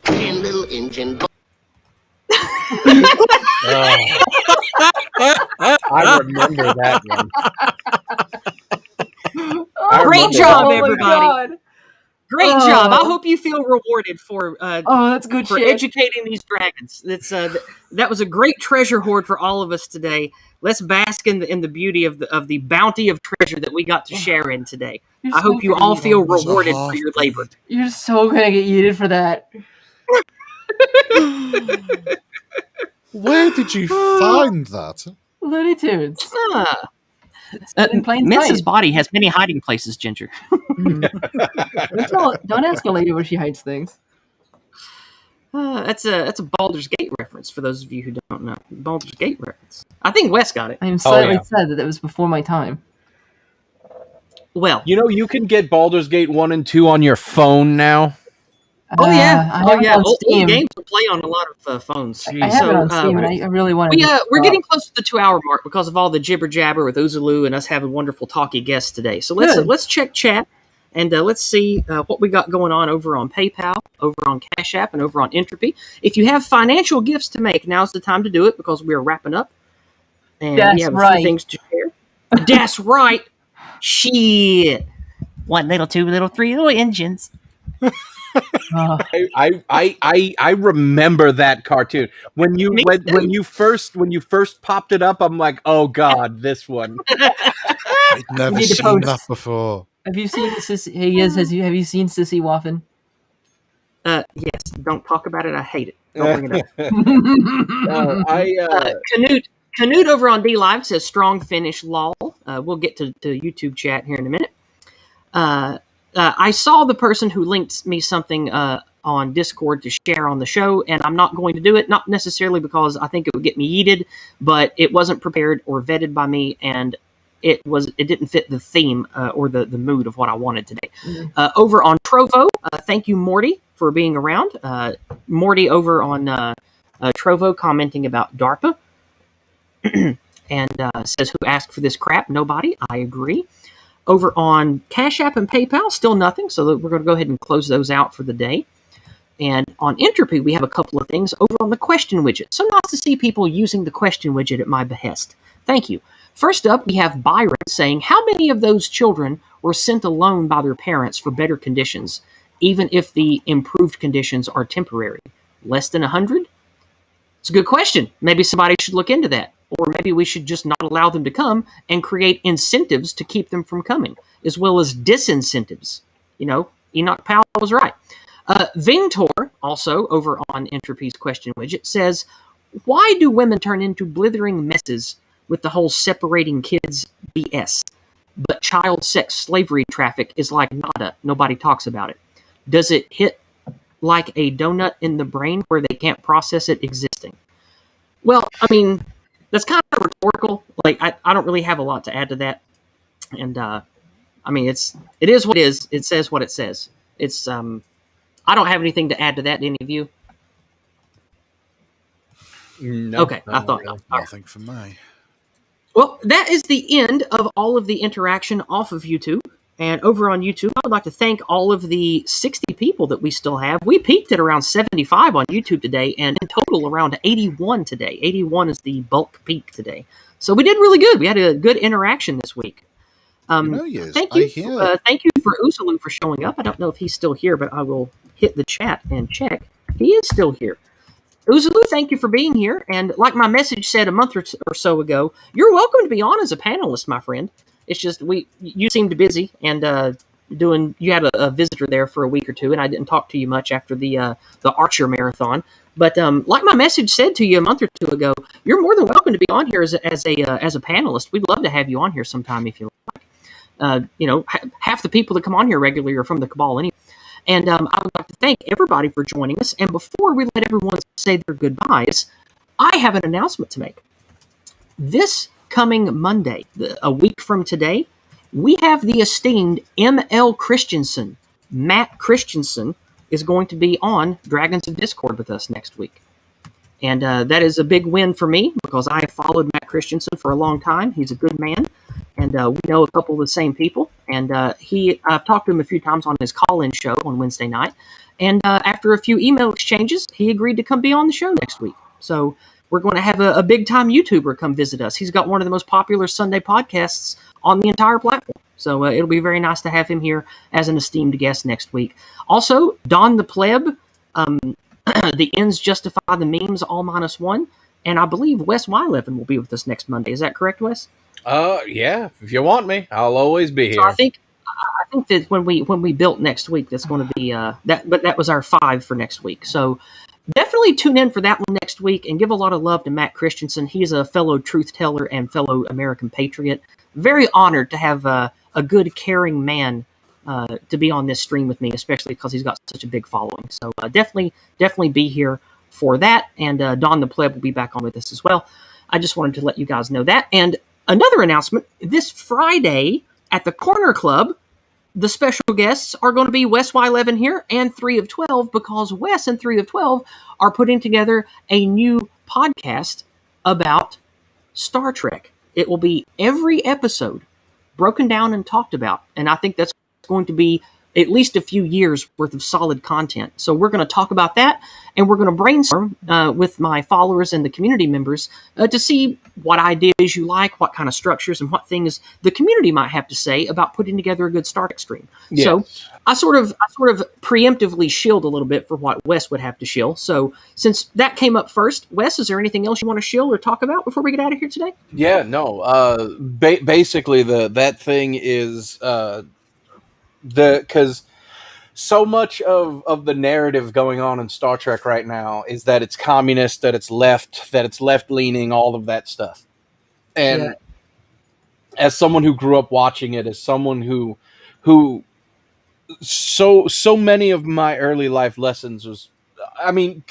Speaker 21: 10 little engine.
Speaker 2: I remember that one.
Speaker 1: Great job,
Speaker 4: Oh,
Speaker 1: everybody. Great job. I hope you feel rewarded for
Speaker 4: that's good
Speaker 1: for
Speaker 4: shit.
Speaker 1: educating these dragons. That's that was a great treasure hoard for all of us today. Let's bask in the beauty of the bounty of treasure that we got to share in today. I hope you all feel rewarded for your labor.
Speaker 4: You're so gonna get yeeted for that.
Speaker 3: Where did you find that?
Speaker 4: Looney Tunes.
Speaker 1: Mince's body has many hiding places, Ginger.
Speaker 4: Don't ask a lady where she hides things.
Speaker 1: That's a Baldur's Gate reference for those of you who don't know. Baldur's Gate reference. I think Wes got it.
Speaker 4: I am slightly sad that it was before my time.
Speaker 1: Well,
Speaker 2: you can get Baldur's Gate 1 and 2 on your phone now.
Speaker 1: Oh yeah, Old
Speaker 4: Steam.
Speaker 1: games will play on a lot of phones.
Speaker 4: I have it on Steam, and I really want to.
Speaker 1: We're getting close to the 2-hour mark because of all the jibber jabber with Uzulu and us having wonderful talky guests today. So let's check chat and let's see what we got going on over on PayPal, over on Cash App, and over on Entropy. If you have financial gifts to make, now's the time to do it because we are wrapping up, and we have a few things to share. That's right. Shit. 1 little, 2 little, 3 little engines.
Speaker 2: I remember that cartoon when you first popped it up. I'm like, oh god, this one.
Speaker 3: I'd never seen that before.
Speaker 4: Have you seen Sissy? Hey, Yizz, have you seen Sissy Waffen?
Speaker 1: Yes. Don't talk about it. I hate it. Don't bring it up. Canute over on D Live says strong finish. Lol. We'll get to YouTube chat here in a minute. I saw the person who linked me something on Discord to share on the show, and I'm not going to do it, not necessarily because I think it would get me yeeted, but it wasn't prepared or vetted by me, and it didn't fit the theme or the mood of what I wanted today. Mm-hmm. Over on Trovo, thank you, Morty, for being around. Morty over on Trovo commenting about DARPA and says, who asked for this crap? Nobody. I agree. Over on Cash App and PayPal, still nothing, so we're going to go ahead and close those out for the day. And on Entropy, we have a couple of things over on the question widget. So nice to see people using the question widget at my behest. Thank you. First up, we have Byron saying, how many of those children were sent alone by their parents for better conditions, even if the improved conditions are temporary? Less than 100? It's a good question. Maybe somebody should look into that. Or maybe we should just not allow them to come and create incentives to keep them from coming, as well as disincentives. Enoch Powell was right. Vingtor, also over on Entropy's question widget, says, why do women turn into blithering messes with the whole separating kids BS? But child sex slavery traffic is like nada. Nobody talks about it. Does it hit like a donut in the brain where they can't process it existing? Well, I mean, that's kind of rhetorical. Like, I don't really have a lot to add to that. And, I mean, it is what it is. It says what it says. It's, I don't have anything to add to that. Any of you?
Speaker 2: No.
Speaker 1: Okay, I thought not.
Speaker 3: Nothing from me.
Speaker 1: Well, that is the end of all of the interaction off of YouTube. And over on YouTube, I would like to thank all of the 60 people that we still have. We peaked at around 75 on YouTube today, and in total around 81 today. 81 is the bulk peak today. So we did really good. We had a good interaction this week.
Speaker 3: Yizz,
Speaker 1: thank you for Usalu for showing up. I don't know if he's still here, but I will hit the chat and check. He is still here. Uzalu, thank you for being here. And like my message said a month or so ago, you're welcome to be on as a panelist, my friend. It's just you seemed busy and you had a visitor there for a week or two, and I didn't talk to you much after the Archer marathon. But like my message said to you a month or two ago, you're more than welcome to be on here as a panelist. We'd love to have you on here sometime if you like. Half the people that come on here regularly are from the Cabal anyway. And I would like to thank everybody for joining us. And before we let everyone say their goodbyes, I have an announcement to make. This coming Monday, a week from today, we have the esteemed M.L. Christensen. Matt Christensen is going to be on Dragons of Discord with us next week. And that is a big win for me because I have followed Matt Christensen for a long time. He's a good man. And we know a couple of the same people. And I've talked to him a few times on his call-in show on Wednesday night. And after a few email exchanges, he agreed to come be on the show next week. So we're going to have a big-time YouTuber come visit us. He's got one of the most popular Sunday podcasts on the entire platform. So it'll be very nice to have him here as an esteemed guest next week. Also, Don the Pleb, the ends justify the memes, all -1. And I believe Wes Wyleven will be with us next Monday. Is that correct, Wes?
Speaker 2: Yeah. If you want me, I'll always be here.
Speaker 1: So I think that when we built next week, that's going to be that. But that was our 5 for next week. So definitely tune in for that one next week and give a lot of love to Matt Christensen. He's a fellow truth teller and fellow American patriot. Very honored to have a good, caring man to be on this stream with me, especially because he's got such a big following. So definitely be here for that. And Don the Pleb will be back on with us as well. I just wanted to let you guys know that. And another announcement, this Friday at the Corner Club, the special guests are going to be Wes Wyleven here and 3 of 12, because Wes and 3 of 12 are putting together a new podcast about Star Trek. It will be every episode broken down and talked about, and I think that's going to be at least a few years worth of solid content. So we're going to talk about that, and we're going to brainstorm with my followers and the community members to see what ideas you like, what kind of structures, and what things the community might have to say about putting together a good Star Trek stream. Yes. So I sort of preemptively shield a little bit for what Wes would have to shill. So since that came up first, Wes, is there anything else you want to shill or talk about before we get out of here today?
Speaker 2: Yeah, no. Basically, that thing is because so much of the narrative going on in Star Trek right now is that it's communist, that it's left leaning, all of that stuff. And as someone who grew up watching it, as someone who so many of my early life lessons was, I mean,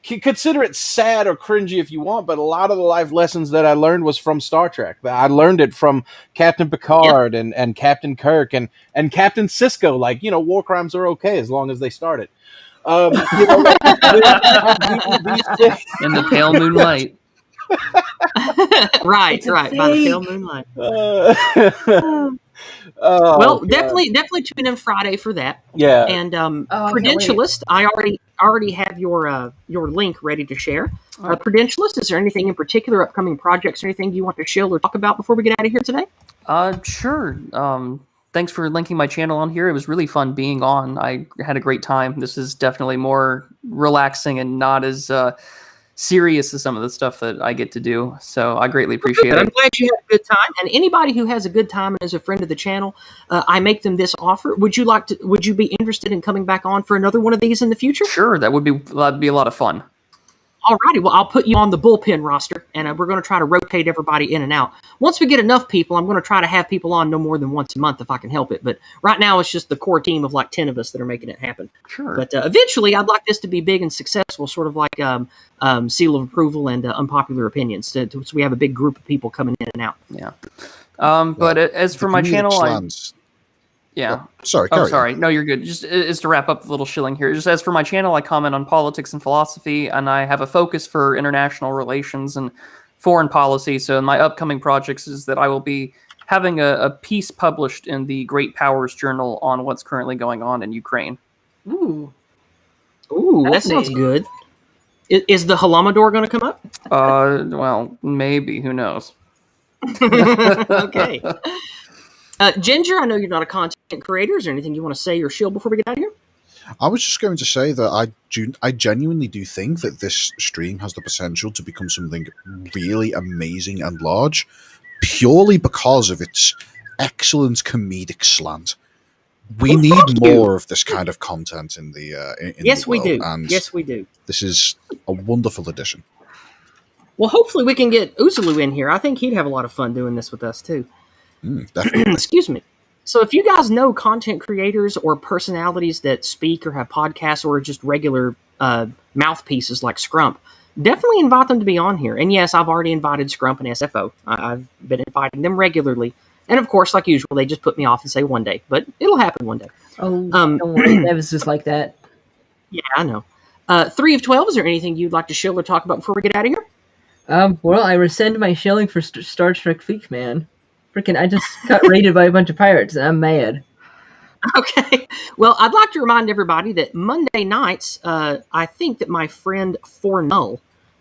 Speaker 2: consider it sad or cringy if you want, but a lot of the life lessons that I learned was from Star Trek. I learned it from Captain Picard and Captain Kirk and Captain Sisko. Like, war crimes are okay as long as they start it.
Speaker 9: And the pale moonlight.
Speaker 1: right, by the pale moonlight. Well, definitely tune in Friday for that.
Speaker 2: Yeah.
Speaker 1: And Prudentialist, I already have your link ready to share. Prudentialist, is there anything in particular, upcoming projects or anything you want to shill or talk about before we get out of here today?
Speaker 9: Sure. Thanks for linking my channel on here. It was really fun being on. I had a great time. This is definitely more relaxing and not as serious as some of the stuff that I get to do. So I greatly appreciate it.
Speaker 1: I'm glad you had a good time. And anybody who has a good time and is a friend of the channel, I make them this offer. Would you be interested in coming back on for another one of these in the future?
Speaker 9: Sure, that'd be a lot of fun.
Speaker 1: Alrighty, well, I'll put you on the bullpen roster, and we're going to try to rotate everybody in and out. Once we get enough people, I'm going to try to have people on no more than once a month if I can help it. But right now, it's just the core team of like 10 of us that are making it happen.
Speaker 9: Sure.
Speaker 1: But eventually, I'd like this to be big and successful, sort of like Seal of Approval and Unpopular Opinions. So we have a big group of people coming in and out.
Speaker 9: Yeah. But as for my channel, Yeah.
Speaker 3: Sorry.
Speaker 9: No, you're good. Just is to wrap up the little shilling here. Just as for my channel, I comment on politics and philosophy, and I have a focus for international relations and foreign policy. So in my upcoming projects is that I will be having a piece published in the Great Powers Journal on what's currently going on in Ukraine.
Speaker 4: Ooh,
Speaker 1: that sounds good. Is the Holodomor going to come up?
Speaker 9: Well, maybe. Who knows?
Speaker 1: Okay. Ginger, I know you're not a content creator. Is there anything you want to say or shield before we get out of here?
Speaker 3: I was just going to say that I genuinely do think that this stream has the potential to become something really amazing and large, purely because of its excellent comedic slant. We need more of this kind of content in the
Speaker 1: Yes,
Speaker 3: the world,
Speaker 1: we do.
Speaker 3: and
Speaker 1: Yes, we do.
Speaker 3: This is a wonderful addition.
Speaker 1: Well, hopefully we can get Uzulu in here. I think he'd have a lot of fun doing this with us too.
Speaker 3: Definitely.
Speaker 1: Excuse me. So if you guys know content creators or personalities that speak or have podcasts or just regular mouthpieces like Scrump, definitely invite them to be on here. And yes, I've already invited Scrump and SFO. I've been inviting them regularly. And of course, like usual, they just put me off and say one day. But it'll happen one day.
Speaker 4: Oh, don't worry. That was just like that.
Speaker 1: Yeah, I know. 3 of 12, is there anything you'd like to shill or talk about before we get out of here?
Speaker 4: Well, I rescind my shilling for Star Trek Fleet Man. Freaking, I just got raided by a bunch of pirates, and I'm mad.
Speaker 1: Okay. Well, I'd like to remind everybody that Monday nights, I think that my friend Fornull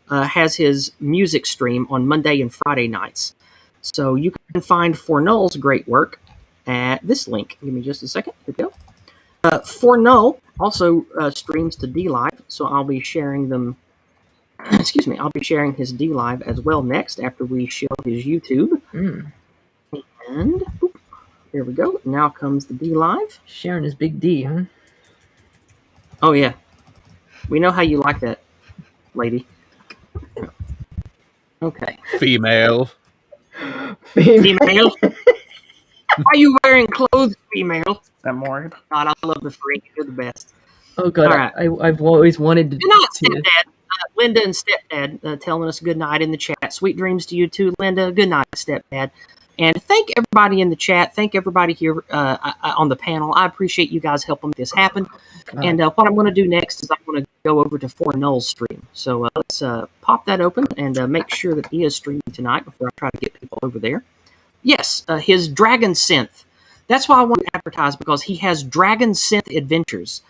Speaker 1: has his music stream on Monday and Friday nights. So you can find Fornull's great work at this link. Give me just a second. Here we go. Fornull also streams to DLive, so I'll be sharing them. Excuse me. I'll be sharing his DLive as well next after we show his YouTube. And here we go. Now comes the DLive.
Speaker 4: Sharing his big D, huh?
Speaker 1: Oh, yeah. We know how you like that, lady. Okay.
Speaker 2: Female.
Speaker 1: Female? Are you wearing clothes, female?
Speaker 9: I'm worried.
Speaker 1: God, I love the freak. You're the best.
Speaker 4: Oh, God.
Speaker 1: All right.
Speaker 4: I've always wanted to...
Speaker 1: Good night, Stepdad. Linda and Stepdad telling us good night in the chat. Sweet dreams to you too, Linda. Good night, Stepdad. And thank everybody in the chat. Thank everybody here on the panel. I appreciate you guys helping this happen. And what I'm going to do next is I'm going to go over to Fornull's stream. So let's pop that open and make sure that he is streaming tonight before I try to get people over there. Yes, his Dragon Synth. That's why I want to advertise, because he has Dragon Synth Adventures.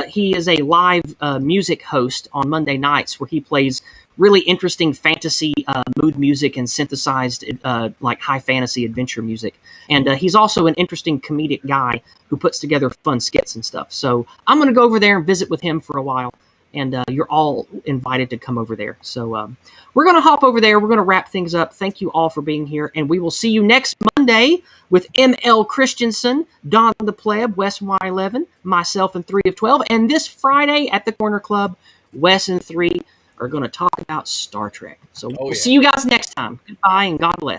Speaker 1: He is a live music host on Monday nights where he plays really interesting fantasy mood music and synthesized like high fantasy adventure music. And he's also an interesting comedic guy who puts together fun skits and stuff. So I'm going to go over there and visit with him for a while. And you're all invited to come over there. So we're going to hop over there. We're going to wrap things up. Thank you all for being here. And we will see you next Monday with M.L. Christensen, Don the Pleb, Wes Wyleven, myself, and 3 of 12. And this Friday at the Corner Club, Wes and 3 are going to talk about Star Trek. So we'll see you guys next time. Goodbye and God bless.